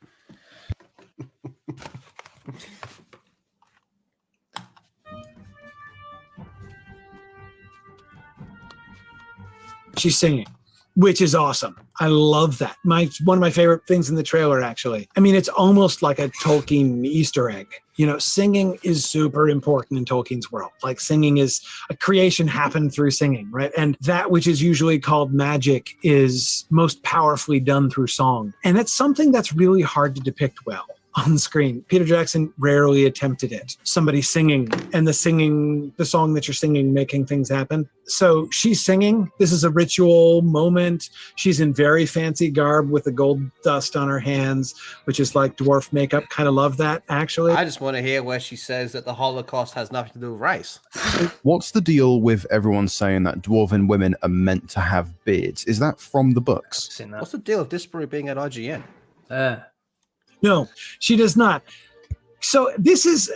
She's singing, which is awesome. I love that. One of my favorite things in the trailer, actually. I mean, it's almost like a Tolkien Easter egg. You know, singing is super important in Tolkien's world. Like, singing is a creation happened through singing, right? And that which is usually called magic is most powerfully done through song. And it's something that's really hard to depict well on screen. Peter Jackson rarely attempted it. Somebody singing, and the song that you're singing, making things happen. So she's singing. This is a ritual moment. She's in very fancy garb with the gold dust on her hands, which is like dwarf makeup. Kind of love that, actually. I just want to hear where she says that the Holocaust has nothing to do with race. What's the deal with everyone saying that dwarven women are meant to have beards? Is that from the books? What's the deal with Disbury being at IGN? No, she does not. So this is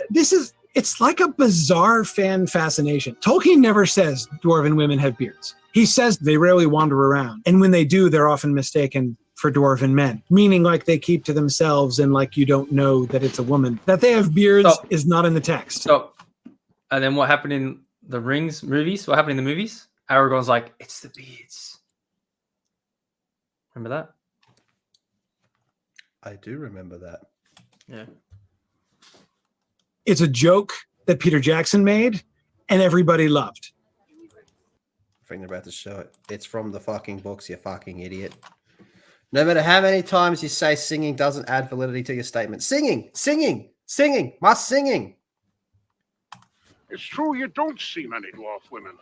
it's like a bizarre fan fascination. Tolkien never says dwarven women have beards. He says they rarely wander around. And when they do, they're often mistaken for dwarven men, meaning like they keep to themselves and like you don't know that it's a woman. That they have beards is not in the text. Stop. And then what happened in the Rings movies? What happened in the movies? Aragorn's like, it's the beards. Remember that? I do remember that. Yeah. It's a joke that Peter Jackson made and everybody loved. I think they're about to show it. It's from the fucking books, you fucking idiot. No matter how many times you say singing doesn't add validity to your statement. Singing, my singing. It's true you don't see many dwarf women.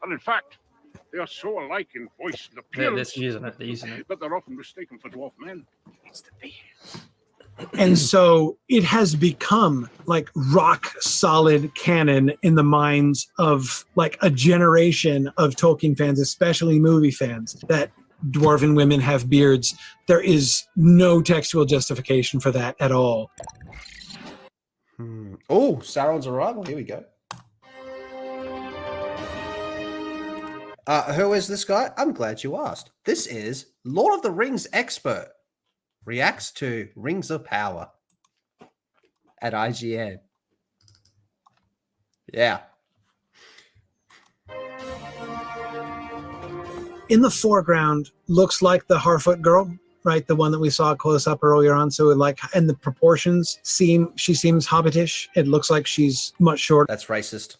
And in fact, they are so alike in voice and appearance. They're using it. But they're often mistaken for dwarf men. It's the beard. And so it has become like rock solid canon in the minds of like a generation of Tolkien fans, especially movie fans, that dwarven women have beards. There is no textual justification for that at all. Oh, Sauron's arrival. Here we go. Who is this guy? I'm glad you asked. This is Lord of the Rings expert. Reacts to Rings of Power at IGN. Yeah. In the foreground looks like the Harfoot girl, right? The one that we saw close up earlier on. So like, and the proportions she seems hobbitish. It looks like she's much shorter. That's racist.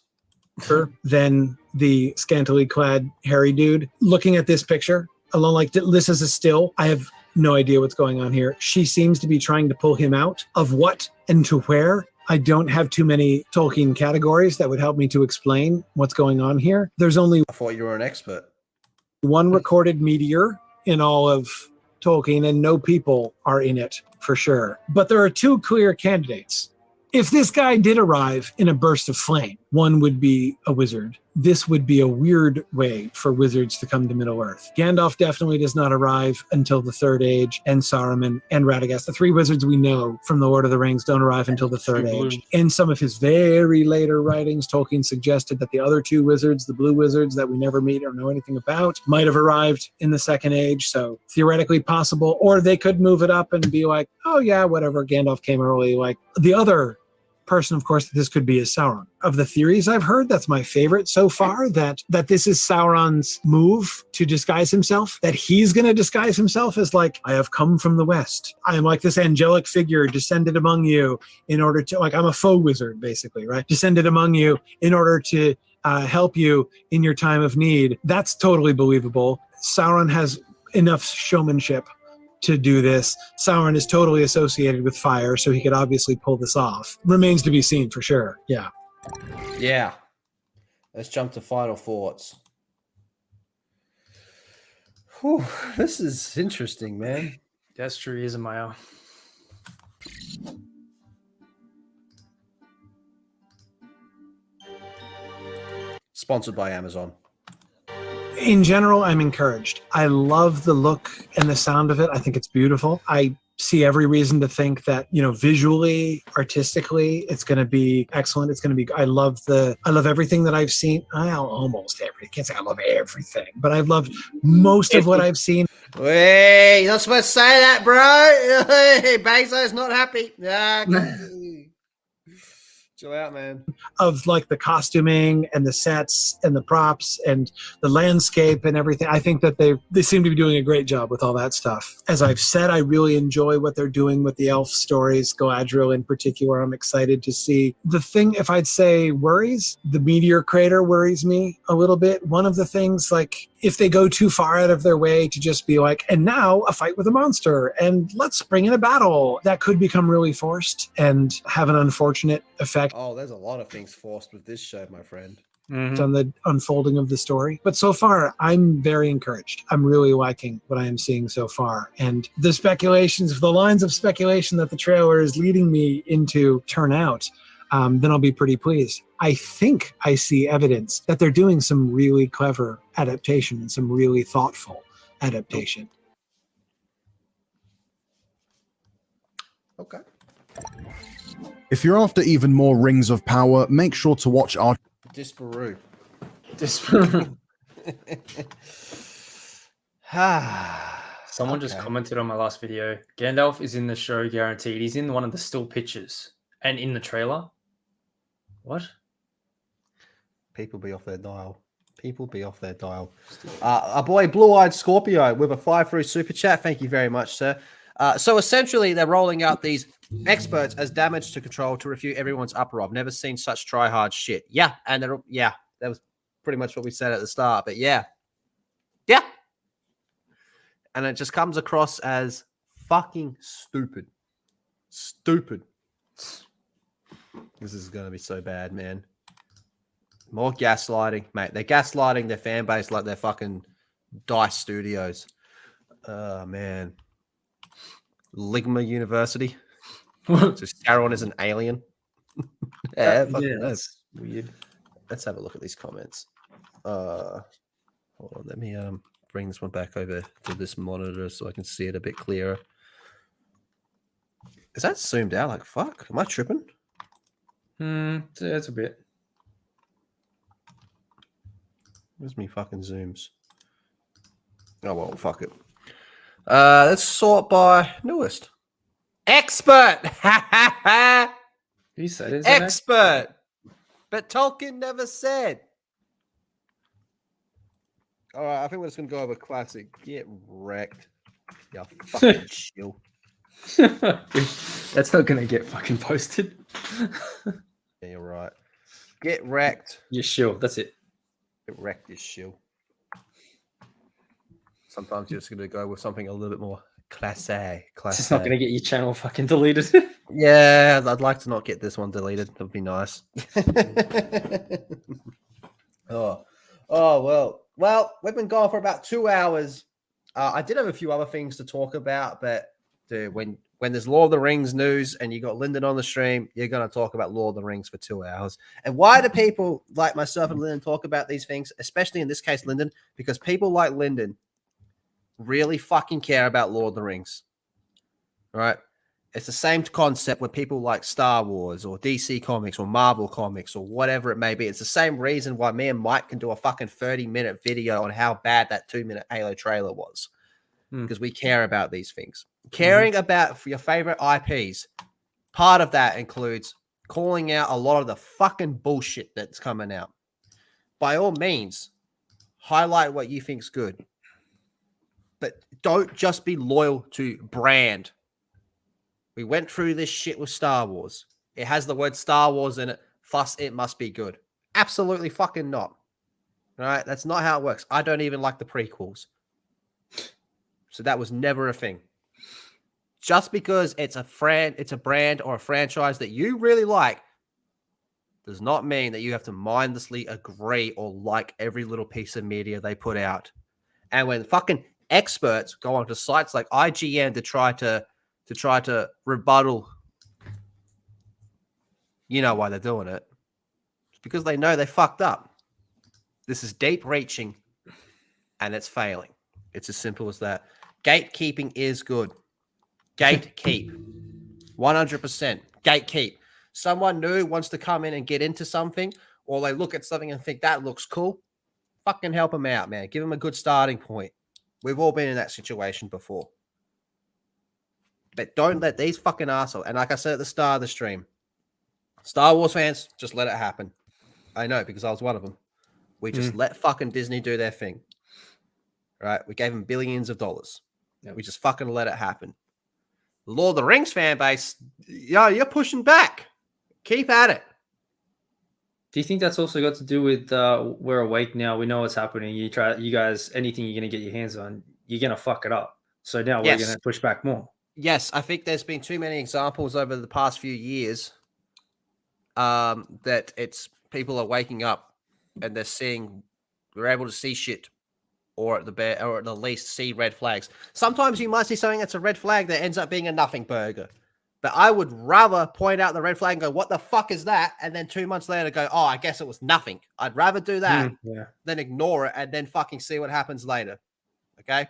Than the scantily clad hairy dude. Looking at this picture alone, like this is a still. I have no idea what's going on here. She seems to be trying to pull him out of what and to where. I don't have too many Tolkien categories that would help me to explain what's going on here. There's only I thought you were an expert. One recorded meteor in all of Tolkien, and no people are in it for sure. But there are two clear candidates. If this guy did arrive in a burst of flame, one would be a wizard. This would be a weird way for wizards to come to Middle-earth. Gandalf definitely does not arrive until the Third Age, and Saruman and Radagast. The three wizards we know from The Lord of the Rings don't arrive until the Third Age. In some of his very later writings, Tolkien suggested that the other two wizards, the blue wizards that we never meet or know anything about, might have arrived in the Second Age, so theoretically possible. Or they could move it up and be like, oh yeah, whatever, Gandalf came early. Like the other person, of course, that this could be is Sauron. Of the theories I've heard, that's my favorite so far, that this is Sauron's move to disguise himself, that he's going to disguise himself as like, I have come from the West. I am like this angelic figure descended among you in order to, like, I'm a faux wizard, basically, right? Descended among you in order to help you in your time of need. That's totally believable. Sauron has enough showmanship to do this. Sauron is totally associated with fire, so he could obviously pull this off. Remains to be seen for sure. Yeah. Yeah. Let's jump to final thoughts. Whew, this is interesting, man. That's true, he is a male. Sponsored by Amazon. In general, I'm encouraged. I love the look and the sound of it. I think it's beautiful. I see every reason to think that, you know, visually, artistically, it's going to be excellent. It's going to be, I love everything that I've seen. Almost everything. I can't say I love everything, but I've loved most of what I've seen. Hey, you're not supposed to say that, bro. Hey, Bezos not happy. Chill out, man. Of like the costuming and the sets and the props and the landscape and everything. I think that they seem to be doing a great job with all that stuff. As I've said, I really enjoy what they're doing with the elf stories, Galadriel in particular. I'm excited to see. The thing, if I'd say worries, the meteor crater worries me a little bit. One of the things, like, if they go too far out of their way to just be like, and now a fight with a monster, and let's bring in a battle, that could become really forced and have an unfortunate effect. Oh, there's a lot of things forced with this show, my friend. On the unfolding of the story. But so far, I'm very encouraged. I'm really liking what I am seeing so far. And the speculations, the lines of speculation that the trailer is leading me into turn out, then I'll be pretty pleased. I think I see evidence that they're doing some really clever adaptation and some really thoughtful adaptation. Okay. If you're after even more Rings of Power, make sure to watch our Disparu. Someone just commented on my last video. Gandalf is in the show guaranteed. He's in one of the still pictures and in the trailer. What? People be off their dial. People be off their dial. Our boy Blue-Eyed Scorpio with a 5 through super chat. Thank you very much, sir. So essentially, they're rolling out these experts as damage to control to refute everyone's uproar. I've never seen such try-hard shit. Yeah, and that was pretty much what we said at the start. But yeah, and it just comes across as fucking stupid. This is going to be so bad, man. More gaslighting, mate. They're gaslighting their fan base like they're fucking DICE Studios. Oh, man. Ligma University. So Sauron is an alien. That's weird. Let's have a look at these comments. Hold on. Let me bring this one back over to this monitor so I can see it a bit clearer. Is that zoomed out like fuck? Am I tripping? That's a bit. Where's me fucking zooms? Oh well, fuck it. Let's sort by newest. Expert! You said it. Expert! But Tolkien never said. All right, I think we're just going to go over classic. Get wrecked. Yeah, fucking shill. That's not going to get fucking posted. Yeah, you're right. Get wrecked. You shill. That's it. Get wrecked, you shill. Sometimes you're just going to go with something a little bit more classy. It's not going to get your channel fucking deleted. Yeah, I'd like to not get this one deleted. That would be nice. Oh, well, we've been going for about 2 hours. I did have a few other things to talk about, but dude, when there's Lord of the Rings news and you got Lyndon on the stream, you're going to talk about Lord of the Rings for 2 hours. And why do people like myself and Lyndon talk about these things, especially in this case, Lyndon? Because people like Lyndon really fucking care about Lord of the Rings. All right? It's the same concept with people like Star Wars or DC Comics or Marvel Comics or whatever it may be. It's the same reason why me and Mike can do a fucking 30-minute video on how bad that 2-minute Halo trailer was. Because we care about these things. Caring about your favorite IPs, part of that includes calling out a lot of the fucking bullshit that's coming out. By all means, highlight what you think's good. But don't just be loyal to brand. We went through this shit with Star Wars. It has the word Star Wars in it. Thus, it must be good. Absolutely fucking not. All right? That's not how it works. I don't even like the prequels. So that was never a thing. Just because it's a brand or a franchise that you really like does not mean that you have to mindlessly agree or like every little piece of media they put out. And when fucking experts go onto sites like IGN to try to rebuttal, you know why they're doing it. It's because they know they fucked up. This is deep reaching and it's failing. It's as simple as that. Gatekeeping is good. Gatekeep. 100%. Gatekeep. Someone new wants to come in and get into something, or they look at something and think that looks cool. Fucking help them out, man. Give them a good starting point. We've all been in that situation before. But don't let these fucking assholes, and like I said at the start of the stream, Star Wars fans, just let it happen. I know, because I was one of them. We just let fucking Disney do their thing. Right? We gave them billions of dollars. Yeah. We just fucking let it happen. The Lord of the Rings fan base, you're pushing back. Keep at it. Do you think that's also got to do with we're awake now? We know what's happening. You guys, anything you're going to get your hands on, you're going to fuck it up. So now we're going to push back more. Yes, I think there's been too many examples over the past few years that it's people are waking up and they're able to see shit, or at the least see red flags. Sometimes you might see something that's a red flag that ends up being a nothing burger. But I would rather point out the red flag and go, what the fuck is that? And then 2 months later go, oh, I guess it was nothing. I'd rather do that than ignore it and then fucking see what happens later. Okay?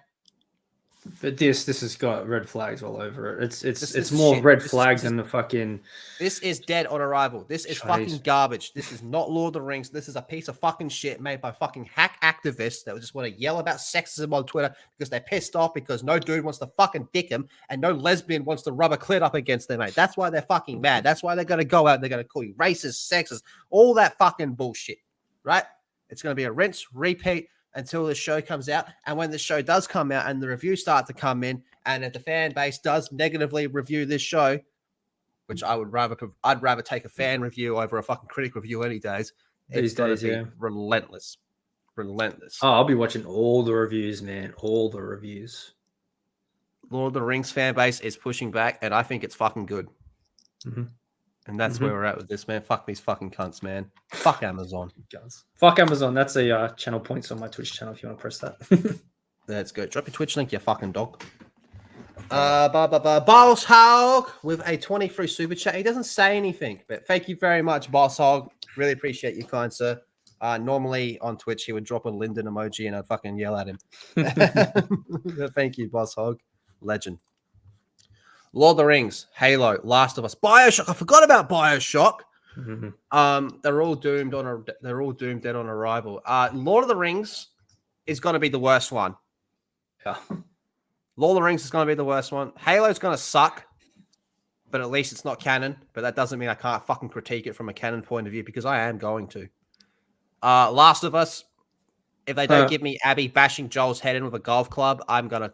But this has got red flags all over it. It's more red flags than the fucking... This is dead on arrival. This is fucking garbage. This is not Lord of the Rings. This is a piece of fucking shit made by fucking hack activists that just want to yell about sexism on Twitter because they're pissed off because no dude wants to fucking dick him and no lesbian wants to rub a clit up against them, mate. That's why they're fucking mad. That's why they're going to go out and they're going to call you racist, sexist, all that fucking bullshit, right? It's going to be a rinse, repeat, until the show comes out. And when the show does come out and the reviews start to come in, and if the fan base does negatively review this show, which I'd rather take a fan review over a fucking critic review any days. It's going to be relentless. Relentless. Oh, I'll be watching all the reviews, man. All the reviews. Lord of the Rings fan base is pushing back, and I think it's fucking good. Mm-hmm. And that's where we're at with this, man. Fuck these fucking cunts, man. Fuck Amazon. Fuck Amazon. That's a channel points on my Twitch channel if you want to press that. That's good. Drop your Twitch link, you fucking dog. Boss Hog with a 23 super chat. He doesn't say anything, but thank you very much, Boss Hog. Really appreciate you, kind sir. Normally on Twitch, he would drop a Lyndon emoji and I'd fucking yell at him. Thank you, Boss Hog. Legend. Lord of the Rings, Halo, Last of Us, BioShock. I forgot about BioShock. They're all doomed dead on arrival. Lord of the Rings is going to be the worst one. Yeah. Lord of the Rings is going to be the worst one. Halo's going to suck, but at least it's not canon. But that doesn't mean I can't fucking critique it from a canon point of view because I am going to. Last of Us, if they don't give me Abby bashing Joel's head in with a golf club, I'm going to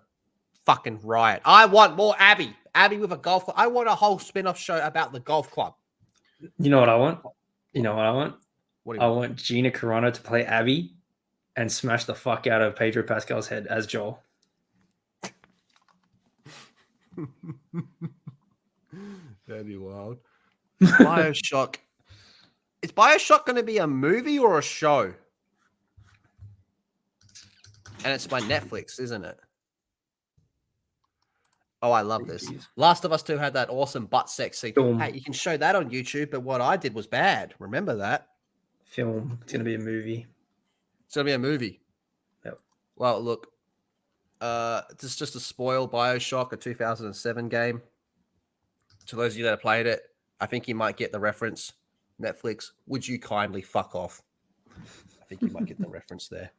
fucking riot. I want more Abby. Abby with a golf club. I want a whole spin-off show about the golf club. You know what I want? I want Gina Carano to play Abby and smash the fuck out of Pedro Pascal's head as Joel. That'd be wild. BioShock. Is BioShock going to be a movie or a show? And it's by Netflix, isn't it? Oh, I love this. Last of Us 2 had that awesome butt sex scene. Hey, you can show that on YouTube, but what I did was bad. Remember that? Film. It's going to be a movie. It's going to be a movie. Yep. Well, look. Just to spoil BioShock, a 2007 game. To those of you that have played it, I think you might get the reference. Netflix, would you kindly fuck off? I think you might get the reference there.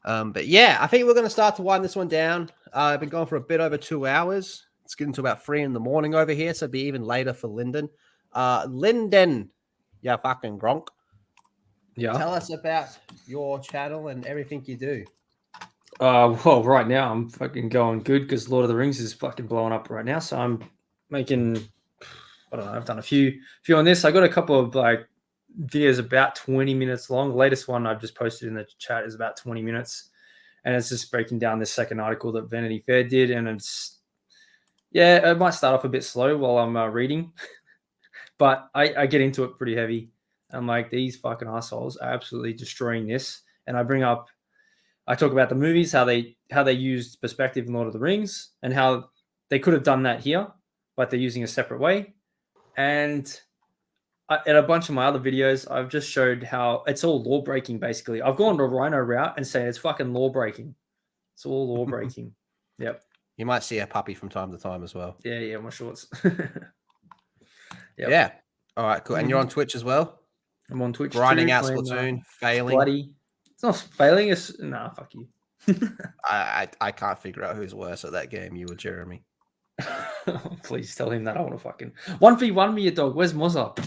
But yeah, I think we're going to start to wind this one down. I've been going for a bit over 2 hours. It's getting to about 3 in the morning over here, so it'll be even later for Lyndon. Lyndon, yeah, fucking Gronk. Yeah. Tell us about your channel and everything you do. Well, right now I'm fucking going good because Lord of the Rings is fucking blowing up right now. So I'm making, I don't know, I've done a few on this. I got a couple of like videos about 20 minutes long. The latest one I've just posted in the chat is about 20 minutes. and it's just breaking down this second article that Vanity Fair did, and it's it might start off a bit slow while I'm reading, but I get into it pretty heavy. I'm like, these fucking assholes are absolutely destroying this, and I talk about the movies, how they used perspective in Lord of the Rings, and how they could have done that here, but they're using a separate way. And in a bunch of my other videos, I've just showed how it's all law breaking. Basically, I've gone the Rhino route and saying it's fucking law breaking. It's all law breaking. Yep. You might see a puppy from time to time as well. Yeah, my shorts. Yeah. All right, cool. And you're on Twitch as well? I'm on Twitch. Grinding out Splatoon, failing. Bloody. It's not failing. It's nah, fuck you. I can't figure out who's worse at that game, you or Jeremy. Please tell him that I want to fucking 1v1 me, your dog. Where's Mozza?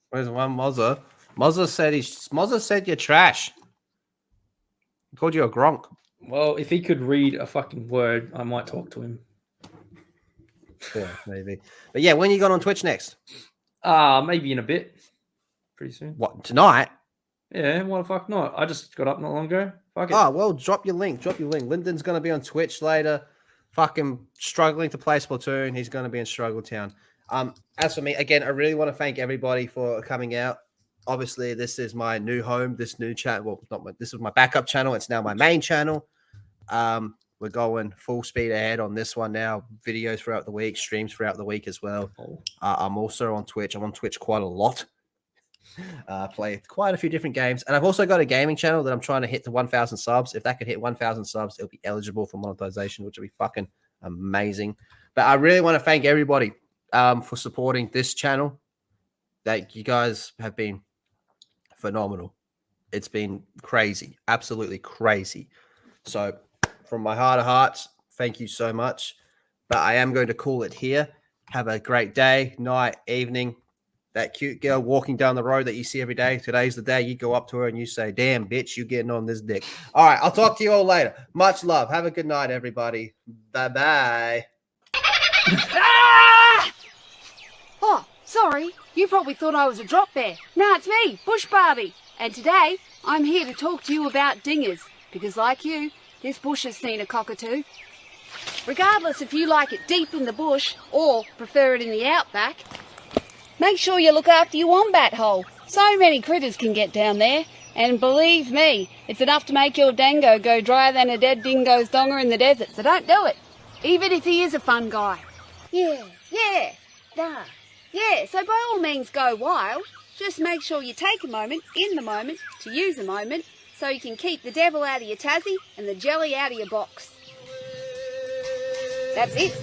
Where's one Mozza? Mozza said you're trash. He called you a gronk. Well, if he could read a fucking word, I might talk to him. Yeah, maybe. But yeah, when you got on Twitch next? Maybe in a bit. Pretty soon. What, tonight? Yeah, why the fuck not? I just got up not long ago. Fuck it. Oh, well, drop your link. Lyndon's going to be on Twitch later. Fucking struggling to play Splatoon. He's going to be in Struggle Town. As for me, again, I really want to thank everybody for coming out. Obviously, this is my new home, this new channel. Well, this is my backup channel. It's now my main channel. We're going full speed ahead on this one now. Videos throughout the week, streams throughout the week as well. I'm also on Twitch. I'm on Twitch quite a lot. Play quite a few different games. And I've also got a gaming channel that I'm trying to hit to 1,000 subs. If that could hit 1,000 subs, it'll be eligible for monetization, which will be fucking amazing. But I really want to thank everybody for supporting this channel. That you guys have been phenomenal. It's been crazy, absolutely crazy. So from my heart of hearts, thank you so much. But I am going to call it here. Have a great day, night, evening. That cute girl walking down the road that you see every day. Today's the day you go up to her and you say, damn, bitch, you getting on this dick. All right, I'll talk to you all later. Much love. Have a good night, everybody. Bye-bye. Ah! Oh, sorry. You probably thought I was a drop bear. No, it's me, Bush Barbie. And today, I'm here to talk to you about dingers. Because like you, this bush has seen a cockatoo. Regardless if you like it deep in the bush or prefer it in the outback, make sure you look after your wombat hole. So many critters can get down there. And believe me, it's enough to make your dango go drier than a dead dingo's donger in the desert. So don't do it. Even if he is a fun guy. Yeah, so by all means go wild. Just make sure you take a moment, in the moment, to use a moment, so you can keep the devil out of your Tassie and the jelly out of your box. That's it.